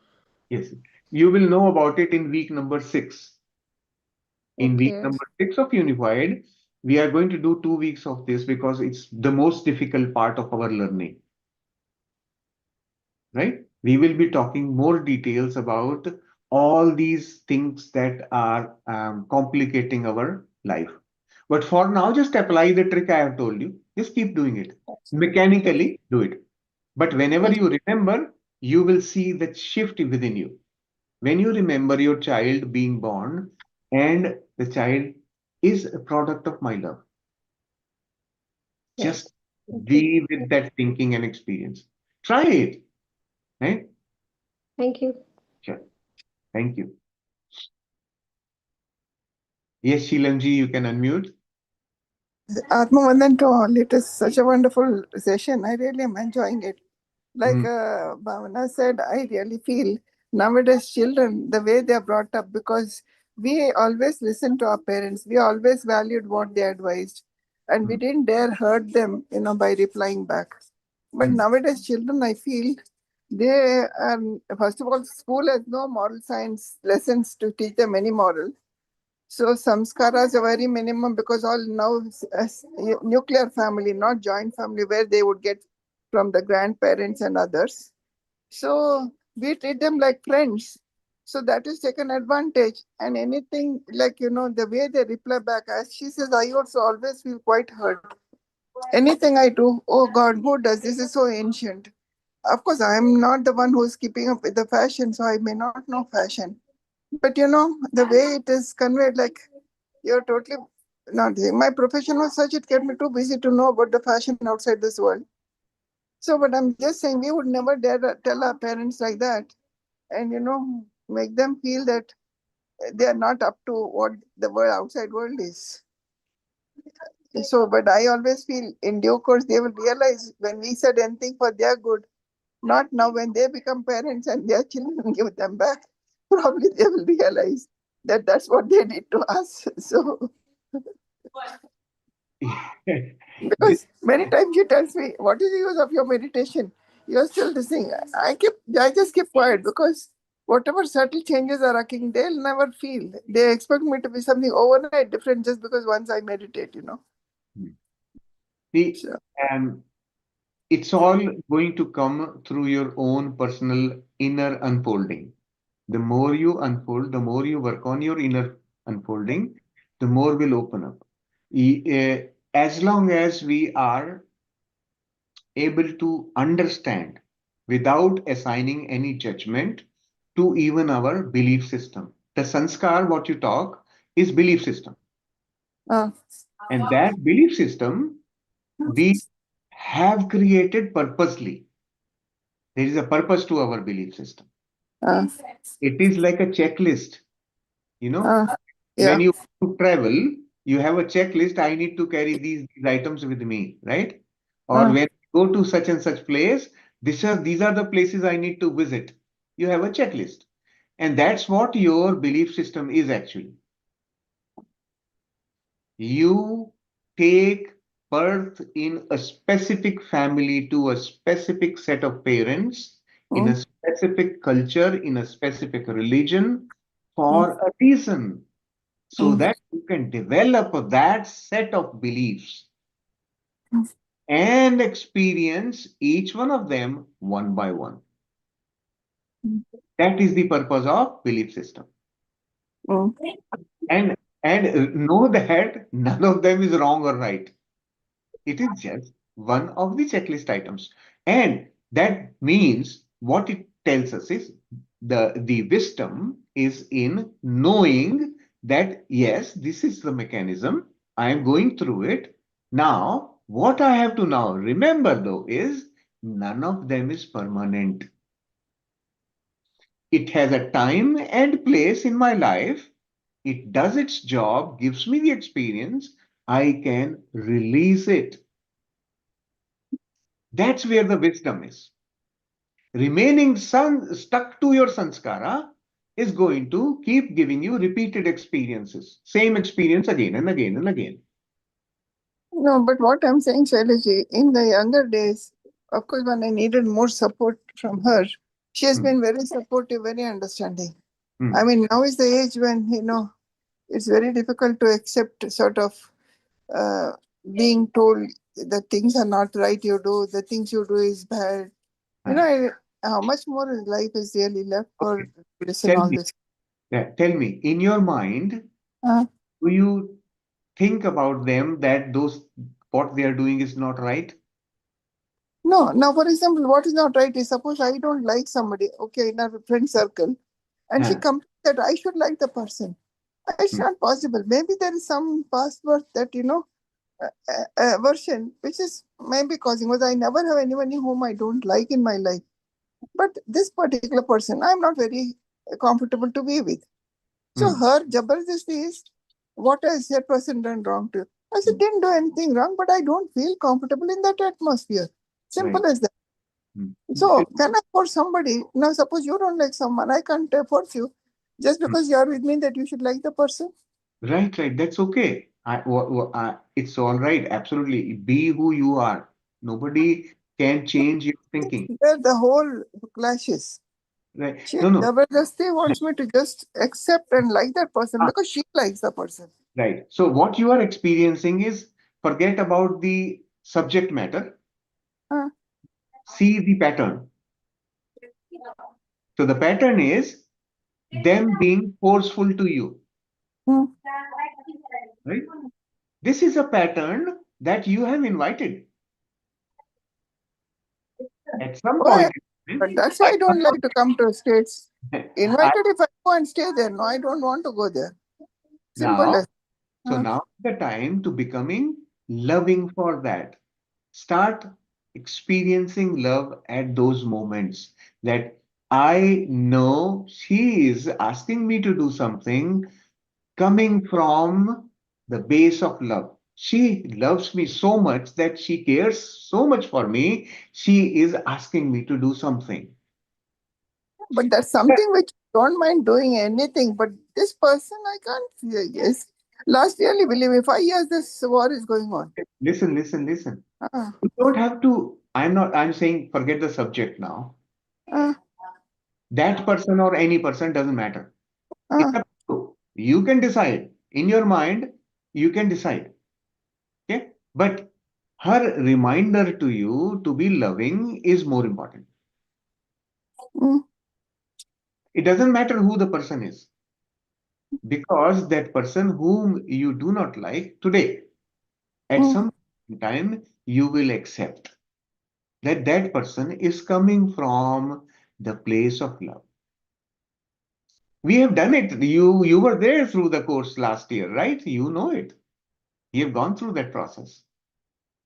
B: yes, you will know about it in week number 6. In week
F: Okay.
B: number 6 of Unified, we are going to do 2 weeks of this because it's the most difficult part of our learning, right? We will be talking more details about all these things that are complicating our life. But for now, just apply the trick I have told you. Just keep doing it. Mechanically do it. But whenever you remember, you will see that shift within you. When you remember your child being born and the child is a product of my love,
F: Right.
B: just
F: Thank you.
B: be with that thinking and experience. Try it, right?
F: Thank you.
B: Sure. Thank you. Yes, Sheelamji, you can unmute.
G: Atmavandan to all. It is such a wonderful session. I really am enjoying it. Like
B: Mm,
G: Bhavana said, I really feel nowadays children, the way they are brought up, because we always listened to our parents. We always valued what they advised. And we
B: mm,
G: didn't dare hurt them, by replying back. But
B: mm.
G: nowadays children, I feel they are, first of all, school has no moral science lessons to teach them any moral. So samskaras are very minimum because all now nuclear family, not joint family, where they would get from the grandparents and others. So we treat them like friends. So that is taken advantage. And anything like, the way they reply back, as she says, I also always feel quite hurt. Anything I do, oh God, who does this? Is so ancient. Of course, I am not the one who's keeping up with the fashion, so I may not know fashion. But the way it is conveyed, like you're totally not. My profession was such, it kept me too busy to know about the fashion outside this world. So, but I'm just saying, we would never dare to tell our parents like that, and make them feel that they are not up to what the world outside world is. So, but I always feel in due course they will realize when we said anything for their good, not now when they become parents and their children give them back. Probably they will realize that that's what they did to us. So,
B: This-
G: because many times she tells me, "What is the use of your meditation? You're still listening." I just keep quiet because whatever subtle changes are occurring, they'll never feel. They expect me to be something overnight different just because once I meditate.
B: See,
G: So,
B: um, it's all going to come through your own personal inner unfolding. The more you unfold, the more you work on your inner unfolding, the more will open up. As long as we are able to understand without assigning any judgment to even our belief system. The sanskar, what you talk, is belief system.
G: Uh,
B: And that belief system we have created purposely. There is a purpose to our belief system.
G: uh,
B: It is like a checklist. You know,
G: uh,
B: when
G: yeah.
B: you travel, you have a checklist. I need to carry these items with me, right? Or
G: Uh,
B: when you go to such and such place, these are the places I need to visit. You have a checklist. And that's what your belief system is actually. You take birth in a specific family to a specific set of parents, in a
G: mm,
B: specific culture, in a specific religion
G: mm,
B: for a reason, so
G: mm,
B: that you can develop that set of beliefs
G: mm,
B: and experience each one of them one by one.
G: mm,
B: That is the purpose of belief system.
G: mm.
B: And know that none of them is wrong or right. It is just one of the checklist items. And that means what it tells us is the wisdom is in knowing that, yes, this is the mechanism. I am going through it. Now, what I have to now remember though is none of them is permanent. It has a time and place in my life. It does its job, gives me the experience. I can release it. That's where the wisdom is. Remaining stuck to your sanskara is going to keep giving you repeated experiences, same experience again and again and again.
G: No, but what I'm saying, Shailaji, in the younger days, of course, when I needed more support from her, she has
B: Hmm,
G: been very supportive, very understanding.
B: hmm.
G: I mean, now is the age when, it's very difficult to accept sort of uh, being told that things are not right you do, the things you do is bad.
B: Ah,
G: How much more life is really left for
B: okay.
G: to listen
B: Tell
G: all
B: me,
G: this?
B: tell me, in your mind,
G: Uh,
B: do you think about them that those what they are doing is not right?
G: no, now for example, what is not right is suppose I don't like somebody, okay, in our friend circle, and she
B: Ah,
G: comes that I should like the person. It's
B: hmm,
G: not possible. Maybe there is some past birth that, version which is maybe causing, because I never have anyone whom I don't like in my life. But this particular person, I'm not very comfortable to be with. So
B: hmm,
G: her jabardasti is, what has that person done wrong to you? I said,
B: hmm,
G: didn't do anything wrong, but I don't feel comfortable in that atmosphere.
B: right.
G: Simple as that.
B: Hmm.
G: So can I force somebody? Now suppose you don't like someone, I can't force you just
B: Hmm.
G: because you are with me that you should like the person.
B: Right, right. That's okay. It's all right. Absolutely. Be who you are. Nobody can change your thinking.
G: Where the whole clashes.
B: Right.
G: She
B: No, no.
G: jabardasti wants me to just accept and like that person
B: Ah,
G: because she likes the person.
B: right. So what you are experiencing is forget about the subject matter,
G: Uh,
B: see the pattern. So the pattern is them being forceful to you,
G: mm,
B: right? This is a pattern that you have invited at some
G: why?
B: point in
G: But
B: time.
G: that's why I don't like to come to states.
B: I,
G: Invited if I go and stay there. No, I don't want to go there. Simple
B: now,
G: as.
B: so
G: Uh,
B: now the time to becoming loving for that. Start experiencing love at those moments that I know she is asking me to do something coming from the base of love. She loves me so much that she cares so much for me. She is asking me to do something.
G: but that's something which I don't mind doing anything. But this person, I can't fear. Yes. Last yearly, believe me, 5 years this war is going on.
B: Listen, listen, listen.
G: Uh,
B: You don't have to, I'm saying forget the subject now.
G: uh,
B: That person or any person doesn't matter. It's
G: uh,
B: up to you. You can decide in your mind, you can decide. Okay. But her reminder to you to be loving is more important.
G: mm.
B: It doesn't matter who the person is, because that person whom you do not like today, at
E: Mm.
B: some time, you will accept that that person is coming from the place of love. We have done it. You were there through the course last year, right? You know it. You have gone through that process.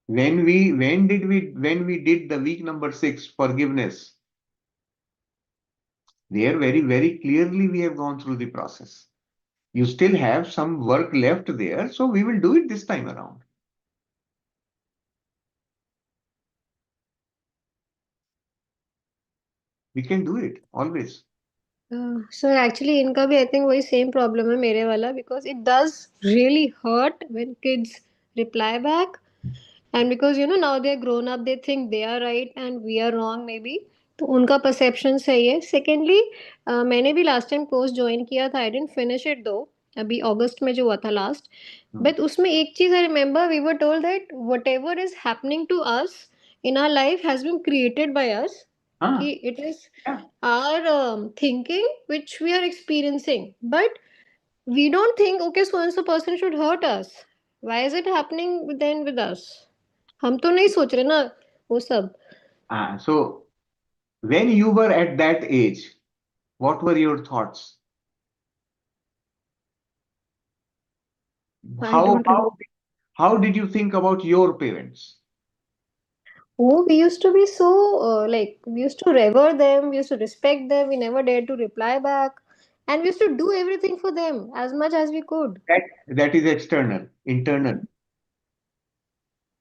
B: When we did the week number 6, forgiveness, there very clearly we have gone through the process. You still have some work left there, so we will do it this time around. We can do it always.
F: Sir actually इनका भी I think वही same problem है मेरे वाला because it does really hurt when kids reply back and because now they are grown up they think they are right and we are wrong maybe तो उनका perception सही है secondly मैंने भी last time course join किया था आई dent finish it दो अभी अगस्त में जो हुआ था लास्ट बट उसमें एक चीज I remember we were told that whatever is happening to us in our life has been created by us
B: Ah,
F: कि it is
B: yeah.
F: our thinking which we are experiencing but we don't think okay so and so person should hurt us why is it happening then with us हम तो नहीं सोच रहे ना वो सब
B: So when you were at that age, what were your thoughts?
F: I
B: How
F: don't remember.
B: how how did you think about your parents?
F: Oh, we used to be so like we used to revere them, we used to respect them, we never dared to reply back, and we used to do everything for them as much as we could.
B: That is external. Internal.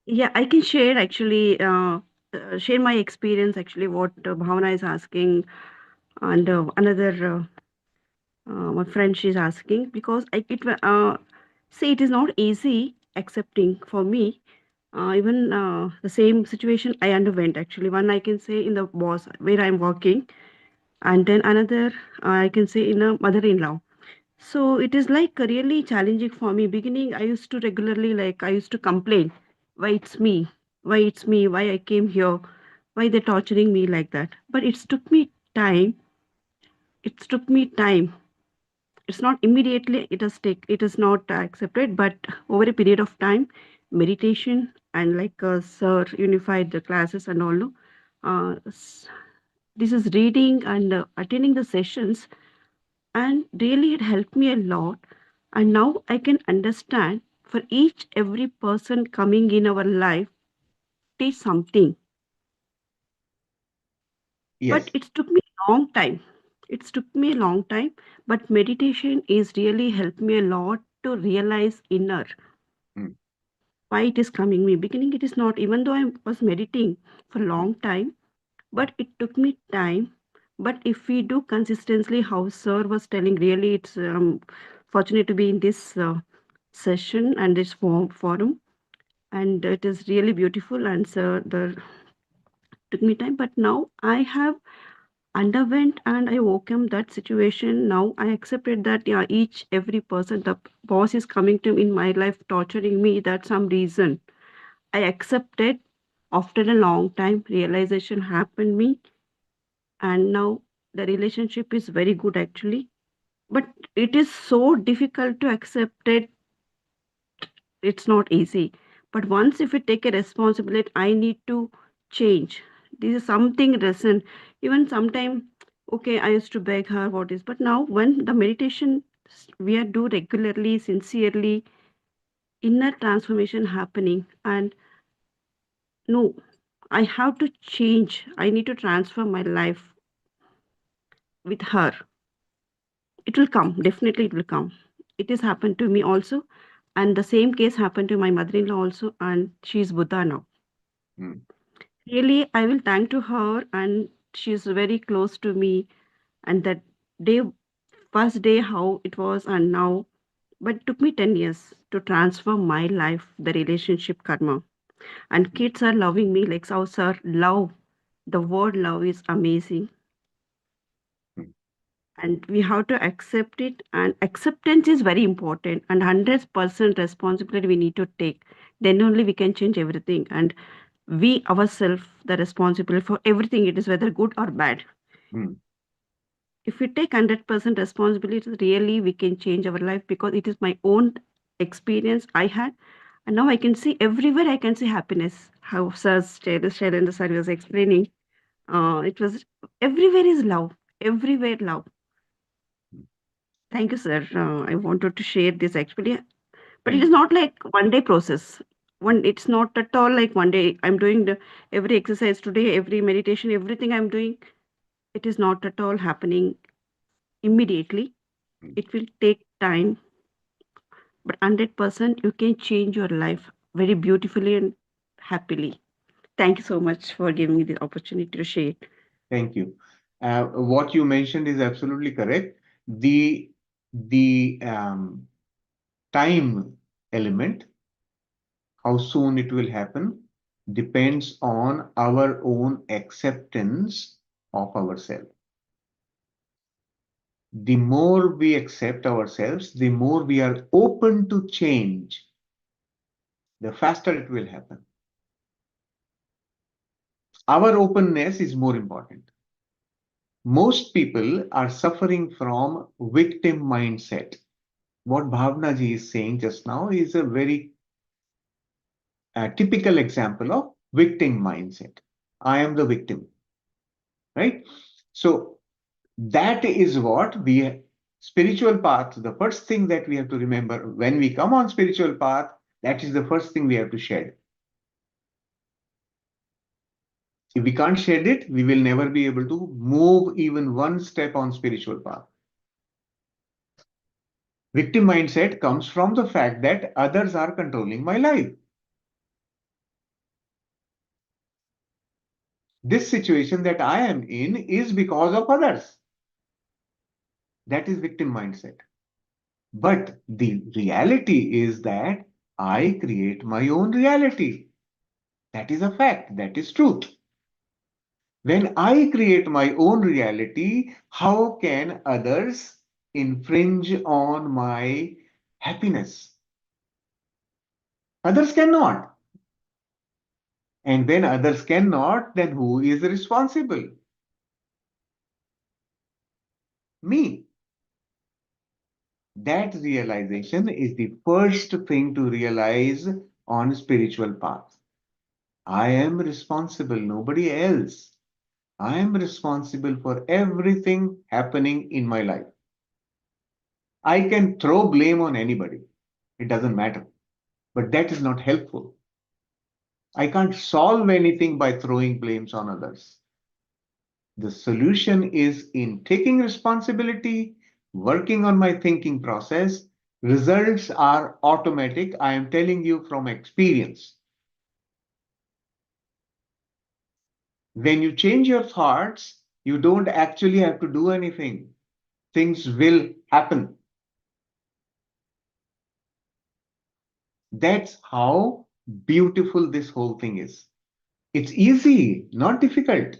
H: Yeah, I can share actually, share my experience actually, what Bhavana is asking, and another my friend she's asking, because see, it is not easy accepting for me. Even the same situation I underwent actually. One I can say in the boss where I'm working, and then another I can say in a mother-in-law. So it is like really challenging for me. Beginning, I used to regularly I used to complain, why it's me, why it's me, why I came here, why they're torturing me like that. But it's took me time. It's took me time. It's not immediately. It is not accepted, but over a period of time, meditation and Sir unified the classes and all. No, this is reading and attending the sessions, and really it helped me a lot. And now I can understand, for each every person coming in our life teach something, but
B: Yes.
H: it took me a long time. But meditation is really helped me a lot to realize inner
B: Mm,
H: why it is coming me. Beginning it is not, even though I was meditating for a
B: mm,
H: long time, but it took me time. But if we do consistently, how Sir was telling, really it's fortunate to be in this session and this forum, and it is really beautiful. And Sir, the took me time, but now I have underwent and I overcome that situation. Now I accepted that, yeah, each every person, the boss is coming to in my life torturing me. That's some reason. I accepted. After a long time, realization happened me, and now the relationship is very good actually. But it is so difficult to accept it. It's not easy. But once if we take a responsibility, I need to change. This is something recent. Even sometime, okay, I used to beg her what is, but now when the meditation we are do regularly, sincerely, inner transformation happening, and no, I have to change. I need to transform my life with her. It will come. Definitely, it will come. It has happened to me also, and the same case happened to my mother-in-law also, and she is Buddha now.
B: mm,
H: Really, I will thank to her, and she is very close to me. And that day, first day, how it was, and now, but it took me 10 years to transform my life, the relationship karma. And kids are loving me like how sir love. The word love is amazing,
B: mm,
H: and we have to accept it. And acceptance is very important, and 100% responsibility we need to take. Then only we can change everything. And we ourselves the responsible for everything. It is whether good or bad.
B: mm.
H: if we take 100% responsibility, really we can change our life, because it is my own experience I had. And now I can see everywhere, I can see happiness. How Sir Shailendra sir was explaining, it was everywhere is love, everywhere love. Thank you, sir. I wanted to share this actually, but it is not like one day process. It's not at all like one day. I'm doing every exercise today, every meditation, everything I'm doing. It is not at all happening immediately. It will take time, but 100% you can change your life very beautifully and happily. Thank you so much for giving me the opportunity to share.
B: Thank you. What you mentioned is absolutely correct. The time element, how soon it will happen, depends on our own acceptance of ourselves. The more we accept ourselves, the more we are open to change, the faster it will happen. Our openness is more important. Most people are suffering from victim mindset. What Bhavna ji is saying just now is a very typical example of victim mindset. I am the victim, right? So that is what spiritual path, the first thing that we have to remember when we come on spiritual path, that is the first thing we have to shed. If we can't shed it, we will never be able to move even one step on spiritual path. Victim mindset comes from the fact that others are controlling my life. This situation that I am in is because of others. That is victim mindset. But the reality is that I create my own reality. That is a fact. That is truth. When I create my own reality, how can others infringe on my happiness? Others cannot. And when others cannot, then who is responsible? Me. That realization is the first thing to realize on spiritual path. I am responsible, nobody else. I am responsible for everything happening in my life. I can throw blame on anybody. It doesn't matter. But that is not helpful. I can't solve anything by throwing blames on others. The solution is in taking responsibility, working on my thinking process. Results are automatic. I am telling you from experience. When you change your thoughts, you don't actually have to do anything. Things will happen. That's how beautiful this whole thing is. It's easy, not difficult.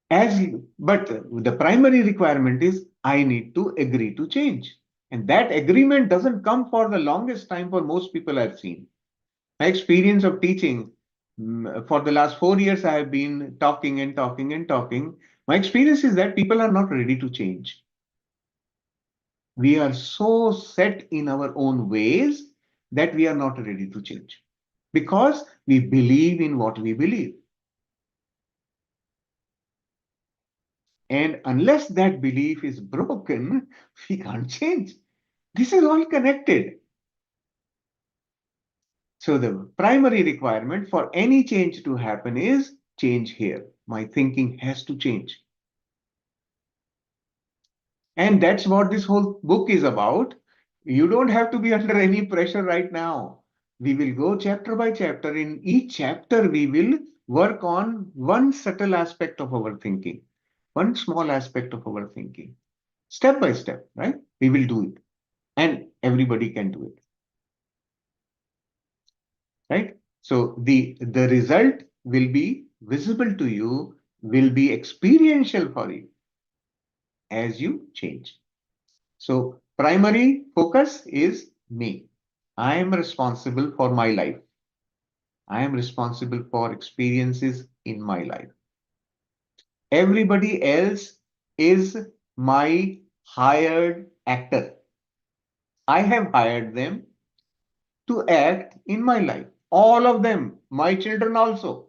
B: But the primary requirement is I need to agree to change. And that agreement doesn't come for the longest time for most people I've seen. My experience of teaching, for the last 4 years, I have been talking and talking and talking. My experience is that people are not ready to change. We are so set in our own ways that we are not ready to change because we believe in what we believe. And unless that belief is broken, we can't change. This is all connected. So the primary requirement for any change to happen is change here. My thinking has to change. And that's what this whole book is about. You don't have to be under any pressure right now. We will go chapter by chapter. In each chapter, we will work on one subtle aspect of our thinking, one small aspect of our thinking. Step by step, right? We will do it. And everybody can do it. Right? So the result will be visible to you, will be experiential for you as you change. So primary focus is me. I am responsible for my life. I am responsible for experiences in my life. Everybody else is my hired actor. I have hired them to act in my life. All of them, my children also,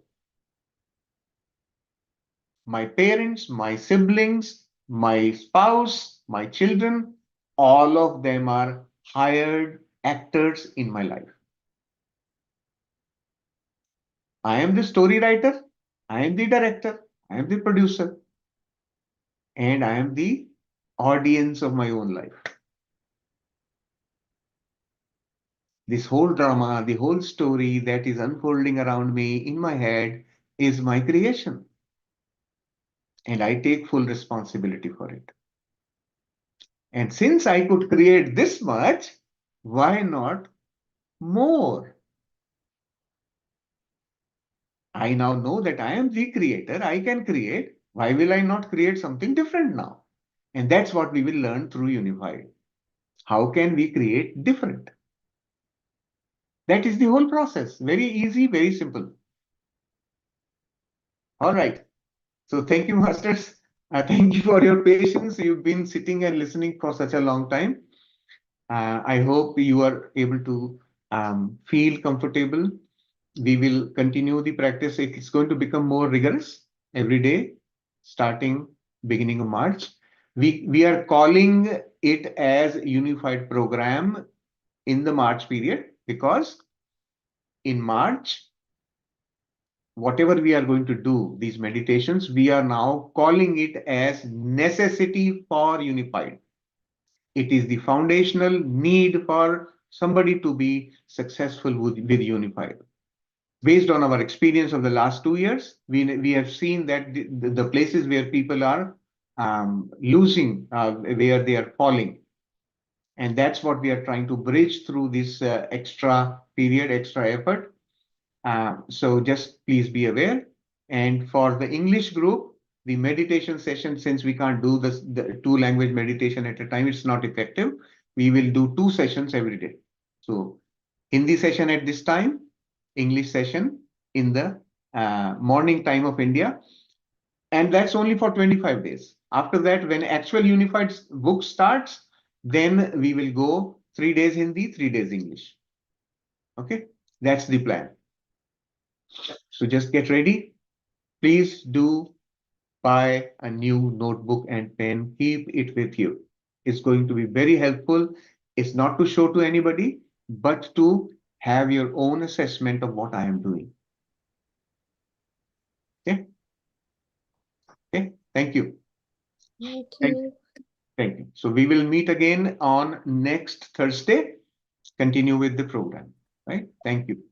B: my parents, my siblings, my spouse, my children, all of them are hired actors in my life. I am the story writer, I am the director, I am the producer, and I am the audience of my own life. This whole drama, the whole story that is unfolding around me in my head is my creation. And I take full responsibility for it. And since I could create this much, why not more? I now know that I am the creator, I can create. Why will I not create something different now? And that's what we will learn through Unified. How can we create different? That is the whole process. Very easy, very simple. All right. So thank you, masters. Thank you for your patience. You've been sitting and listening for such a long time. I hope you are able to feel comfortable. We will continue the practice. It's going to become more rigorous every day, starting beginning of March. We are calling it as Unified Program in the March period because in March, whatever we are going to do, these meditations, we are now calling it as necessity for Unified. It is the foundational need for somebody to be successful with Unified. Based on our experience of the last 2 years, we have seen that the places where people are losing, where they are falling. And that's what we are trying to bridge through this extra period, extra effort. So just please be aware. And for the English group, the meditation session, since we can't do the 2 language meditation at a time, it's not effective. We will do 2 sessions every day. So Hindi session at this time, English session in the morning time of India. And that's only for 25 days. After that, when actual Unified book starts, then we will go 3 days Hindi, 3 days English. Okay, that's the plan. So just get ready. Please do buy a new notebook and pen. Keep it with you. It's going to be very helpful. It's not to show to anybody, but to have your own assessment of what I am doing. Okay. Okay. Thank you.
F: Thank
B: Thank
F: you.
B: Thank you. So we will meet again on next Thursday. Continue with the program. Right. Thank you.